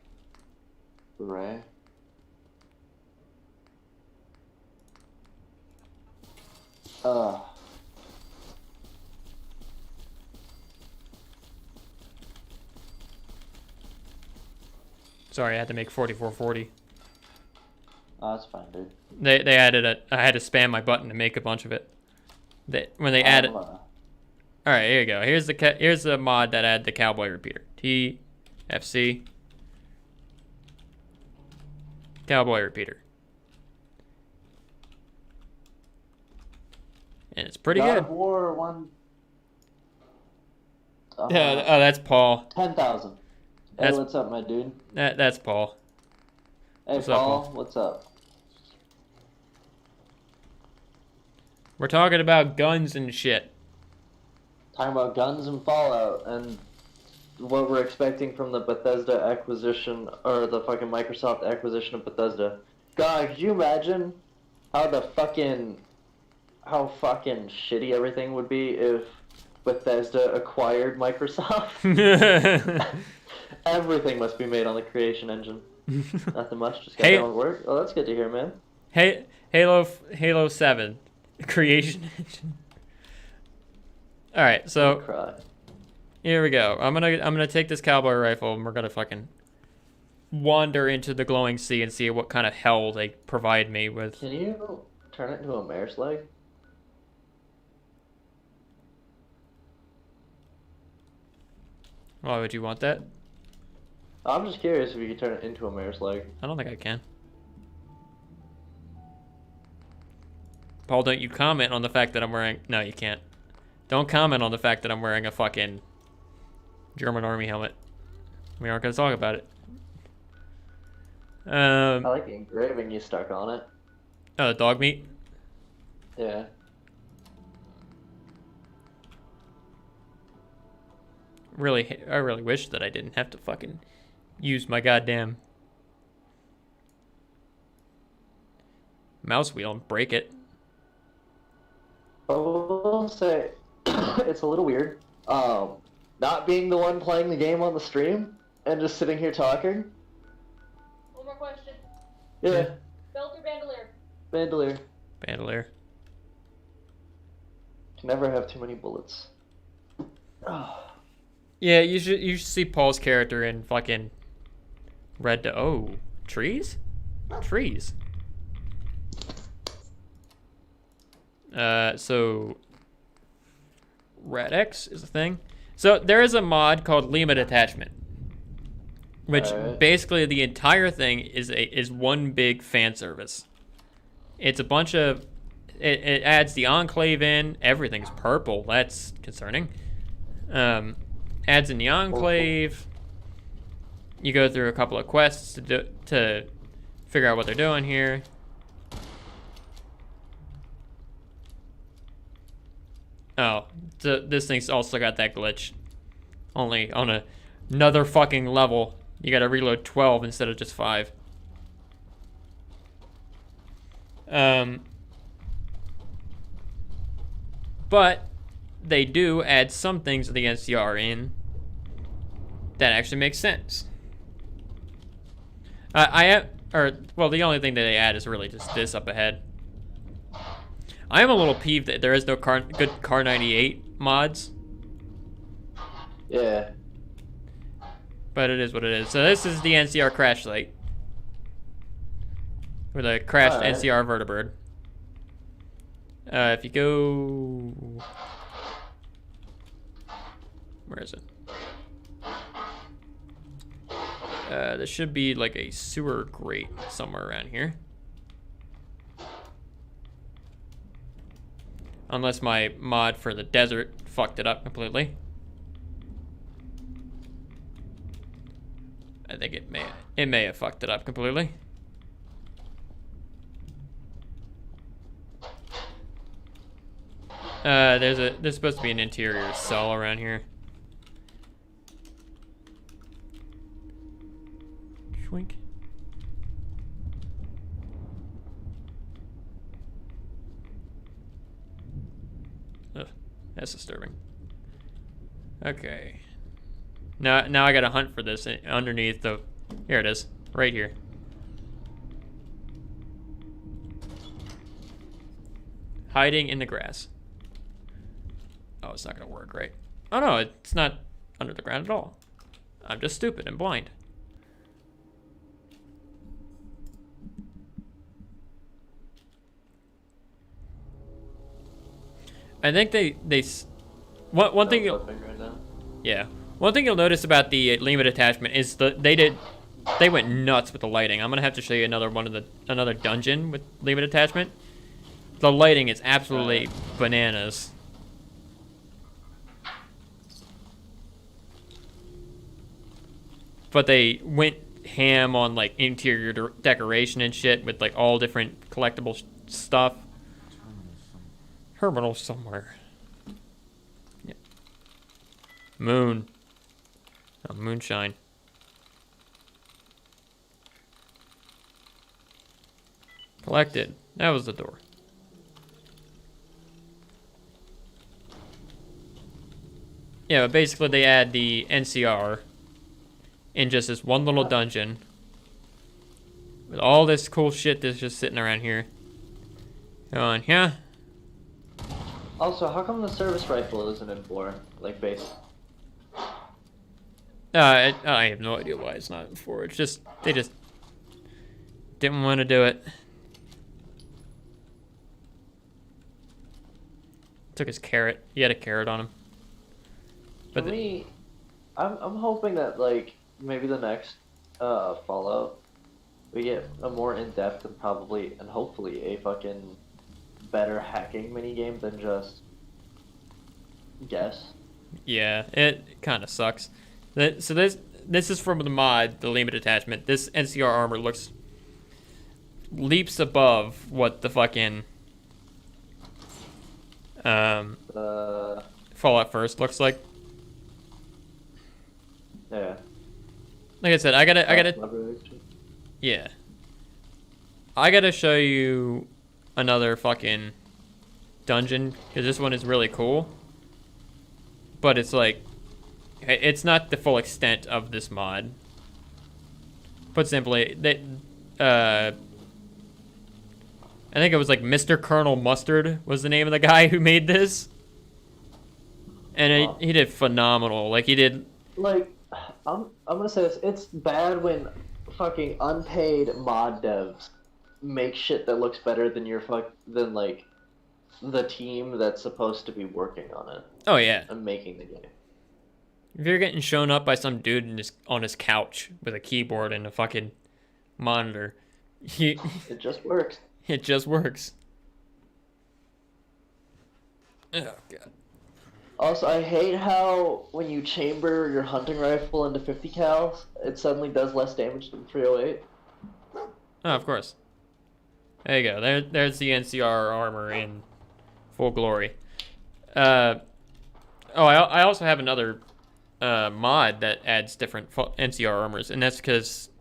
Beret? Sorry, I had to make 4440. Oh, that's fine, dude. They added I had to spam my button to make a bunch of it. When they added. All right, here you go. Here's the mod that added the cowboy repeater. TFC. Cowboy repeater. And it's pretty God good. of War 1. Yeah, oh, that's Paul. 10,000. Hey, That's- what's up, my dude? That's Paul. Hey, What's up, Paul, Paul? what's up? We're talking about guns and shit. Talking about guns and Fallout and what we're expecting from the Bethesda acquisition, or the fucking Microsoft acquisition of Bethesda. God, could you imagine how fucking shitty everything would be if Bethesda acquired Microsoft? Everything must be made on the Creation Engine. Nothing much, just got Hey- down work. Oh, that's good to hear, man. Hey, Halo 7 Creation Engine. All right, so Cry. here we go. I'm gonna take this cowboy rifle and we're gonna fucking wander into the glowing sea and see what kind of hell they provide me with. Can you turn it into a mare's leg? Why would you want that? I'm just curious if you could turn it into a mare's leg. I don't think I can. Paul, don't you comment on the fact that I'm wearing... No, you can't. Don't comment on the fact that I'm wearing a fucking German army helmet. We aren't going to talk about it. I like the engraving you stuck on it. Oh, the dog meat? Yeah. I really wish that I didn't have to fucking use my goddamn mouse wheel and break it. I will say, it's a little weird. Not being the one playing the game on the stream and just sitting here talking. One more question. Yeah, Belt or bandolier? bandolier. Bandolier. Can never have too many bullets. Yeah, you should see Paul's character in fucking Red Dead. Oh, trees? Trees. So Radix is a thing. So there is a mod called Limit Attachment, which Alright. basically the entire thing is one big fan service. It's a bunch of it adds the Enclave in. Everything's purple. That's concerning. Adds in the Enclave. You go through a couple of quests to figure out what they're doing here. Oh, this thing's also got that glitch. Only on another fucking level, you gotta reload 12 instead of just 5. But they do add some things to the NCR in that actually makes sense. The only thing that they add is really just this up ahead. I am a little peeved that there is no good Car 98 mods, Yeah. but it is what it is. So this is the NCR crash site with a crashed Alright. NCR vertibird. If you go, where is it? There should be like a sewer grate somewhere around here. Unless my mod for the desert fucked it up completely. I think it may have fucked it up completely. There's supposed to be an interior cell around here. Schwink. Ugh, that's disturbing. Okay. Now I gotta hunt for this underneath the... Here it is. Right here. Hiding in the grass. Oh, it's not gonna work, right? Oh no, it's not under the ground at all. I'm just stupid and blind. I think one thing yeah, one thing you'll notice about the Limit Attachment is they went nuts with the lighting. I'm gonna have to show you another dungeon with Limit Attachment. The lighting is absolutely bananas. But they went ham on like interior decoration and shit with like all different collectible stuff. terminal somewhere. Yeah. Moon. Oh, moonshine. Collected. That was the door. Yeah, but basically they add the NCR in just this one little dungeon with all this cool shit that's just sitting around here. Go on, yeah. Also, how come the service rifle isn't in 4, like base? I have no idea why it's not in 4. It's just they just didn't want to do it. Took his carrot. He had a carrot on him. For me, I'm hoping that like maybe the next Fallout we get a more in-depth and probably and hopefully a fucking better hacking minigame than just guess. Yeah, it kind of sucks. So this is from the mod, the limited attachment. This NCR armor looks leaps above what the fucking Fallout First looks like. Yeah. Like I said, I gotta yeah. I gotta show you another fucking dungeon because this one is really cool. But it's like, it's not the full extent of this mod. Put simply, I think it was like Mr. Colonel Mustard was the name of the guy who made this. And he did phenomenal. Like he did. Like, I'm gonna say this. It's bad when fucking unpaid mod devs make shit that looks better than than like the team that's supposed to be working on it. Oh yeah. And making the game. If you're getting shown up by some dude on his couch with a keyboard and a fucking monitor, it just works. It just works. Oh god. Also, I hate how when you chamber your hunting rifle into 50 cals, it suddenly does less damage than 308. Oh, of course. There you go. There's the NCR armor in full glory. I also have another mod that adds different NCR armors, and that's because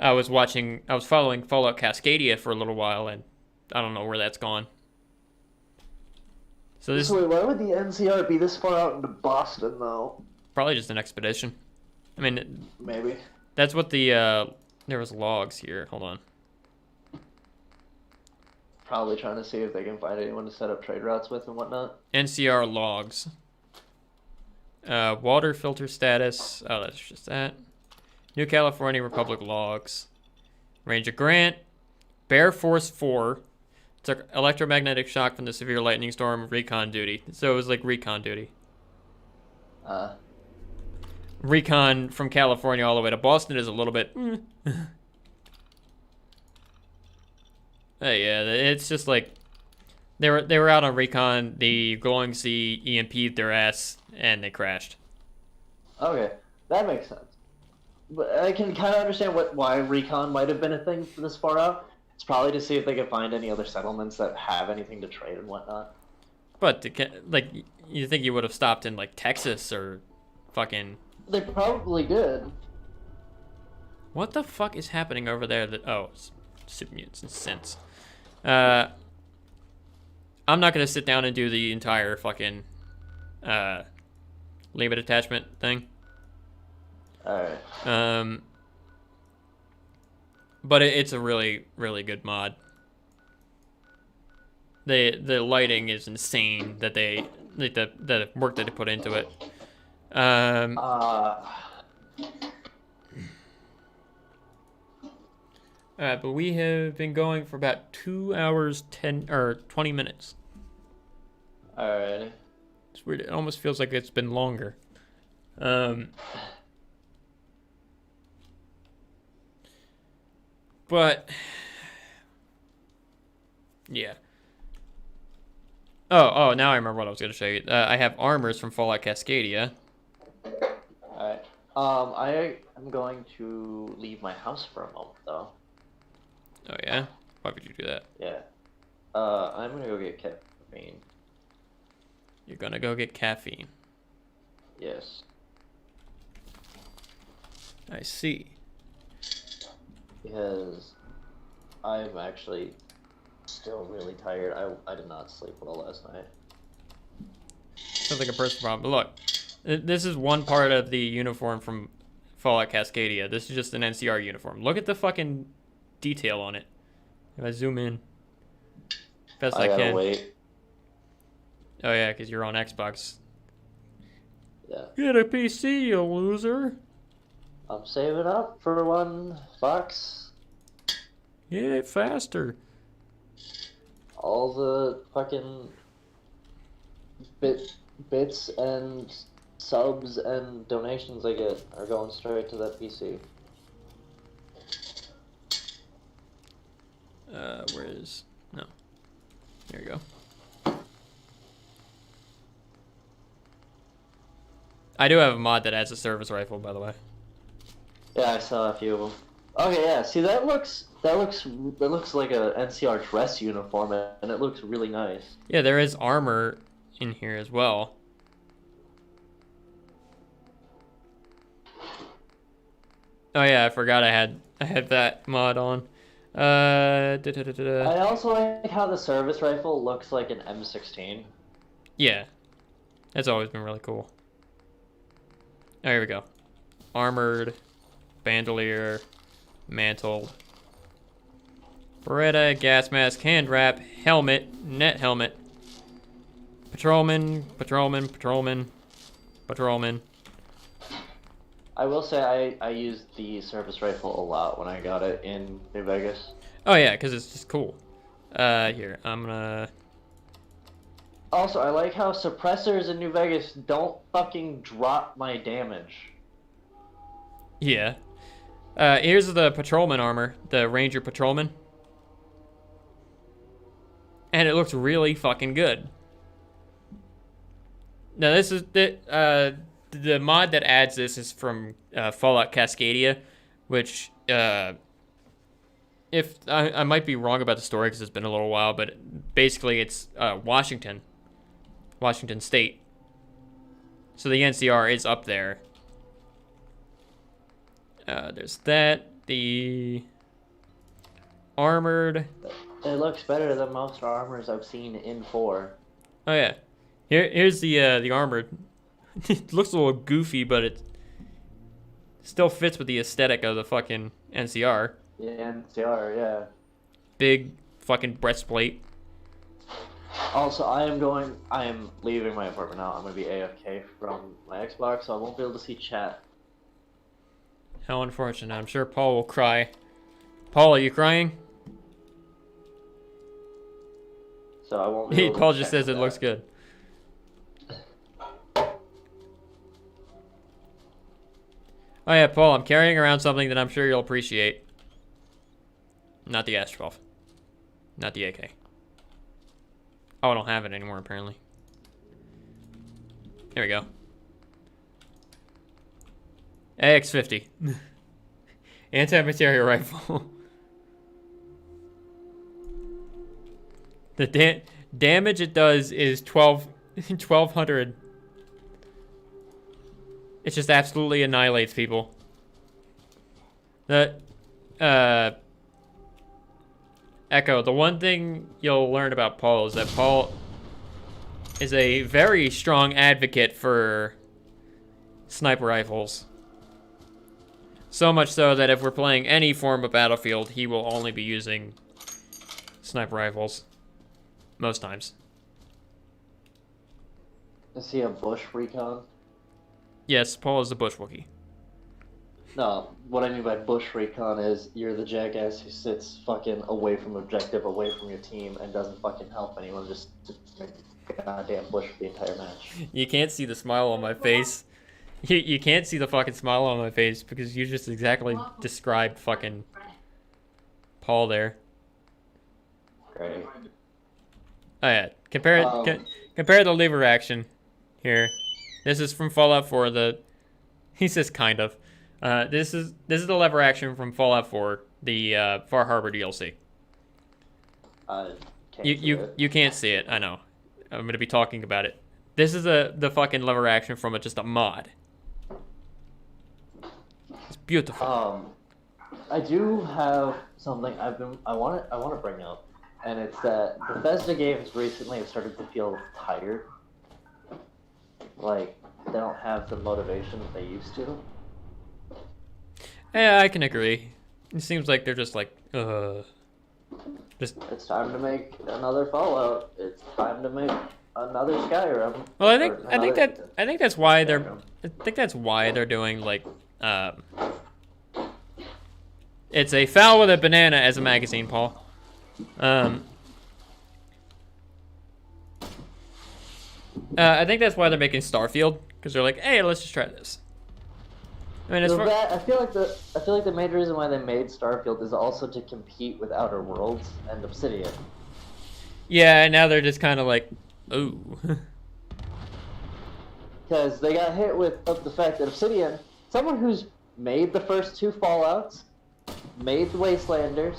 I was following Fallout Cascadia for a little while, and I don't know where that's gone. So wait, why would the NCR be this far out into Boston, though? Probably just an expedition. I mean, maybe. That's what the there was logs here. Hold on. Probably trying to see if they can find anyone to set up trade routes with and whatnot. NCR logs. Water filter status. Oh, that's just that. New California Republic logs. Ranger Grant. Bear Force 4. Took electromagnetic shock from the severe lightning storm. Recon duty. So it was like recon duty. Recon from California all the way to Boston is a little bit. Hey, yeah, it's just like they were out on recon. The glowing sea EMP'd their ass and they crashed. Okay, that makes sense. But I can kind of understand why recon might have been a thing for this far out. It's probably to see if they can find any other settlements that have anything to trade and whatnot. But like, you think you would have stopped in like Texas or fucking? They probably did. What the fuck is happening over there? Super mutants and synths. I'm not gonna sit down and do the entire fucking limit attachment thing. Alright. But it's a really, really good mod. The lighting is insane that they like the work that they put into it. But we have been going for about 2 hours 20 minutes. Alright. It's weird. It almost feels like it's been longer. But yeah. Oh, now I remember what I was going to show you. I have armors from Fallout Cascadia. Alright. I am going to leave my house for a moment, though. Oh, yeah? Why would you do that? Yeah. I'm gonna go get caffeine. You're gonna go get caffeine. Yes. I see. Because I'm actually still really tired. I did not sleep well last night. Sounds like a personal problem. But look, this is one part of the uniform from Fallout Cascadia. This is just an NCR uniform. Look at the fucking detail on it. If I zoom in best I gotta can. wait. Oh yeah, because you're on Xbox. Yeah. Get a PC, you loser. I'm saving up for $1. Get it faster. All the fucking bits and subs and donations I get are going straight to that PC. Where is... No. There you go. I do have a mod that adds a service rifle, by the way. Yeah, I saw a few of them. Okay, yeah. See, that looks like a NCR dress uniform, and it looks really nice. Yeah, there is armor in here as well. Oh yeah, I forgot I had that mod on. I also like how the service rifle looks like an M16. Yeah, that's always been really cool. Oh, here we go. Armored, bandolier, mantle, Beretta, gas mask, hand wrap, helmet, net helmet, patrolman, patrolman, patrolman, patrolman. I will say I used the service rifle a lot when I got it in New Vegas. Oh yeah, because it's just cool. Here, I'm gonna... Also, I like how suppressors in New Vegas don't fucking drop my damage. Yeah. Here's the patrolman armor, the Ranger patrolman. And it looks really fucking good. Now this is the mod that adds this is from Fallout Cascadia, which if I might be wrong about the story because it's been a little while, but basically it's Washington State. So the NCR is up there. There's that. The armored. It looks better than most armors I've seen in 4. Oh yeah. Here's the armored. It looks a little goofy, but it still fits with the aesthetic of the fucking NCR. Yeah, NCR, yeah. Big fucking breastplate. Also, I am leaving my apartment now. I'm gonna be AFK from my Xbox, so I won't be able to see chat. How unfortunate. I'm sure Paul will cry. Paul, are you crying? So I won't be able to Paul just check says it that. looks good. Oh yeah, Paul, I'm carrying around something that I'm sure you'll appreciate. Not the Astral. Not the AK. Oh, I don't have it anymore, apparently. There we go. AX-50. Anti-material rifle. The damage it does is 1200. It just absolutely annihilates people. Echo, the one thing you'll learn about Paul is that Paul is a very strong advocate for sniper rifles. So much so that if we're playing any form of Battlefield, he will only be using sniper rifles. Most times. Is he a bush recon? Yes, Paul is a bush Wookiee. No, what I mean by bush recon is you're the jackass who sits fucking away from objective, away from your team, and doesn't fucking help anyone, just goddamn bush for the entire match. You can't see the smile on my face. You can't see the fucking smile on my face because you just exactly described fucking Paul there. Great. Oh yeah, compare the lever action here. This is from Fallout 4. He says kind of. This is the lever action from Fallout 4, the Far Harbor DLC. I can't see it. You can't see it. I know. I'm gonna be talking about it This is the fucking lever action from just a mod. It's beautiful. I do have something I want to bring up, and it's that Bethesda games recently have started to feel tired. Like they don't have the motivation that they used to. Yeah, I can agree. It seems like they're just like, just. It's time to make another Fallout. It's time to make another Skyrim. Well, I think that's why they're. Skyrim. I think that's why they're doing like, it's a fowl with a banana as a magazine, Paul. I think that's why they're making Starfield, because they're like, hey, let's just try this. I mean, So I feel like the main reason why they made Starfield is also to compete with Outer Worlds and Obsidian. yeah, now they're just kind of like, ooh. Because they got hit with the fact that Obsidian, someone who's made the first 2 Fallouts, made the Wastelanders,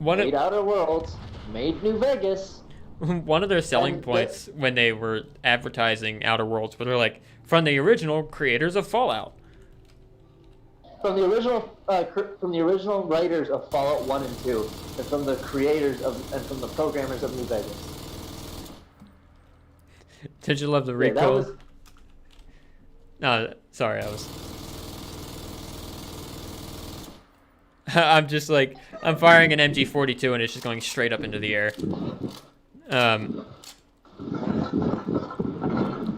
made Outer Worlds, made New Vegas. One of their selling points when they were advertising Outer Worlds, but they're like, from the original creators of Fallout. From the original writers of Fallout 1 and 2, and from the creators of and from the programmers of New Vegas. Did you love the Yeah, that recoil? was, No, sorry, I was. I'm just like, I'm firing an MG42 and it's just going straight up into the air.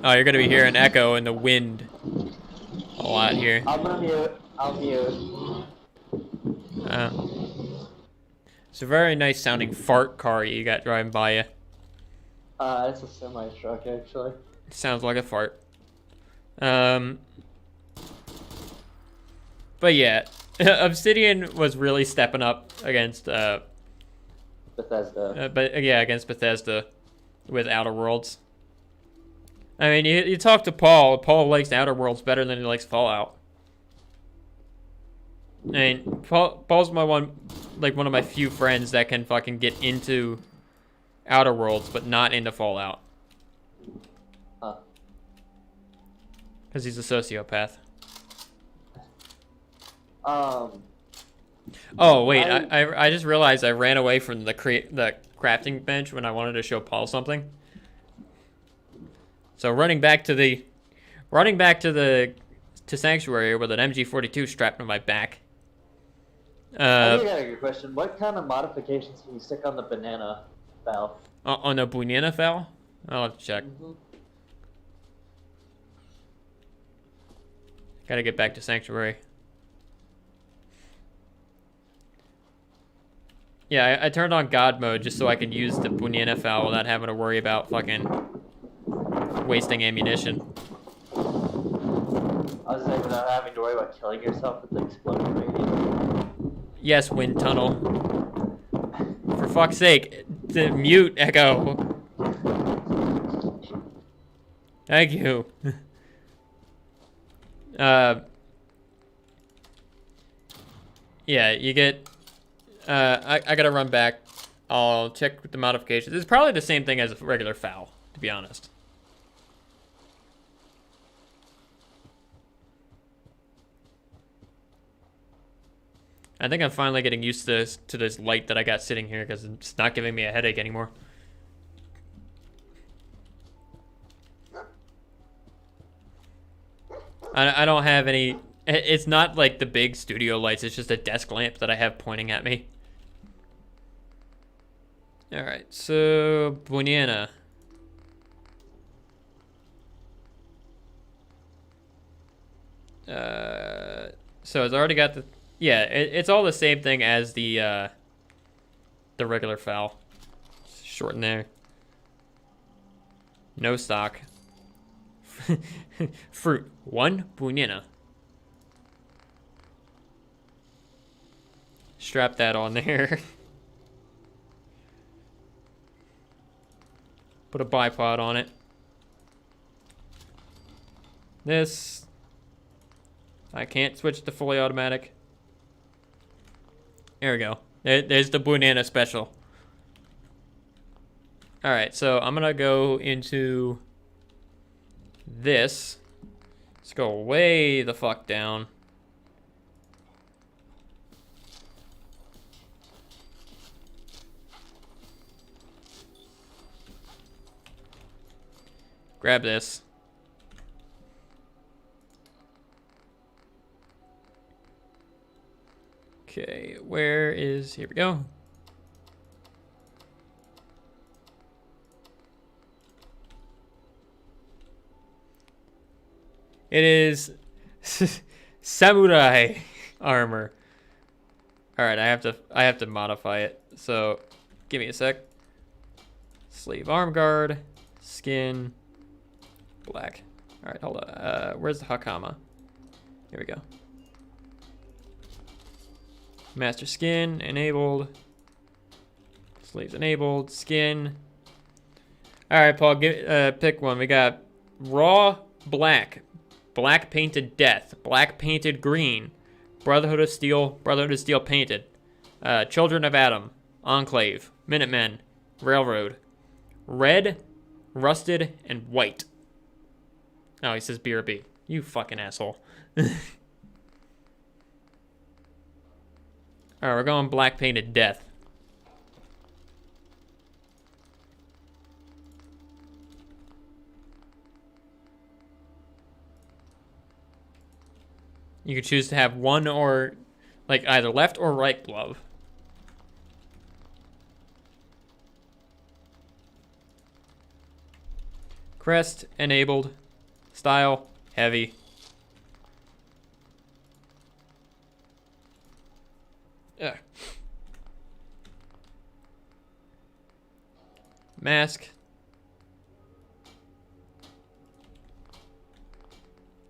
Oh, you're gonna be hearing echo and the wind a lot here. I'm gonna mute. I'll mute. It's a very nice sounding fart car you got driving by you. It's a semi truck actually. Sounds like a fart. But yeah, Obsidian was really stepping up against Bethesda. against Bethesda with Outer Worlds. I mean, you talk to Paul. Paul likes Outer Worlds better than he likes Fallout. I mean, Paul's one of my few friends that can fucking get into Outer Worlds, but not into Fallout. Huh. Because he's a sociopath. Oh wait, I just realized I ran away from the crafting bench when I wanted to show Paul something. So running back to Sanctuary with an MG42 strapped to my back. I think I got a good question. What kind of modifications can you stick on the banana valve? On the banana fowl? I'll have to check. Gotta get back to Sanctuary. Yeah, I turned on God mode just so I could use the banana fowl without having to worry about fucking wasting ammunition. I was saying without having to worry about killing yourself with the explosion radius. Yes, wind tunnel. For fuck's sake, mute Echo. Thank you. Yeah, you get. I gotta run back. I'll check with the modifications. It's probably the same thing as a regular foul, to be honest. I think I'm finally getting used to this light that I got sitting here because it's not giving me a headache anymore. I don't have any. It's not like the big studio lights. It's just a desk lamp that I have pointing at me. All right, so banana. So it's already got the. Yeah, it's all the same thing as the regular foul. Shorten there. No stock. Fruit. 1 banana. Strap that on there. Put a bipod on it. This. I can't switch to fully automatic. There we go. There's the banana special. All right, so I'm gonna go into this. Let's go way the fuck down. Grab this. Okay, where is, here we go. It is samurai armor. All right, I have to modify it. So, give me a sec. Sleeve arm guard, skin, black. All right, hold on. Where's the Hakama? Here we go. Master skin enabled. Sleeves enabled. Skin. All right, Paul, pick one. We got raw black, black painted death, black painted green, Brotherhood of Steel painted, Children of Adam, Enclave, Minutemen, Railroad, red, rusted, and white. Oh, he says BRB. You fucking asshole. Alright, we're going black painted death. You could choose to have one or, like, either left or right glove. Crest enabled. Style heavy. Ugh. Mask.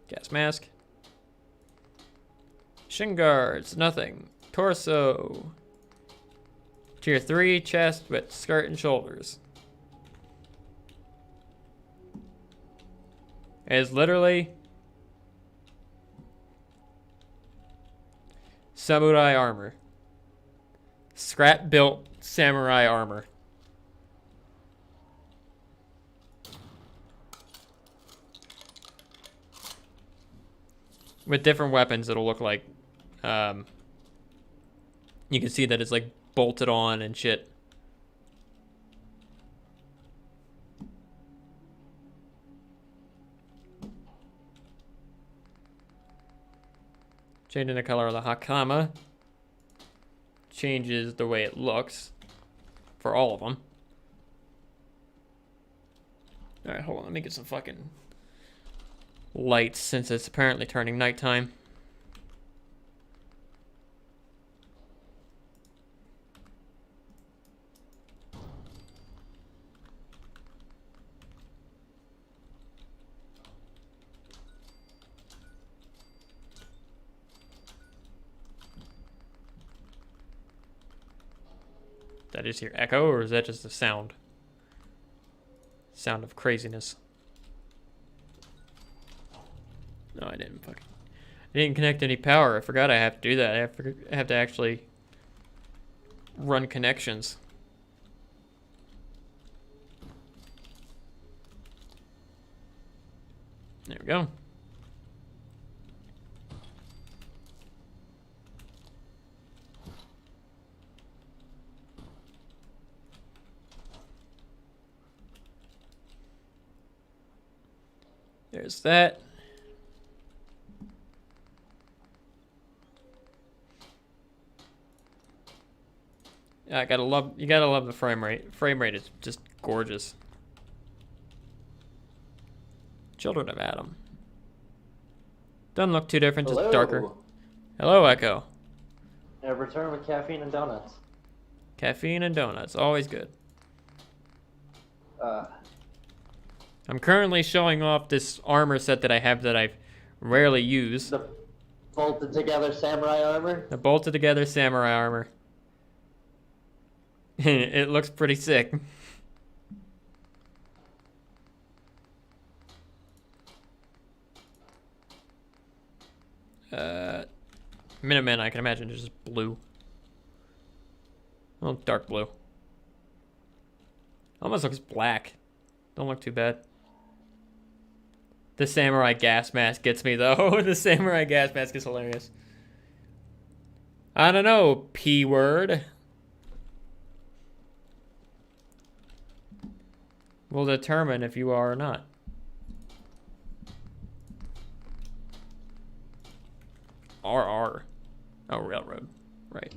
Gas mask. Shin guards, nothing. Torso. Tier 3, chest with skirt and shoulders. It is literally samurai armor. Scrap built samurai armor. With different weapons, it'll look like, you can see that it's like bolted on and shit. Changing the color of the Hakama changes the way it looks for all of them. All right, hold on. Let me get some fucking lights since it's apparently turning nighttime. That is your echo, or is that just a sound? Sound of craziness. No, I didn't fucking. I didn't connect any power. I forgot I have to do that. I have to actually run connections. There we go. There's that. Yeah, you gotta love the frame rate. Frame rate is just gorgeous. Children of Adam. Doesn't look too different, just darker. Hello, Echo. Return with caffeine and donuts. Caffeine and donuts, always good. I'm currently showing off this armor set that I have that I rarely use. The bolted together samurai armor? The bolted together samurai armor. It looks pretty sick. Minutemen, I can imagine, is just blue. Well, dark blue. Almost looks black. Don't look too bad. The samurai gas mask gets me though. The samurai gas mask is hilarious. I don't know, P word. Will determine if you are or not. RR. Oh, railroad. Right.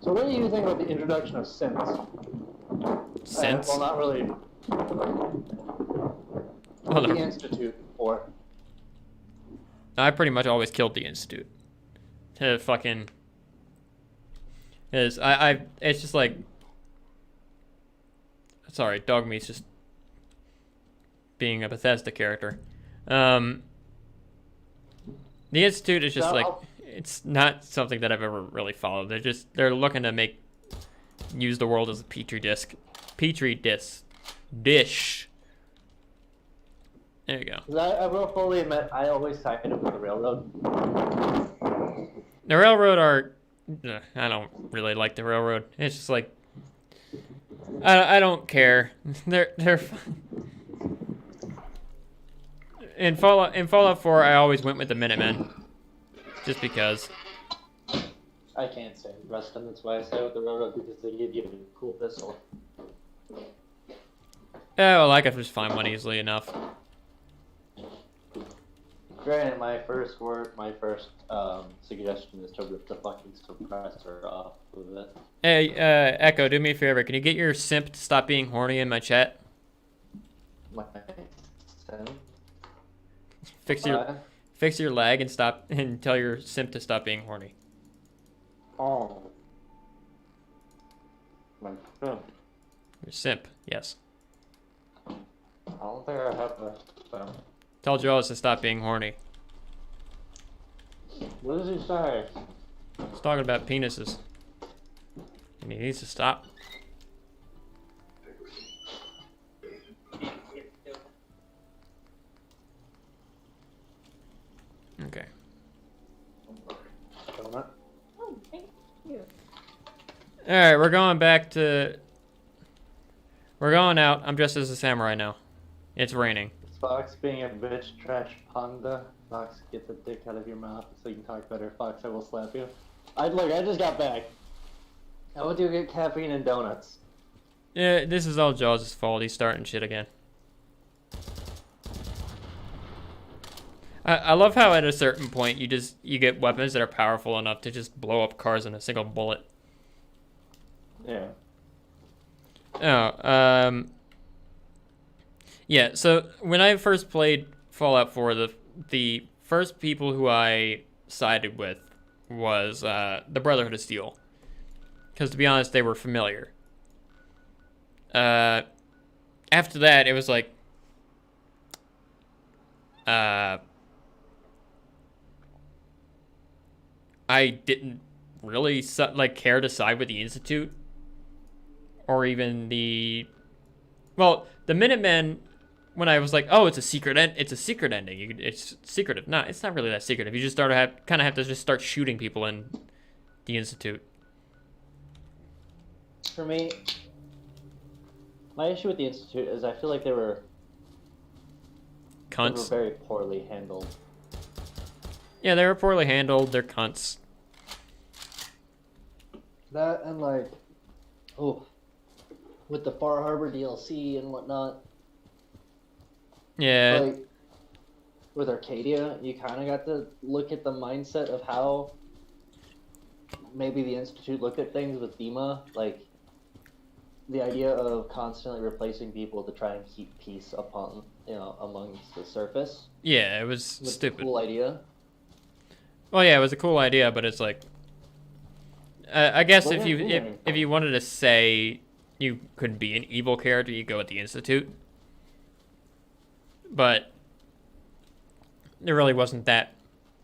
So what do you think about the introduction of synths? Sense? Well, not really. Oh, The no. Institute or I pretty much always killed the Institute. To fucking... It's just like... Sorry, Dog Meat's just being a Bethesda character. The Institute is just No, like... I'll- It's not something that I've ever really followed. They're looking to use the world as a petri dish. Dish. There you go. 'cause I will fully admit I always sided with the railroad. The railroad are... I don't really like the railroad. It's just like... I don't care. They're fun. In Fallout 4, I always went with the Minutemen. Just because. I can't say the rest of them. That's why I side with the railroad because they give you a cool pistol. Yeah, well, I could just find one easily enough. Granted, my first suggestion is to rip the fucking suppressor off of it. Hey, Echo, do me a favor. Can you get your simp to stop being horny in my chat? My son. Fix your lag and tell your simp to stop being horny. Oh. My son. Your simp, yes. I don't think I have that. So. Tell Jaws to stop being horny. What does he say? He's talking about penises. And he needs to stop. Okay. Donut? Oh, thank you. Alright, we're going back to... We're going out. I'm dressed as a samurai now. It's raining. Fox being a bitch trash panda. Fox, get the dick out of your mouth so you can talk better. Fox, I will slap you. I just got back. I went to get caffeine and donuts. Yeah, this is all Jaws' fault. He's starting shit again. I love how at a certain point you get weapons that are powerful enough to just blow up cars in a single bullet. Yeah. Oh, yeah, so when I first played Fallout 4, the first people who I sided with was the Brotherhood of Steel. Because to be honest, they were familiar. After that, it was like... I didn't really care to side with the Institute. Or even the... Well, the Minutemen, when I was like, oh, it's a secret ending. It's secretive. No, it's not really that secretive. You just kind of have to just start shooting people in the Institute. For me, my issue with the Institute is I feel like they were Cunts. very poorly handled. Yeah, they were poorly handled. They're cunts. That and like, with the Far Harbor DLC and whatnot. Yeah. Like, with Arcadia, you kind of got to look at the mindset of how maybe the Institute looked at things with Dima, like the idea of constantly replacing people to try and keep peace amongst the surface. Yeah, it was Was stupid. a cool idea. Well, yeah, it was a cool idea, but it's like, I guess Well, if yeah, if you wanted to say you could be an evil character, you go with the Institute. But there really wasn't that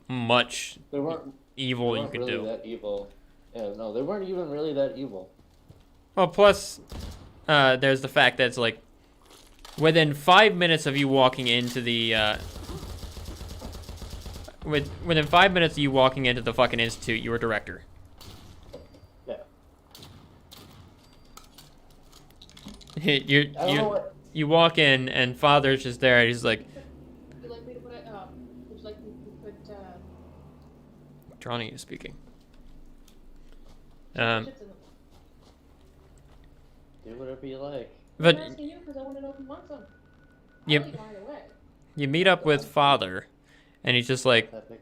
much They weren't evil they you weren't could really do. that evil. Yeah, no, they weren't even really that evil. Well, plus, there's the fact that it's like, within 5 minutes of you walking into the within 5 minutes of you walking into the fucking institute, you were director. Yeah. You walk in and father's just there. And he's like, Would you like me to put it? Would you like me to put? Johnny is speaking. Chips in them? Do whatever you like. But I'm asking you because I want to know if you want some. you I'll eat mine away. you meet up with father, and he's just like, That big.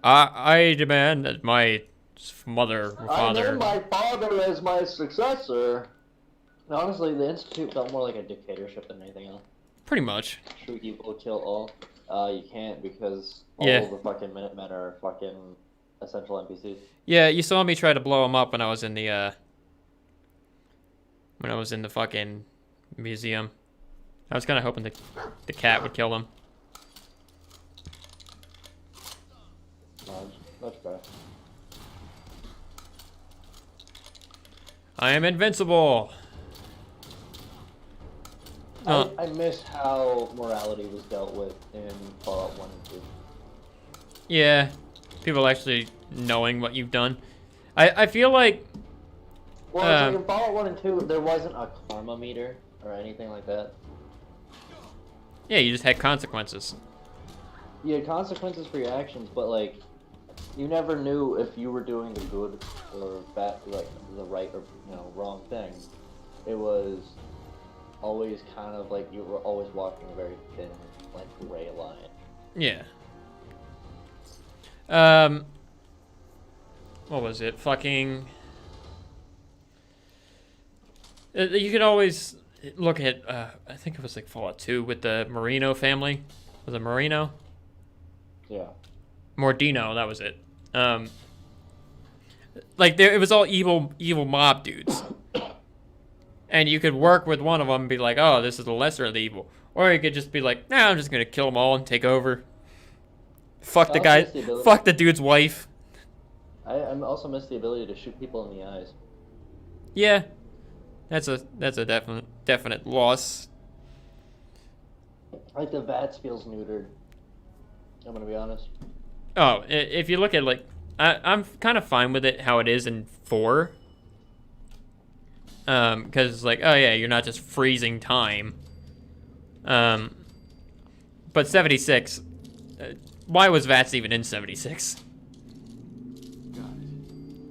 I demand that my mother or I father. name my father as my successor. And honestly, the Institute felt more like a dictatorship than anything else. Pretty much. Shoot evil, kill all. You can't because all Yeah. the fucking Minutemen are fucking essential NPCs. Yeah, you saw me try to blow him up when I was in the fucking museum. I was kind of hoping the cat would kill him. That's bad. I am invincible. I miss how morality was dealt with in Fallout 1 and 2. Yeah, people actually knowing what you've done. I feel like Well, it's like in Fallout 1 and 2, there wasn't a karma meter or anything like that. yeah, you just had consequences. You had consequences for your actions, but like, you never knew if you were doing the good or bad, like the right or wrong thing. It was always kind of like you were always walking a very thin, like gray line. Yeah. What was it? Fucking. You could always look at. I think it was like Fallout 2 with the Marino family. Was it Marino? Yeah. Mordino, that was it. Like it was all evil mob dudes, and you could work with one of them and be like, "Oh, this is the lesser of the evil," or you could just be like, "Nah, I'm just gonna kill them all and take over." Fuck the guy. Fuck the dude's wife. I also miss the ability to shoot people in the eyes. Yeah, that's a definite loss. Like the VATS feels neutered. I'm gonna be honest. Oh, if you look at like, I'm kind of fine with it how it is in 4. Because it's like, oh yeah, you're not just freezing time. But 76, why was VATS even in 76?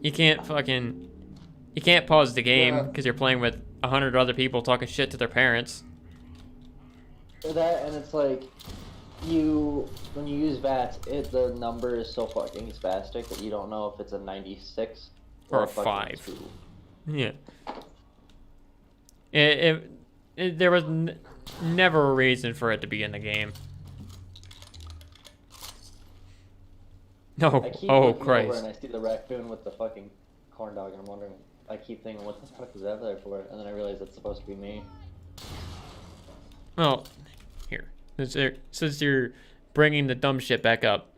You can't pause the game because you're playing with 100 other people talking shit to their parents. That, and it's like, when you use VATS, the number is so fucking spastic that you don't know if it's a 96 Or a fucking 5. 2. Yeah. There was never a reason for it to be in the game. No. I keep Oh, looking over Christ. and I see the raccoon with the fucking corn dog, and I'm wondering, I keep thinking, what the fuck is that there for? And then I realize it's supposed to be me. Well, here. Since you're bringing the dumb shit back up.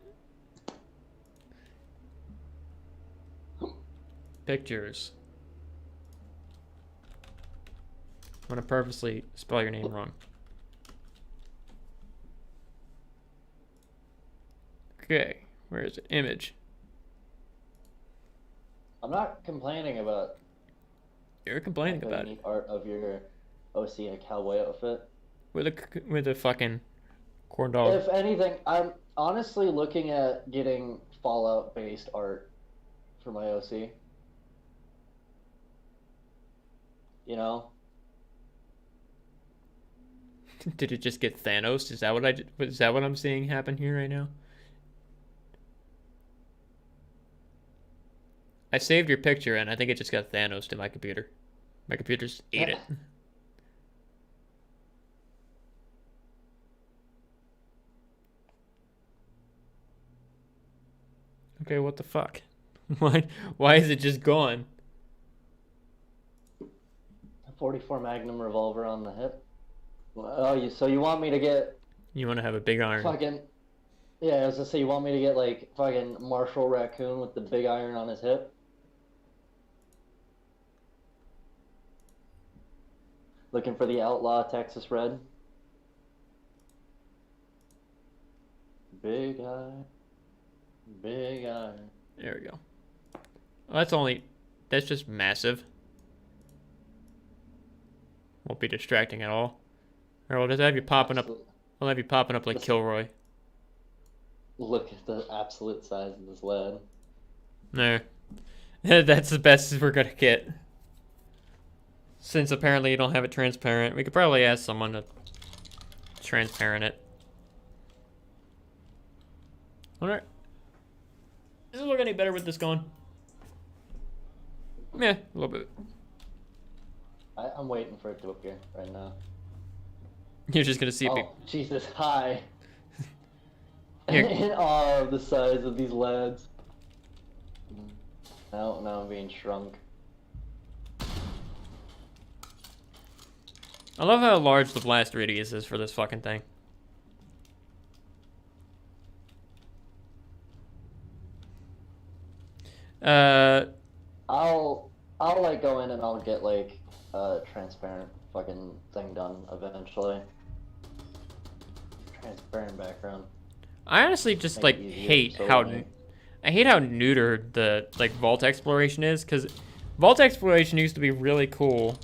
Pictures. I'm gonna purposely spell your name wrong. Okay, where is it? Image. I'm not complaining about You're complaining the about it. unique art of your OC in a cowboy outfit. With a fucking corn dog. If anything, I'm honestly looking at getting Fallout-based art for my OC. You know? Did it just get Thanos? Is that what I'm seeing happen here right now? I saved your picture and I think it just got Thanos to my computer. My computer just ate it. Okay, what the fuck? Why is it just gone? A 44 Magnum revolver on the hip. Oh, so you want me to get You want to have a big iron. fucking... Yeah, I was gonna say, you want me to get, like, fucking Marshall Raccoon with the big iron on his hip? Looking for the outlaw Texas Red? Big eye. Big iron. There we go. Well, that's just massive. Won't be distracting at all. Or we'll just have you popping up. We'll have you popping up like Kilroy. Look at the absolute size of this lad. There. That's the best we're gonna get. Since apparently you don't have it transparent, we could probably ask someone to transparent it. Alright. Does it look any better with this gone? Yeah, a little bit. I'm waiting for it to appear right now. You're just gonna see it be. Oh, Jesus, hi. Here. In awe of the size of these lads. Now I'm being shrunk. I love how large the blast radius is for this fucking thing. I'll like go in and I'll get like a transparent fucking thing done eventually. Transparent background. I honestly just Make like it easier, hate so how like- I hate how neutered the like vault exploration is, because vault exploration used to be really cool.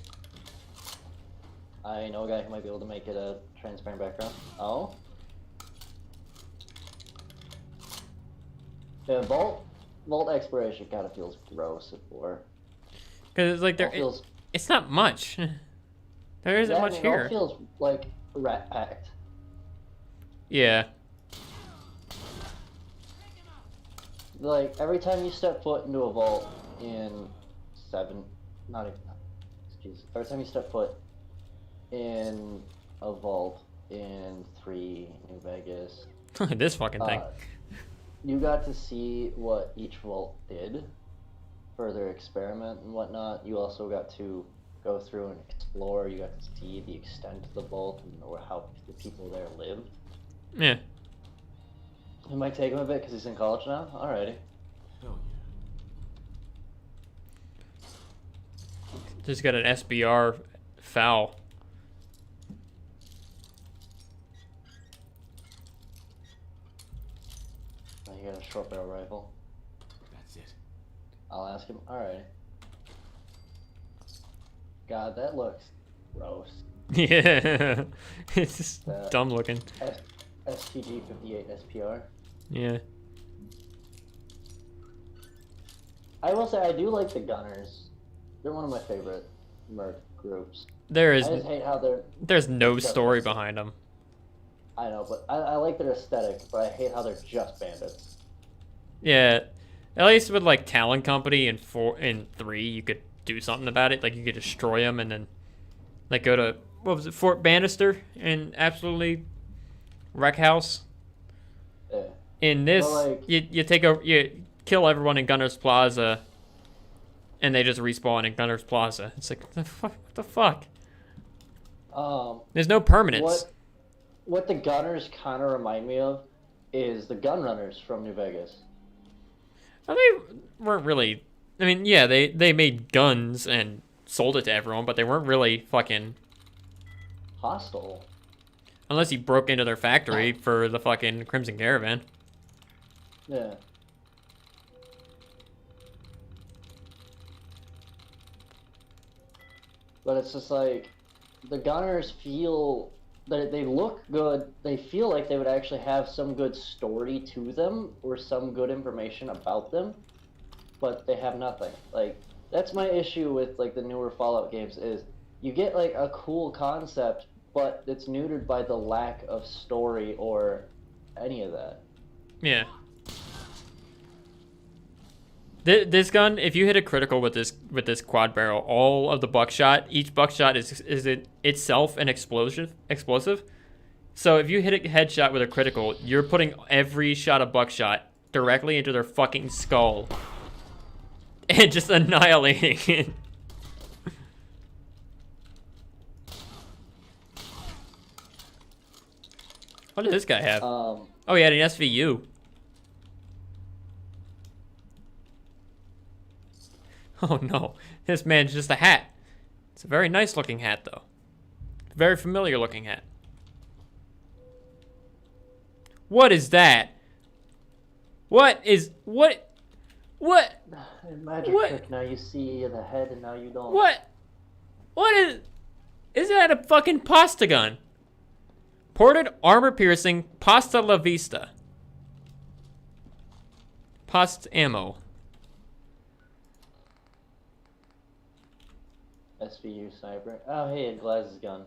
I know a guy who might be able to make it a transparent background. Oh? Yeah, vault exploration kind of feels gross for. Because it's like It feels, it's not much. There isn't yeah, much I mean, here. It all feels like rat packed. Yeah. Like every time you step foot into a vault in every time you step foot in a vault in 3 New Vegas, This fucking thing. you got to see what each vault did, further experiment and whatnot. You also got to go through and explore. You got to see the extent of the vault and or how the people there lived. Yeah. It might take him a bit because he's in college now. Alrighty. Hell yeah. Just got an SBR foul. Now you got a short barrel rifle. That's it. I'll ask him. Alrighty. God, that looks gross. Yeah. It's just dumb looking. STG 58 SPR. Yeah. I will say I do like the Gunners. They're one of my favorite merc groups. There I is just hate how there's no just- story behind them. I know, but I like their aesthetic, but I hate how they're just bandits. Yeah. At least with like Talon Company and 3, you could do something about it. Like you could destroy them and then like go to what was it, Fort Bannister and absolutely wreck house. Yeah. In this, Well, like- you kill everyone in Gunner's Plaza, and they just respawn in Gunner's Plaza. It's like what the fuck? There's no permanence. What the Gunners kind of remind me of is the Gun Runners from New Vegas. Well, they weren't really. I mean, yeah, they made guns and sold it to everyone, but they weren't really fucking. Hostile. Unless you broke into their factory for the fucking Crimson Caravan. Yeah. But it's just like the Gunners feel that they look good. They feel like they would actually have some good story to them or some good information about them, but they have nothing. Like that's my issue with like the newer Fallout games is you get like a cool concept, but it's neutered by the lack of story or any of that. Yeah. This gun, if you hit a critical with this quad barrel, all of the buckshot, each buckshot is itself an explosive. So if you hit a headshot with a critical, you're putting every shot of buckshot directly into their fucking skull and just annihilating it. What did this guy have? Oh, he had an SVU. Oh no, this man's just a hat. It's a very nice looking hat though. Very familiar looking hat. What is that? What is what? What? In Magic What? Trick, now you see the head and now you don't. What? What is? Is that a fucking pasta gun? Ported armor piercing pasta la vista. Post ammo. SVU sniper. Oh, hey, a glasses gun.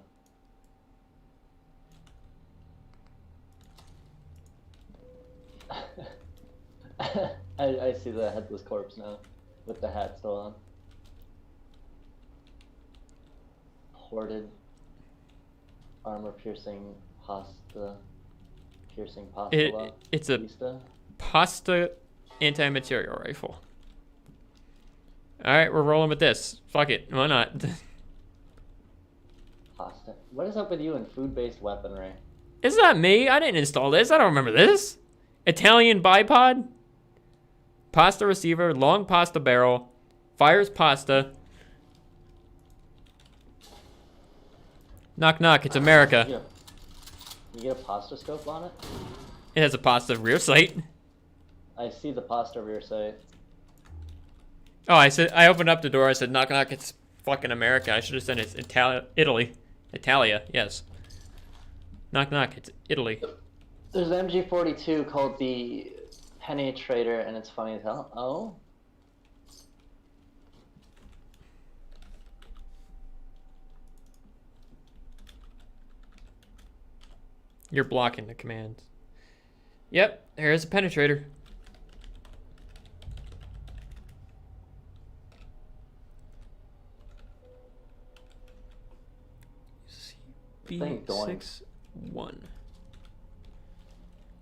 I see the headless corpse now, with the hat still on. Hoarded armor piercing pasta. Piercing pasta. It's a pasta anti-material rifle. Alright, we're rolling with this. Fuck it. Why not? Pasta. What is up with you and food-based weaponry? It's not me. I didn't install this. I don't remember this. Italian bipod. Pasta receiver. Long pasta barrel. Fires pasta. Knock knock. It's America. You get a pasta scope on it? It has a pasta rear sight. I see the pasta rear sight. Oh, I opened up the door. I said, knock knock. It's fucking America. I should have said it's Italy. Italia. Yes. Knock knock. It's Italy. There's an MG42 called the Penetrator, and it's funny as hell. Oh? You're blocking the commands. Yep, here's a penetrator. CB61.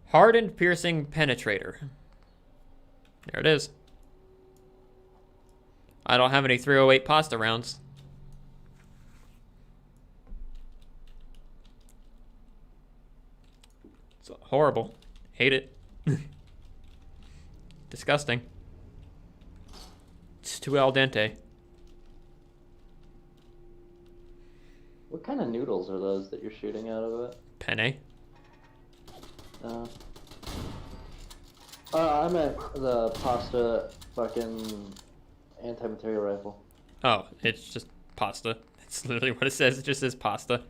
Hardened piercing penetrator. There it is. I don't have any 308 pasta rounds. It's horrible. Hate it. Disgusting. It's too al dente. What kind of noodles are those that you're shooting out of it? Penne. I meant the pasta fucking anti-material rifle. Oh, it's just pasta. It's literally what it says. It just says pasta.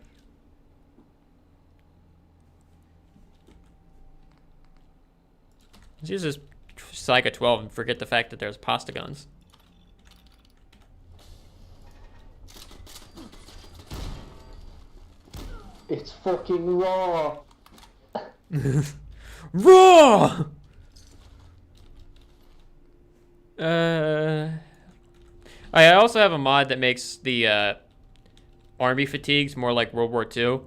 Let's use this Saiga 12 and forget the fact that there's pasta guns. It's fucking raw! Raw! I also have a mod that makes the army fatigues more like World War II.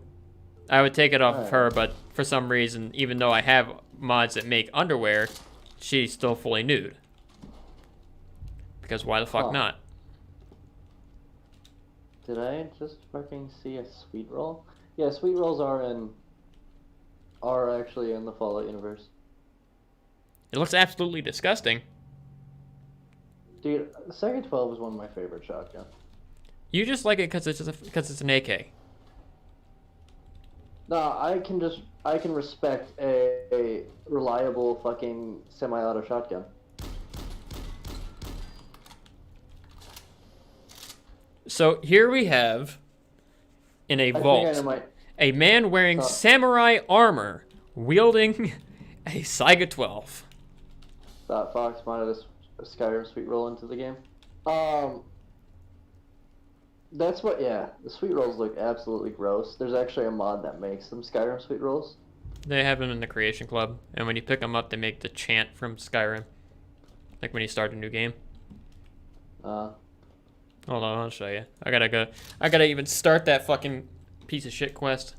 I would take it off of her, but for some reason, even though I have mods that make underwear, she's still fully nude. Because why the fuck not? Did I just fucking see a sweet roll? Yeah, sweet rolls are actually in the Fallout universe. It looks absolutely disgusting. Dude, the Saiga 12 is one of my favorite shotguns. You just like it because it's an AK. No, I can respect a reliable fucking semi-auto shotgun. So here we have, in a vault, a man wearing samurai armor, wielding a Saiga 12. Thought Fox wanted a Skyrim sweet roll into the game. That's what, yeah. The sweet rolls look absolutely gross. There's actually a mod that makes them Skyrim sweet rolls. They have them in the Creation Club, and when you pick them up, they make the chant from Skyrim. Like when you start a new game. Hold on, I'll show you. I gotta even start that fucking piece of shit quest.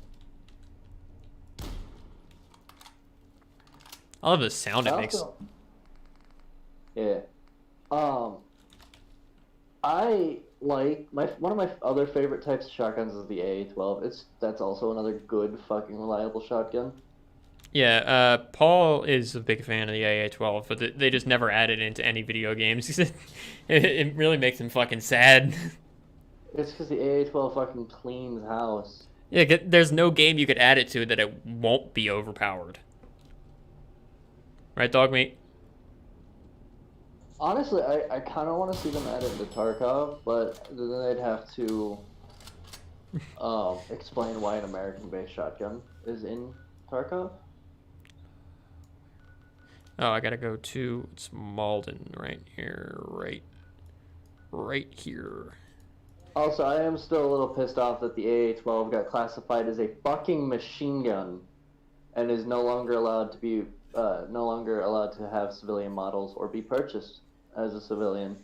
I love the sound it makes. Yeah. I like one of my other favorite types of shotguns is the AA-12. That's also another good fucking reliable shotgun. Yeah, Paul is a big fan of the AA-12, but they just never add it into any video games. It really makes him fucking sad. It's because the AA-12 fucking cleans house. Yeah, there's no game you could add it to that it won't be overpowered. Right, dog meat? Honestly, I kind of want to see them add it to Tarkov, but then they'd have to explain why an American-based shotgun is in Tarkov. Oh, I gotta go to, it's Malden right here, right here. Also, I am still a little pissed off that the AA-12 got classified as a fucking machine gun, and is no longer allowed to have civilian models or be purchased as a civilian.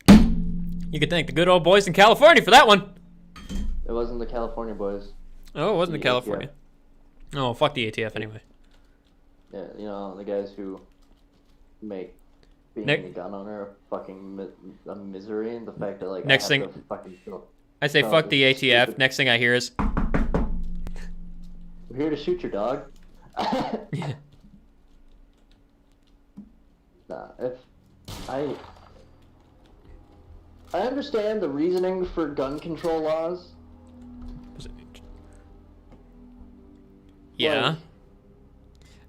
You could thank the good old boys in California for that one. It wasn't the California boys. Oh, it wasn't the The California. Oh, fuck the ATF anyway. Yeah, you know, the guys who make being Nick- a gun owner a fucking a misery, and the fact that like Next I have thing- to fucking kill. I say Oh, fuck the this is ATF. stupid. Next thing I hear is, We're here to shoot your dog. yeah. Nah, if I understand the reasoning for gun control laws. Yeah.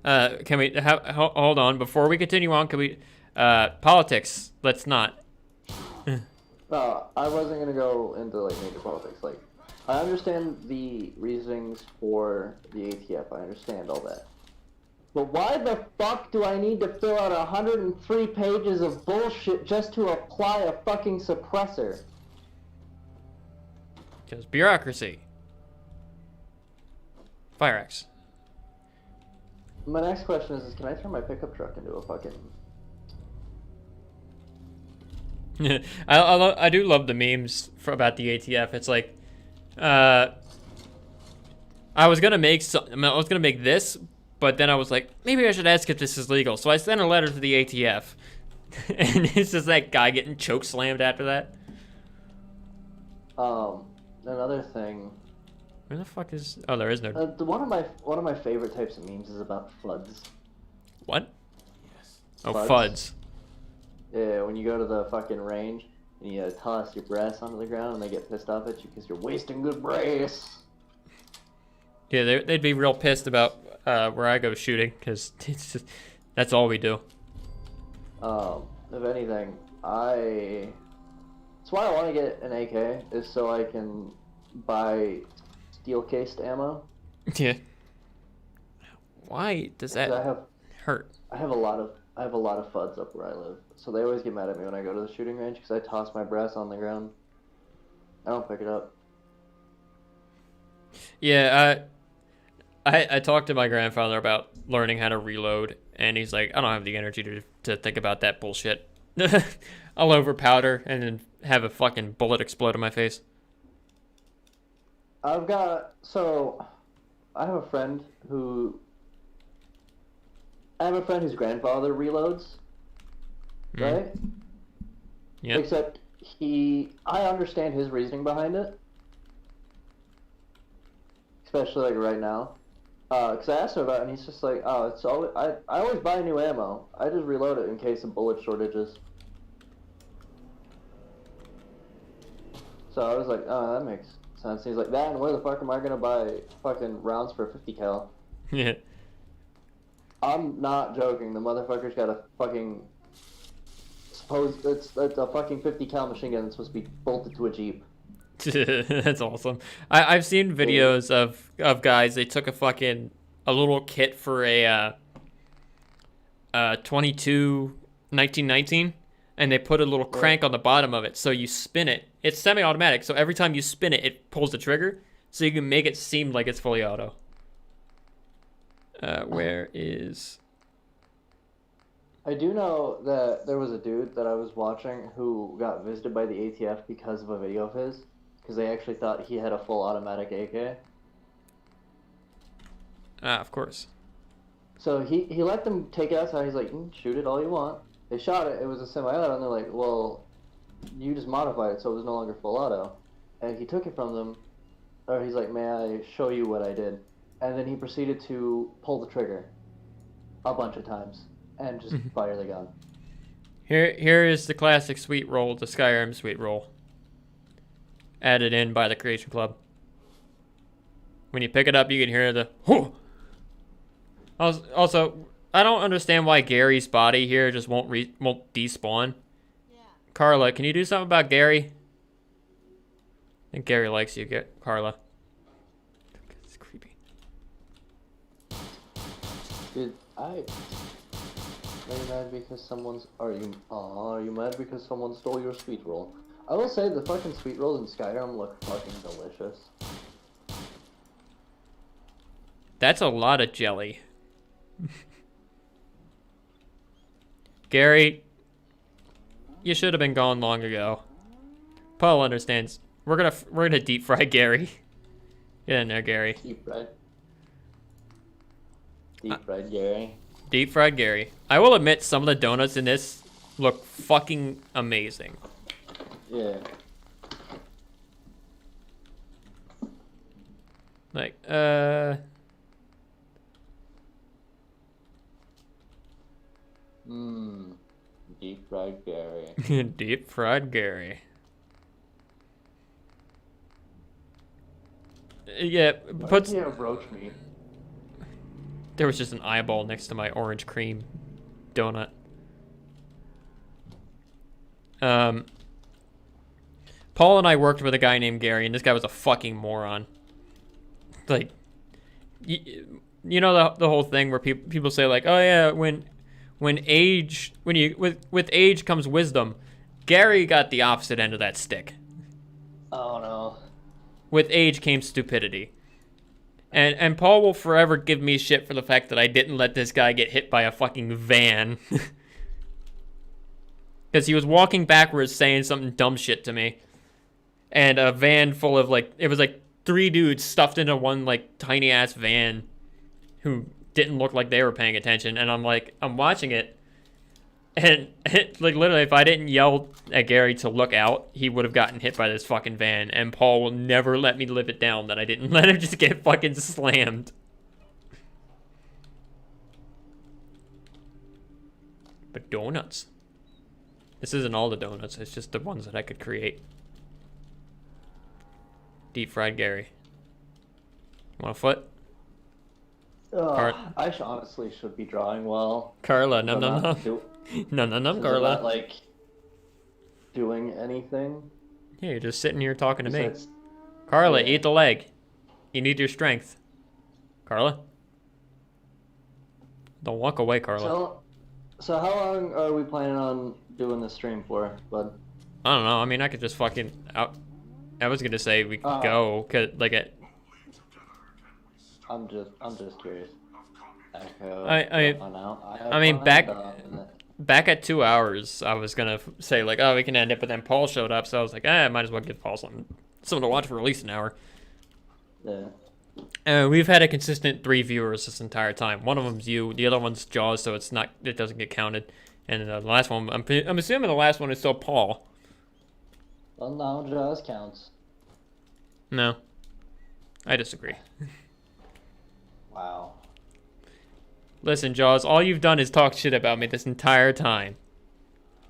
Can we hold on before we continue on? Can we politics? Let's not. No, I wasn't gonna go into like major politics. Like, I understand the reasonings for the ATF. I understand all that. But why the fuck do I need to fill out 103 pages of bullshit just to apply a fucking suppressor? Because bureaucracy. Fire axe. My next question is can I turn my pickup truck into a fucking... I do love the memes about the ATF. It's like, I was gonna make this, but then I was like, maybe I should ask if this is legal. So I sent a letter to the ATF, and it's just that guy getting choke slammed after that. Another thing. Where the fuck is? Oh, there is no. One of my favorite types of memes is about FUDs. What? Yes. Oh, Fuds. FUDs. Yeah, when you go to the fucking range and you toss your brass onto the ground and they get pissed off at you because you're wasting good brass. Yeah, they'd be real pissed about where I go shooting because it's just that's all we do. If anything, that's why I want to get an AK is so I can buy steel cased ammo. Yeah. Why does that 'Cause hurt? I have a lot of FUDs up where I live, so they always get mad at me when I go to the shooting range because I toss my brass on the ground. I don't pick it up. Yeah, I talked to my grandfather about learning how to reload, and he's like, I don't have the energy to think about that bullshit. I'll overpowder and then have a fucking bullet explode in my face. I have a friend whose grandfather reloads, right? Yeah. Except I understand his reasoning behind it, especially like right now. Because I asked him about it, and he's just like, "Oh, it's always I always buy new ammo. I just reload it in case of bullet shortages." So I was like, "Oh, that makes sense." He's like, "That, and where the fuck am I gonna buy fucking rounds for 50 cal?" Yeah. I'm not joking. The motherfucker's got a fucking it's a fucking 50 cal machine gun that's supposed to be bolted to a Jeep. That's awesome. I've seen videos of guys, they took a little kit for a 22 1919, and they put a little crank on the bottom of it, so you spin it. It's semi-automatic, so every time you spin it, it pulls the trigger, so you can make it seem like it's fully auto. Where is... I do know that there was a dude that I was watching who got visited by the ATF because of a video of his, because they actually thought he had a full automatic AK. Ah, of course. So he let them take it outside. He's like, shoot it all you want. They shot it. It was a semi-auto, and they're like, well, you just modified it so it was no longer full auto. And he took it from them, or he's like, may I show you what I did? And then he proceeded to pull the trigger a bunch of times and just fire the gun. Here is the classic sweet roll, the Skyrim sweet roll. Added in by the Creation Club. When you pick it up, you can hear the... Whoo! Also, I don't understand why Gary's body here just won't despawn. Yeah. Carla, can you do something about Gary? I think Gary likes you, Carla. It's creepy. Dude, are you mad because someone's... Are you mad because someone stole your sweet roll? I will say the fucking sweet rolls in Skyrim look fucking delicious. That's a lot of jelly. Gary, you should have been gone long ago. Paul understands. We're gonna deep fry Gary. Get in there, Gary. Deep fried Gary. Deep fried Gary. I will admit some of the donuts in this look fucking amazing. Yeah. Like, Deep fried Gary. deep fried Gary. Yeah, puts. Yeah, roach meat. There was just an eyeball next to my orange cream donut. Paul and I worked with a guy named Gary, and this guy was a fucking moron. Like, you know the whole thing where people say like, oh yeah, with age comes wisdom. Gary got the opposite end of that stick. Oh no. With age came stupidity. And Paul will forever give me shit for the fact that I didn't let this guy get hit by a fucking van. Because he was walking backwards saying something dumb shit to me. And a van full of it was like 3 dudes stuffed into one like tiny ass van who didn't look like they were paying attention. And I'm watching it. And like literally, if I didn't yell at Gary to look out, he would have gotten hit by this fucking van. And Paul will never let me live it down that I didn't let him just get fucking slammed. But donuts. This isn't all the donuts. It's just the ones that I could create. Deep fried Gary. Want a foot? I honestly should be drawing well. Carla, num but num not num. do- No, no, no, Is it Carla. not, like, doing anything? Yeah, you're just sitting here talking to me. Besides- Carla, yeah. eat the leg. You need your strength. Carla? Don't walk away, Carla. So how long are we planning on doing the stream for, bud? I don't know. I mean, I could just fucking out. I was gonna say we could go, cause like at. I'm just curious. Echo, I mean, back at 2 hours, I was gonna say like, oh, we can end it, but then Paul showed up, so I was like, I might as well give Paul something to watch for at least an hour. Yeah. We've had a consistent 3 viewers this entire time. One of them's you, the other one's Jaws, so it doesn't get counted. And the last one, I'm assuming the last one is still Paul. Well, no, Jaws counts. No, I disagree. Wow. Listen, Jaws, all you've done is talk shit about me this entire time.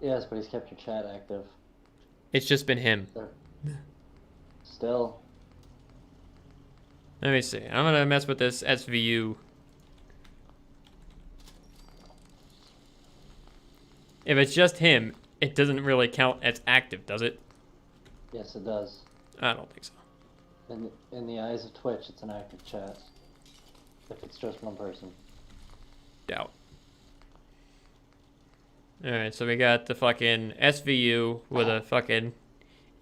Yes, but he's kept your chat active. It's just been him. Still. Let me see. I'm gonna mess with this SVU. If it's just him, it doesn't really count as active, does it? Yes, it does. I don't think so. In the eyes of Twitch, it's an active chat. If it's just one person. Doubt. Alright, so we got the fucking SVU with a fucking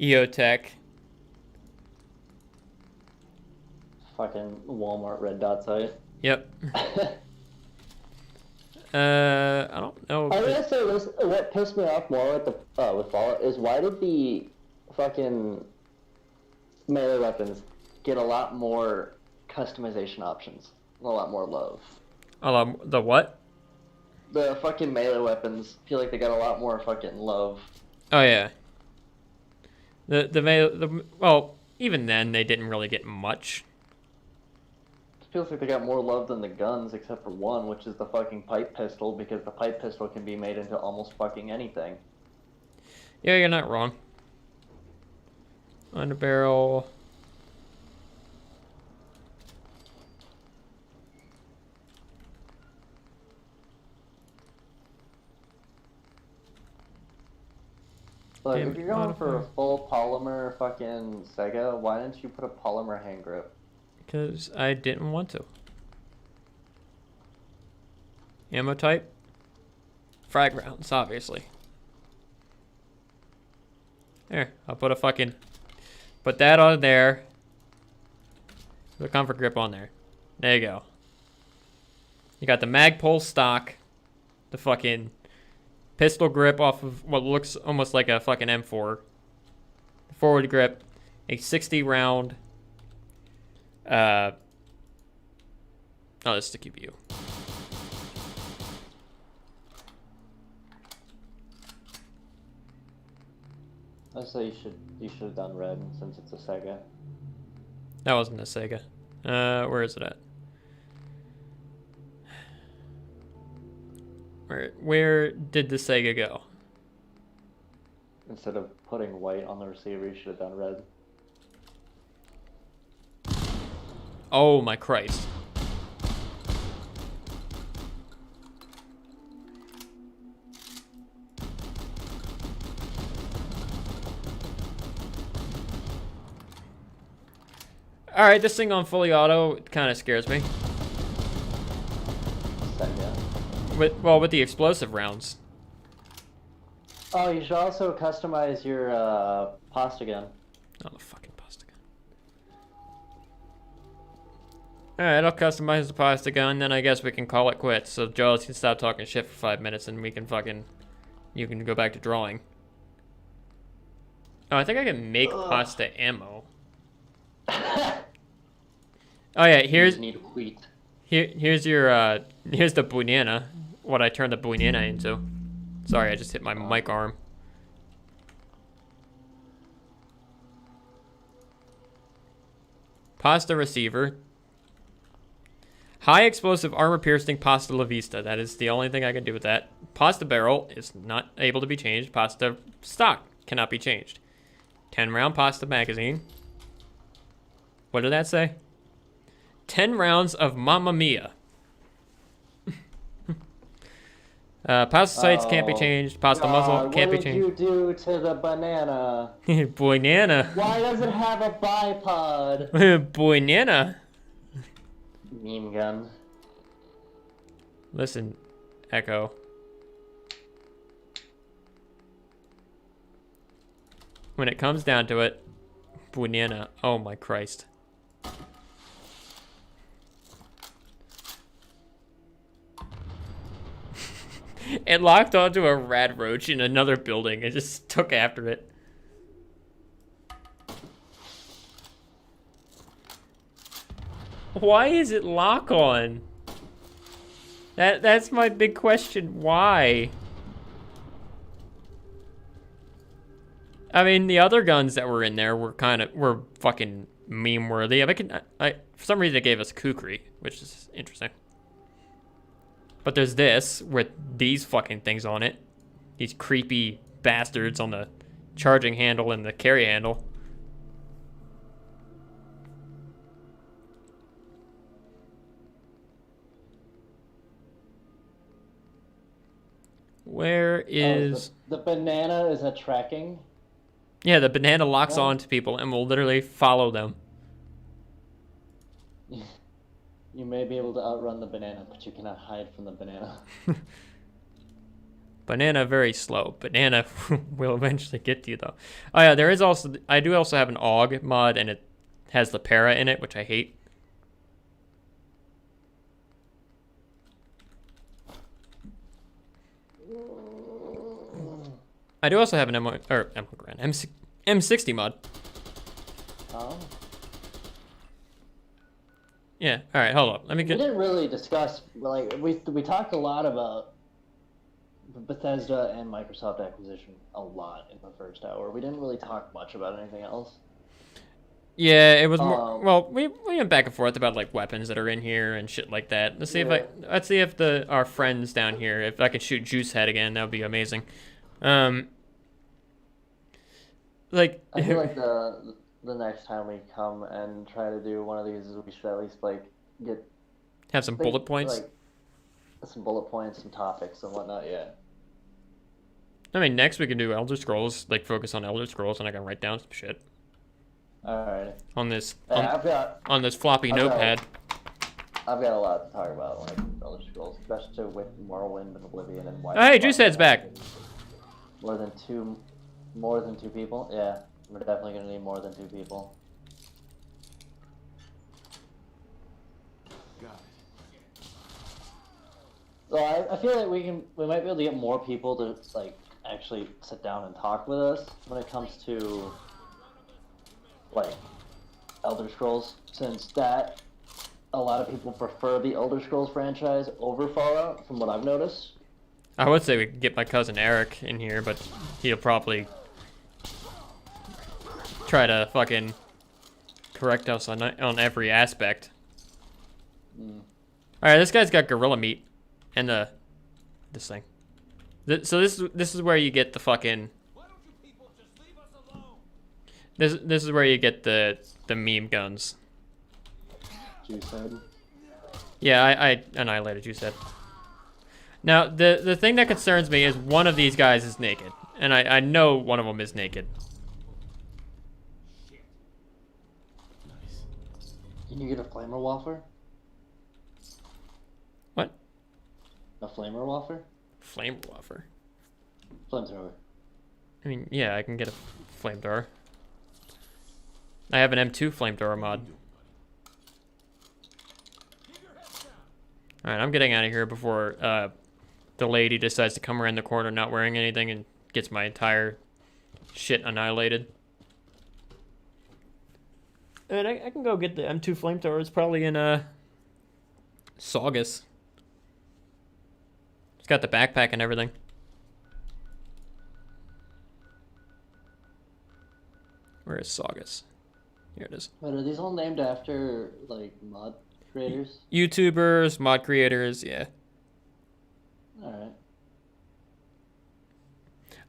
EOTech. Fucking Walmart red dot site. Yep. I don't know. I gotta say this, what pissed me off more with with Fallout is why did the fucking melee weapons get a lot more customization options? A lot more love. The what? The fucking melee weapons feel like they got a lot more fucking love. Oh yeah. Well, even then they didn't really get much. It feels like they got more love than the guns, except for one, which is the fucking pipe pistol, because the pipe pistol can be made into almost fucking anything. Yeah, you're not wrong. Underbarrel. Look, Damn if it, you're going for a modifier. full polymer fucking Sega, why didn't you put a polymer hand grip? Because I didn't want to. Ammo type? Frag rounds, obviously. There, I'll put a fucking... Put that on there. The comfort grip on there. There you go. You got the Magpul stock. The fucking pistol grip off of what looks almost like a fucking M4. Forward grip. A 60 round. Oh, this is the QBU. I say you should have done red since it's a Sega. That wasn't a Sega. Where is it at? Where did the Sega go? Instead of putting white on the receiver, you should have done red. Oh my Christ. Alright, this thing on fully auto kind of scares me. Sega. With the explosive rounds. Oh, you should also customize your pasta gun. Oh, the fucking pasta gun. Alright, I'll customize the pasta gun, then I guess we can call it quits. So Jaws can stop talking shit for 5 minutes and we can fucking... You can go back to drawing. Oh, I think I can make pasta ammo. Oh yeah, here's... You need wheat. Here's your, here's the banana. What I turned the banana into. Sorry, I just hit my mic arm. Pasta receiver. High explosive armor piercing pasta la vista. That is the only thing I can do with that. Pasta barrel is not able to be changed. Pasta stock cannot be changed. 10 round pasta magazine. What did that say? 10 rounds of Mamma Mia. Pasta sights can't be changed. Pasta muzzle can't be changed. What did you do to the banana? Banana. Why does it have a bipod? Banana. Meme gun. Listen, Echo. When it comes down to it, banana. Oh my Christ. It locked onto a rad roach in another building. It just took after it. Why is it lock on? That's my big question. Why? I mean, the other guns that were in there were fucking meme worthy. I for some reason it gave us kukri, which is interesting. But there's this with these fucking things on it. These creepy bastards on the charging handle and the carry handle. Where is... the banana is a tracking? Yeah, the banana locks Oh. on to people and will literally follow them. You may be able to outrun the banana, but you cannot hide from the banana. Banana very slow. Banana will eventually get to you though. Oh yeah, there is also... I do also have an AUG mod and it has the para in it, which I hate. I do also have an M60 mod. Oh. Yeah, alright, hold up. Let me We get... didn't really discuss, like, we talked a lot about Bethesda and Microsoft acquisition a lot in the first hour. We didn't really talk much about anything else. Yeah, it was more... Well, we went back and forth about, like, weapons that are in here and shit like that. Let's see let's see if our friends down here, if I can shoot Juicehead again, that would be amazing. Like... I feel like the next time we come and try to do one of these, we should at least, like, have some bullet points? Like, some bullet points, some topics and whatnot, yeah. I mean, next we can do Elder Scrolls, like focus on Elder Scrolls, and I can write down some shit Alright. on this I've this floppy I've got- notepad. got a lot to talk about when it comes to Elder Scrolls, especially with Morrowind and Oblivion and White. Oh, hey, Juicehead's back. More than two people? Yeah, we're definitely gonna need more than 2 people. Got it. So I feel like we might be able to get more people to like actually sit down and talk with us when it comes to like Elder Scrolls, since that a lot of people prefer the Elder Scrolls franchise over Fallout, from what I've noticed. I would say we could get my cousin Eric in here, but he'll probably try to fucking correct us on every aspect. All right, this guy's got gorilla meat and this thing. So this is where you get the fucking. Why don't you people just leave us alone? This is where you get the meme guns. Juicehead. Yeah, I annihilated you said. Now the thing that concerns me is one of these guys is naked, and I know one of them is naked. Nice. Can you get a flamer wafer? What? A flamer wafer? Flame wafer. Flamethrower. I mean, yeah, I can get a flamethrower. I have an M2 flamethrower mod. Alright, I'm getting out of here before the lady decides to come around the corner not wearing anything and gets my entire shit annihilated. And I can go get the M2 flamethrower. It's probably in Saugus. It's got the backpack and everything. Where is Saugus? Here it is. But are these all named after like mod creators? YouTubers, mod creators, yeah. Alright.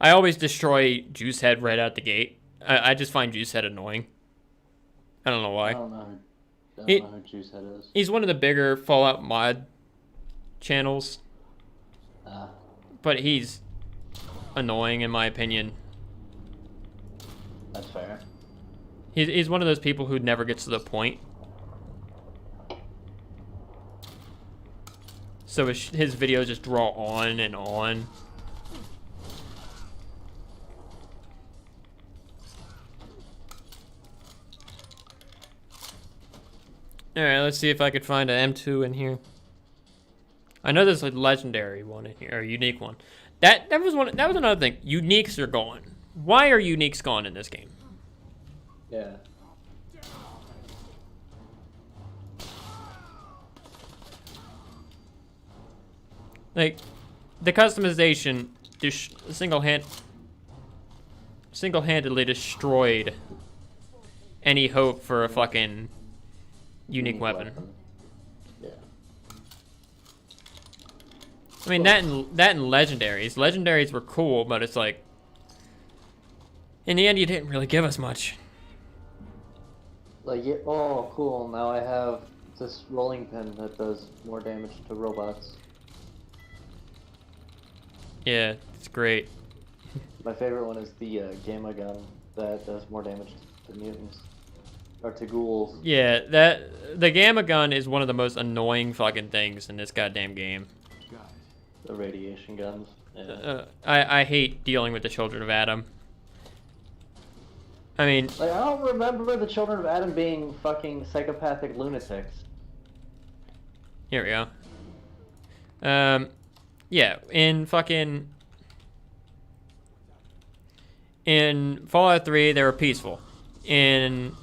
I always destroy Juicehead right out the gate. I just find Juicehead annoying. I don't know why. I don't know who Juicehead is. He's one of the bigger Fallout mod channels, but he's annoying in my opinion. That's fair. He's one of those people who never gets to the point. So his videos just draw on and on. Alright, let's see if I could find an M2 in here. I know there's a legendary one in here, or a unique one. That was another thing. Uniques are gone. Why are uniques gone in this game? Yeah. Like, the customization single-handedly destroyed any hope for a fucking unique weapon. Yeah. I mean, that and legendaries. Legendaries were cool, but it's like, in the end, you didn't really give us much. Like, yeah, oh, cool. Now I have this rolling pin that does more damage to robots. Yeah, it's great. My favorite one is the Gamma gun that does more damage to mutants. Or to ghouls. Yeah, the gamma gun is one of the most annoying fucking things in this goddamn game. Got it. The radiation guns. Yeah. I hate dealing with the Children of Adam. I mean, Like, I don't remember the Children of Adam being fucking psychopathic lunatics. here we go. Yeah, in Fallout 3, they were peaceful. In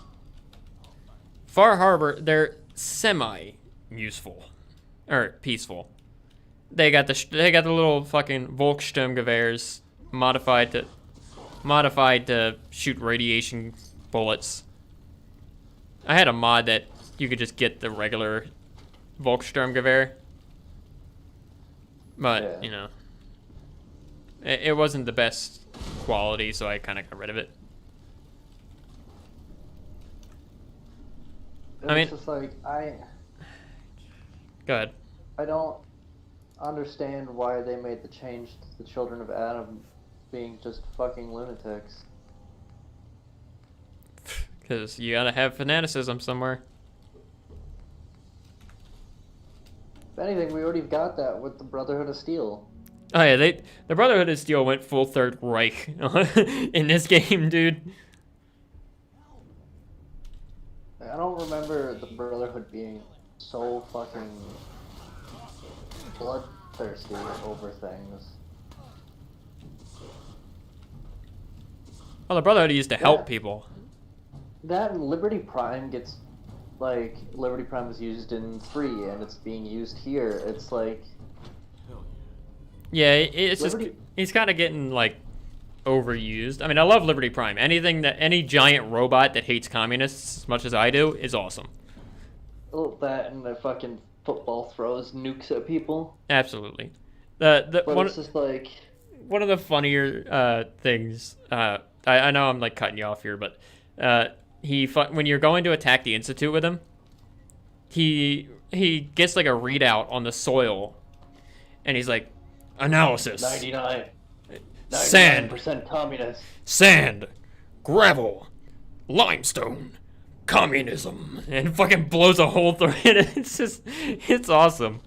Far Harbor, they're semi-useful. Or peaceful. They got the little fucking Volkssturmgewehrs modified to shoot radiation bullets. I had a mod that you could just get the regular Volkssturmgewehr. But, Yeah. you know, it wasn't the best quality, so I kind of got rid of it. I mean- It's just like, Go ahead. I don't understand why they made the change to the Children of Adam being just fucking lunatics. Because you gotta have fanaticism somewhere. If anything, we already got that with the Brotherhood of Steel. Oh yeah, the Brotherhood of Steel went full Third Reich in this game, dude. I don't remember the Brotherhood being so fucking bloodthirsty over things. Well, the Brotherhood used to help Yeah. people. That and Liberty Prime gets, like, Liberty Prime was used in 3 and it's being used here. It's like, Hell Yeah, it's just Liberty- he's kind of getting like overused. I mean, I love Liberty Prime. Any giant robot that hates communists as much as I do is awesome. oh, that and the fucking football throws nukes at people. Absolutely. The But one it's just like, one of the funnier things. I know I'm like cutting you off here, but when you're going to attack the Institute with him, he gets like a readout on the soil, and he's like, analysis, 99. Sand. 99% communist. sand, gravel, limestone, communism, and fucking blows a hole through it. It's awesome.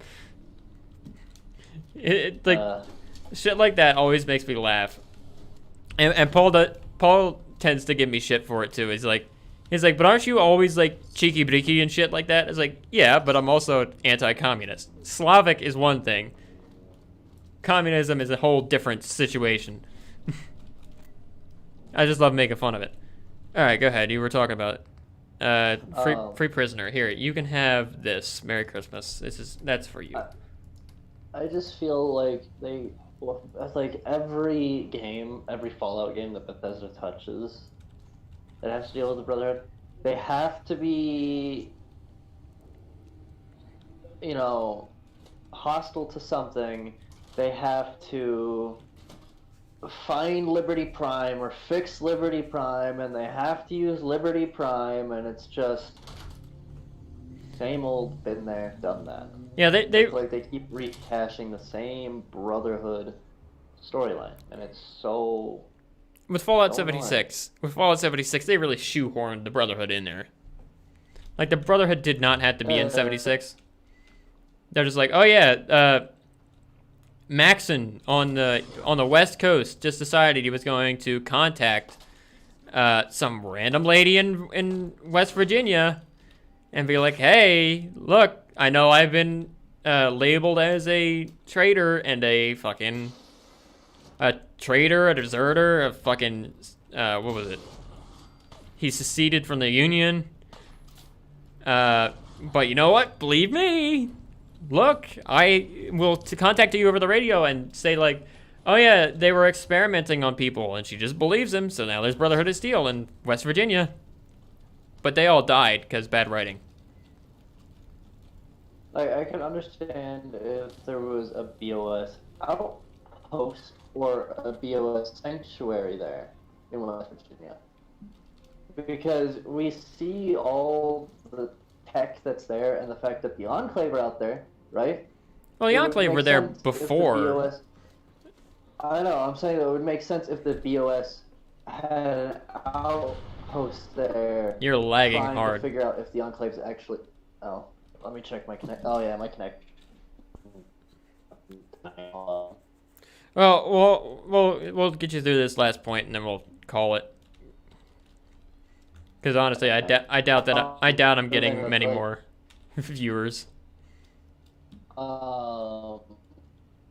Like shit like that always makes me laugh. And Paul tends to give me shit for it too. He's like, but aren't you always like cheeky breeky and shit like that? It's like, yeah, but I'm also anti-communist. Slavic is one thing. Communism is a whole different situation. I just love making fun of it. All right, go ahead. You were talking about free prisoner. Here, you can have this. Merry Christmas. That's for you. I just feel like like every game, every Fallout game that Bethesda touches that has to deal with the Brotherhood, they have to be, hostile to something. They have to find Liberty Prime or fix Liberty Prime, and they have to use Liberty Prime, and it's just same old, been there, done that. Yeah, they It's like they keep rehashing the same Brotherhood storyline, and it's so. with Fallout Oh, 76. With Fallout 76, they really shoehorned the Brotherhood in there. Like the Brotherhood did not have to be in 76. They're just like, oh yeah, Maxon on the West Coast just decided he was going to contact some random lady in West Virginia and be like, hey, look, I know I've been labeled as a traitor and a traitor, a deserter, a fucking what was it? He seceded from the Union. But you know what? Believe me. Look, I will contact you over the radio and say like, oh yeah, they were experimenting on people, and she just believes him. So now there's Brotherhood of Steel in West Virginia. But they all died because bad writing. I can understand if there was a BOS outpost or a BOS sanctuary there in West Virginia. Because we see all the tech that's there and the fact that the Enclave are out there, right? Well, the It would Enclave make were there sense if the before. BOS I know, I'm saying that it would make sense if the BOS had an outpost there. You're lagging trying hard. to figure out if the Enclave's actually. Oh, let me check my connect. Oh yeah, my connect. Well, we'll get you through this last point and then we'll call it. Because honestly, I doubt I'm getting many more viewers. I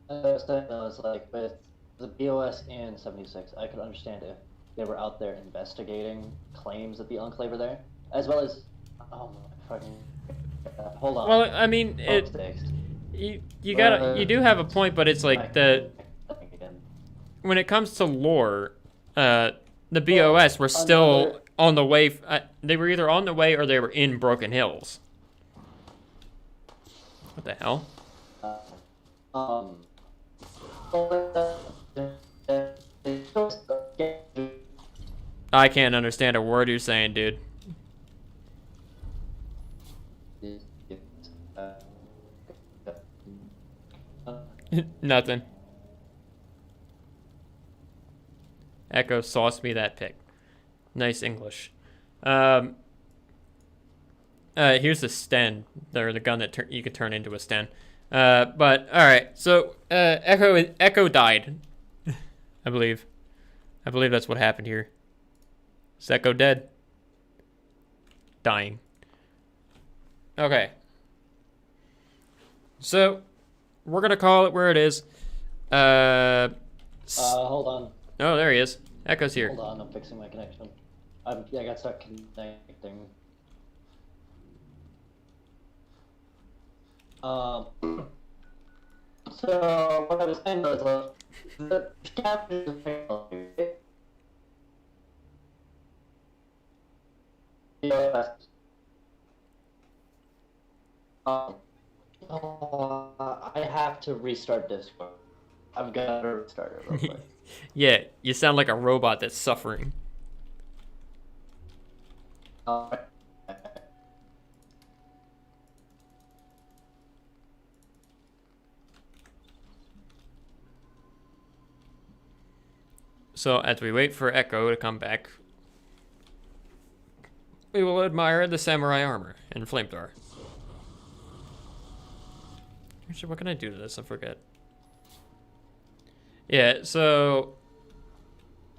was like, with the BOS and 76, I could understand if they were out there investigating claims that the Enclave are there, as well as. Oh my fucking. Hold on. Well, I mean, you do have a point, but it's like when it comes to lore, the BOS were still on the way. They were either on the way or they were in Broken Hills. What the hell? I can't understand a word you're saying, dude. Nothing. Echo, sauce me that pic. Nice English. Here's the Sten, or the gun that you could turn into a Sten. But all right, so Echo died, I believe. I believe that's what happened here. Is Echo dead? Dying. Okay. So we're gonna call it where it is. Hold on. Oh, there he is. Echo's here. Hold on, I'm fixing my connection. I got stuck connecting. So what I was saying was the scavengers technology. I have to restart Discord. I've got to restart it real quick. Yeah, you sound like a robot that's suffering. So as we wait for Echo to come back, we will admire the samurai armor and flamethrower. Actually, what can I do to this? I forget. Yeah, so...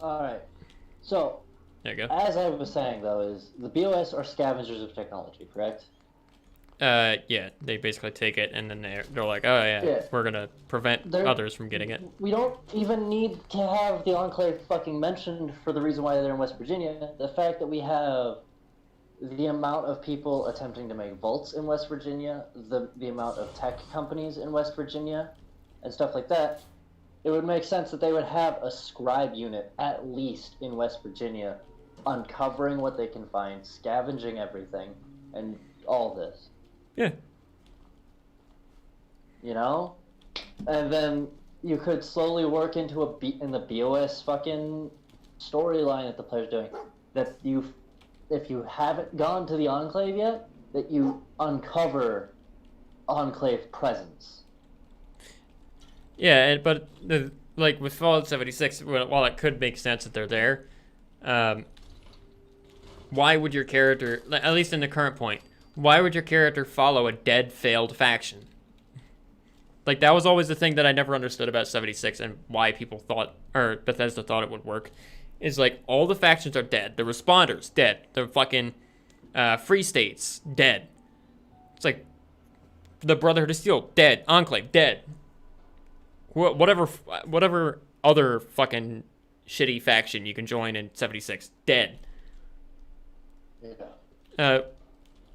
Alright. So, There you go. as I was saying, though, is the BOS are scavengers of technology, correct? Yeah, they basically take it and then they're like, oh yeah, we're gonna prevent others from getting it. We don't even need to have the Enclave fucking mentioned for the reason why they're in West Virginia. The fact that we have the amount of people attempting to make vaults in West Virginia, the amount of tech companies in West Virginia, and stuff like that, it would make sense that they would have a scribe unit, at least in West Virginia, uncovering what they can find, scavenging everything, and all this. Yeah. You know? And then you could slowly work into in the BOS fucking storyline that the player's doing. That if you haven't gone to the Enclave yet, that you uncover Enclave presence. Yeah, but like with Fallout 76, while it could make sense that they're there, why would your character, at least in the current point, why would your character follow a dead, failed faction? Like, that was always the thing that I never understood about 76 and why people thought, or Bethesda thought it would work, is like, all the factions are dead. The Responders, dead. The fucking Free States, dead. It's like, the Brotherhood of Steel, dead. Enclave, dead. Whatever other fucking shitty faction you can join in 76, dead. Yeah.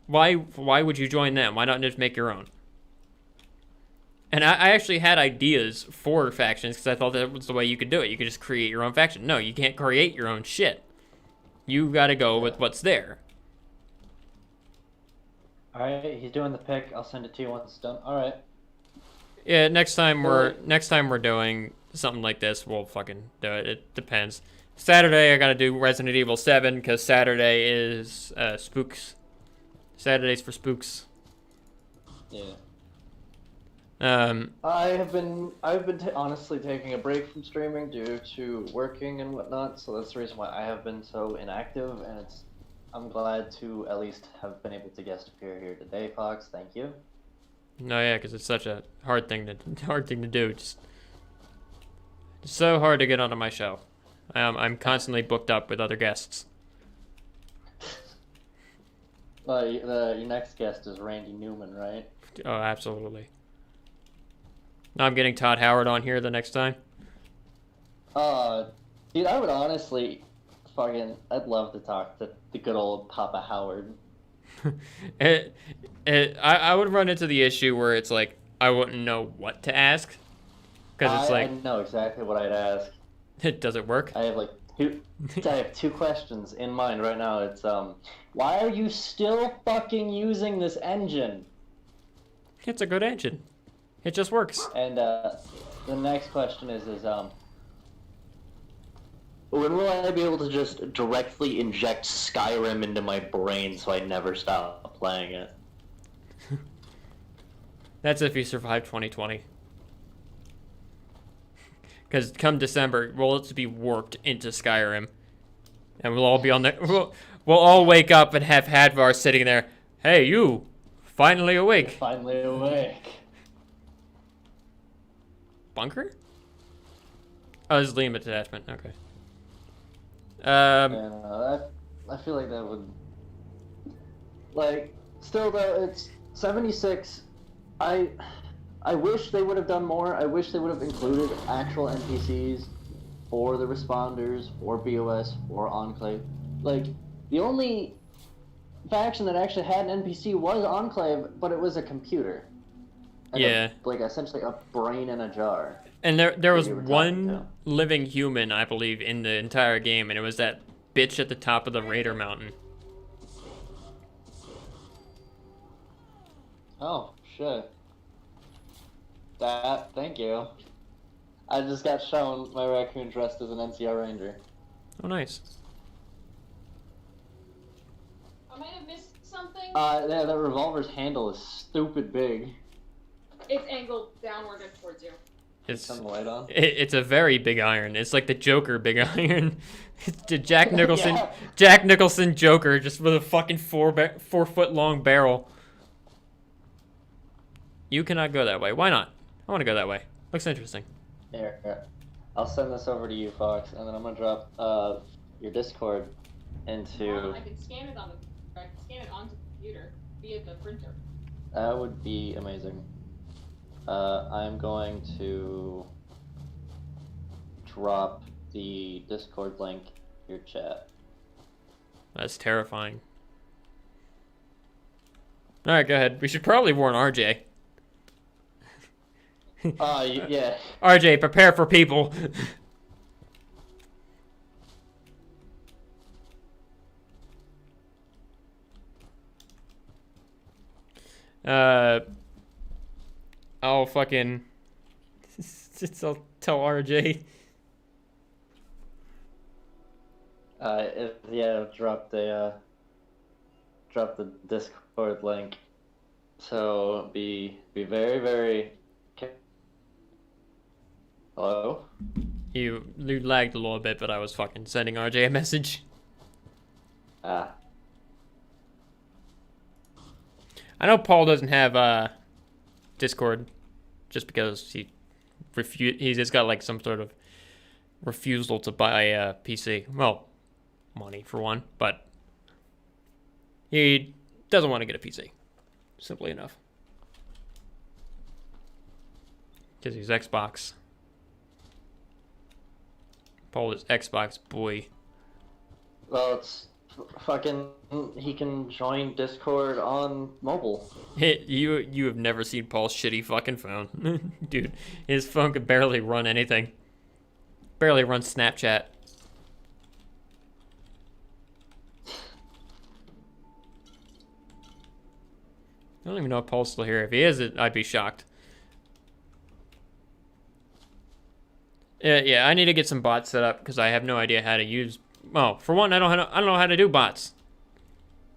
Why would you join them? Why not just make your own? And I actually had ideas for factions because I thought that was the way you could do it. You could just create your own faction. No, you can't create your own shit. You gotta go with what's there. Alright, he's doing the pick. I'll send it to you once it's done. Alright. Yeah, next time we're doing something like this, we'll fucking do it. It depends. Saturday I gotta do Resident Evil 7 because Saturday is Spooks. Saturdays for Spooks. Yeah. Um, I've been honestly taking a break from streaming due to working and whatnot, so that's the reason why I have been so inactive, and I'm glad to at least have been able to guest appear here today, Fox. Thank you. no, yeah, because it's such a hard thing to do. Just so hard to get onto my show. I'm constantly booked up with other guests. Your next guest is Randy Newman, right? Oh, absolutely. Now I'm getting Todd Howard on here the next time. Dude, I would honestly I'd love to talk to the good old Papa Howard. I would run into the issue where it's like I wouldn't know what to ask because it's like I know exactly what I'd ask. Does it work? I have two questions in mind right now. It's why are you still fucking using this engine? It's a good engine. It just works. And the next question is when will I be able to just directly inject Skyrim into my brain so I never stop playing it? That's if you survive 2020. because come December, we'll just be warped into Skyrim, and we'll all be on the. We'll all wake up and have Hadvar sitting there. Hey, you, finally awake. Finally awake. Bunker? Oh, this is Liam attachment. Okay. Yeah, no, I feel like that would, like, still though, it's 76. I wish they would have done more. I wish they would have included actual NPCs for the responders, for BOS, for Enclave. Like, the only faction that actually had an NPC was Enclave, but it was a computer. And Yeah. like, essentially a brain in a jar. And there was you were talking one to. living human, I believe, in the entire game, and it was that bitch at the top of the Raider Mountain. Oh, shit. Thank you. I just got shown my raccoon dressed as an NCR Ranger. Oh, nice. I might have missed something. Yeah, that revolver's handle is stupid big. It's angled downward and towards you. It's Turn the light on. it's a very big iron. It's like the Joker big iron. It's the Jack Nicholson, Yeah. Jack Nicholson Joker, just with a fucking 4-foot long barrel. You cannot go that way. Why not? I want to go that way. Looks interesting. Here. I'll send this over to you, Fox, and then I'm gonna drop your Discord into. I can scan it on the. I can scan it onto the computer via the printer. That would be amazing. I'm going to drop the Discord link in your chat. That's terrifying. All right, go ahead. We should probably warn RJ. Yeah. RJ, prepare for people. I'll fucking. I'll tell RJ. Drop the Discord link. So be very, very. Hello? You lagged a little bit, but I was fucking sending RJ a message. Ah. I know Paul doesn't have Discord, just because he's just got like some sort of refusal to buy a PC. Well, money for one, but he doesn't want to get a PC. Simply enough, because he's Xbox. Paul is Xbox boy. Well, it's fucking. He can join Discord on mobile. You have never seen Paul's shitty fucking phone. Dude, his phone could barely run anything. Barely run Snapchat. I don't even know if Paul's still here. If he is, I'd be shocked. Yeah, I need to get some bots set up because I have no idea how to use. Well, for one, I don't know how to do bots.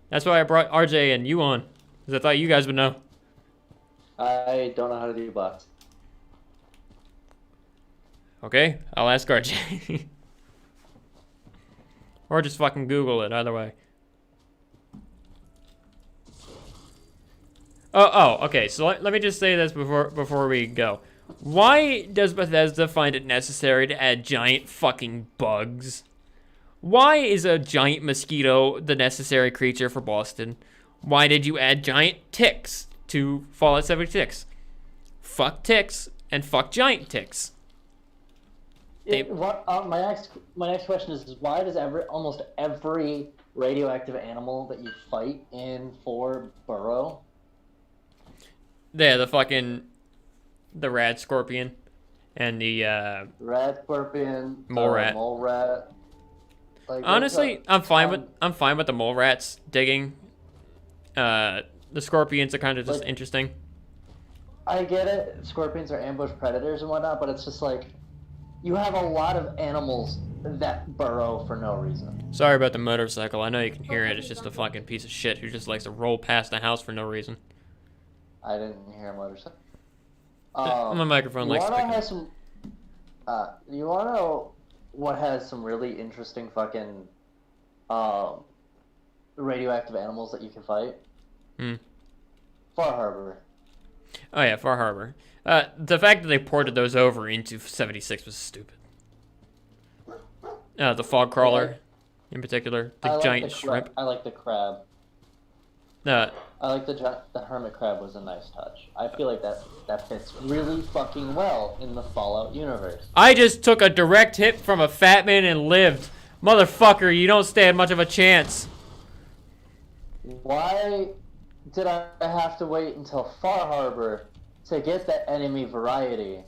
That's why I brought RJ and you on, because I thought you guys would know. I don't know how to do bots. Okay, I'll ask RJ. Or just fucking Google it, either way. Okay, so let me just say this before we go. Why does Bethesda find it necessary to add giant fucking bugs? Why is a giant mosquito the necessary creature for Boston? Why did you add giant ticks to Fallout 76? Fuck ticks and fuck giant ticks. My next question is why does almost every radioactive animal that you fight in 4 burrow? Yeah, the rad scorpion and the Rat scorpion, mole rat. Mole rat. Like, honestly, I'm fine with the mole rats digging. The scorpions are kind of just Like- interesting. I get it. Scorpions are ambush predators and whatnot, but it's just like you have a lot of animals that burrow for no reason. Sorry about the motorcycle. I know you can hear it. It's just a fucking piece of shit who just likes to roll past the house for no reason. I didn't hear a motorcycle. My microphone likes to Lana pick has up. some. You wanna know what has some really interesting fucking radioactive animals that you can fight? Hmm. Far Harbor. Oh yeah, Far Harbor. The fact that they ported those over into 76 was stupid. The fog crawler, in particular, the giant shrimp. I like the crab. Uh, I like the hermit crab was a nice touch. I feel like that fits really fucking well in the Fallout universe. I just took a direct hit from a fat man and lived. Motherfucker, you don't stand much of a chance. Why did I have to wait until Far Harbor to get that enemy variety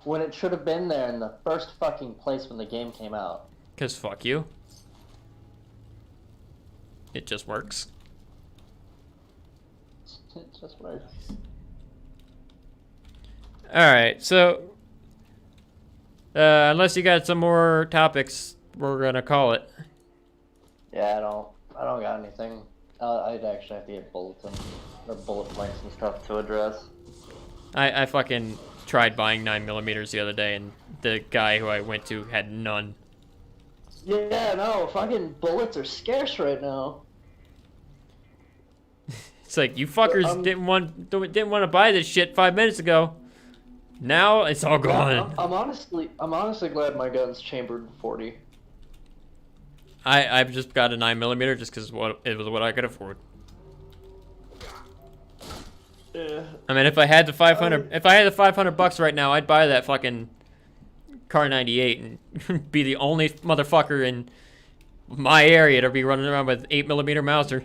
when it should have been there in the first fucking place when the game came out? 'Cause fuck you. It just works. It just works. Alright, so... unless you got some more topics, we're gonna call it. Yeah, I don't got anything. I'd actually have to get bullet points and stuff to address. I fucking tried buying 9mm the other day, and the guy who I went to had none. Yeah, no, fucking bullets are scarce right now. It's like, you fuckers didn't want to buy this shit 5 minutes ago. Now it's all gone. I'm honestly glad my gun's chambered 40. I've just got a 9mm just because it was what I could afford. Yeah. I mean, if I had the 500, if I had the $500 right now, I'd buy that fucking Car 98 and be the only motherfucker in my area to be running around with 8mm Mauser.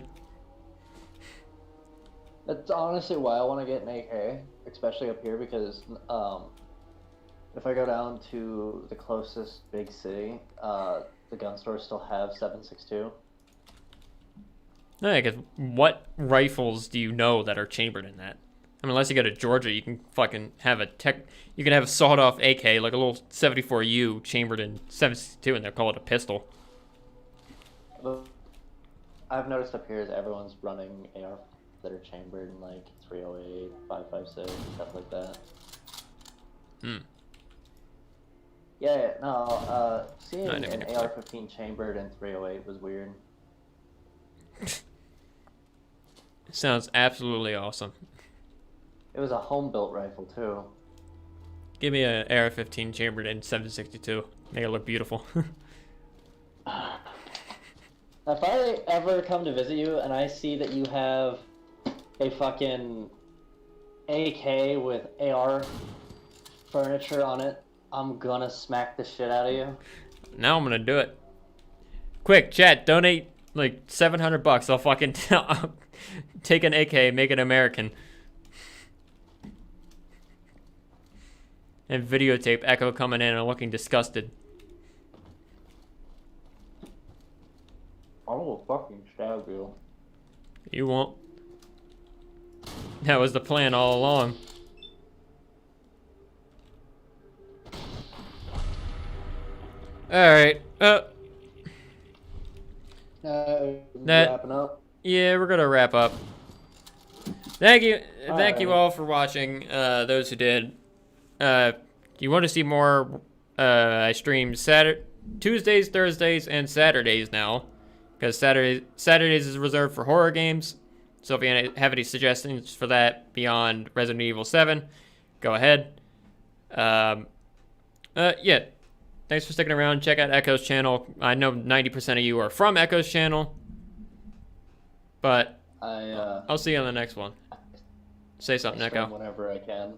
That's honestly why I want to get an AK, especially up here, because if I go down to the closest big city, the gun stores still have 7.62. No, because what rifles do you know that are chambered in that? I mean, unless you go to Georgia, you can fucking have you can have a sawed-off AK, like a little 74U chambered in 7.62, and they'll call it a pistol. I've noticed up here is everyone's running AR that are chambered in like 308, 5.56, stuff like that. Hmm. Yeah, no, seeing No, I didn't an mean to click. AR-15 chambered in 308 was weird. Sounds absolutely awesome. It was a home-built rifle, too. Give me an AR-15 chambered in 7.62. Make it look beautiful. If I ever come to visit you and I see that you have a fucking AK with AR furniture on it, I'm gonna smack the shit out of you. Now I'm gonna do it. Quick, chat, donate like $700. I'll fucking take an AK, make it American. And videotape Echo coming in and looking disgusted. I will fucking stab you. You won't. That was the plan all along. Alright, Wrapping up. yeah, we're gonna wrap up. Thank you all for watching, those who did. You want to see more, I stream Tuesdays, Thursdays, and Saturdays now. Because Saturdays is reserved for horror games. So if you have any suggestions for that beyond Resident Evil 7, go ahead. Yeah. Thanks for sticking around. Check out Echo's channel. I know 90% of you are from Echo's channel. But I'll see you on the next one. Say something, Echo. Whenever I can.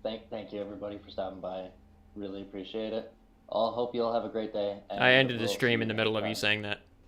Thank you everybody for stopping by. Really appreciate it. I hope you all have a great day. And I ended the we'll stream see in the you middle next of you time. saying that.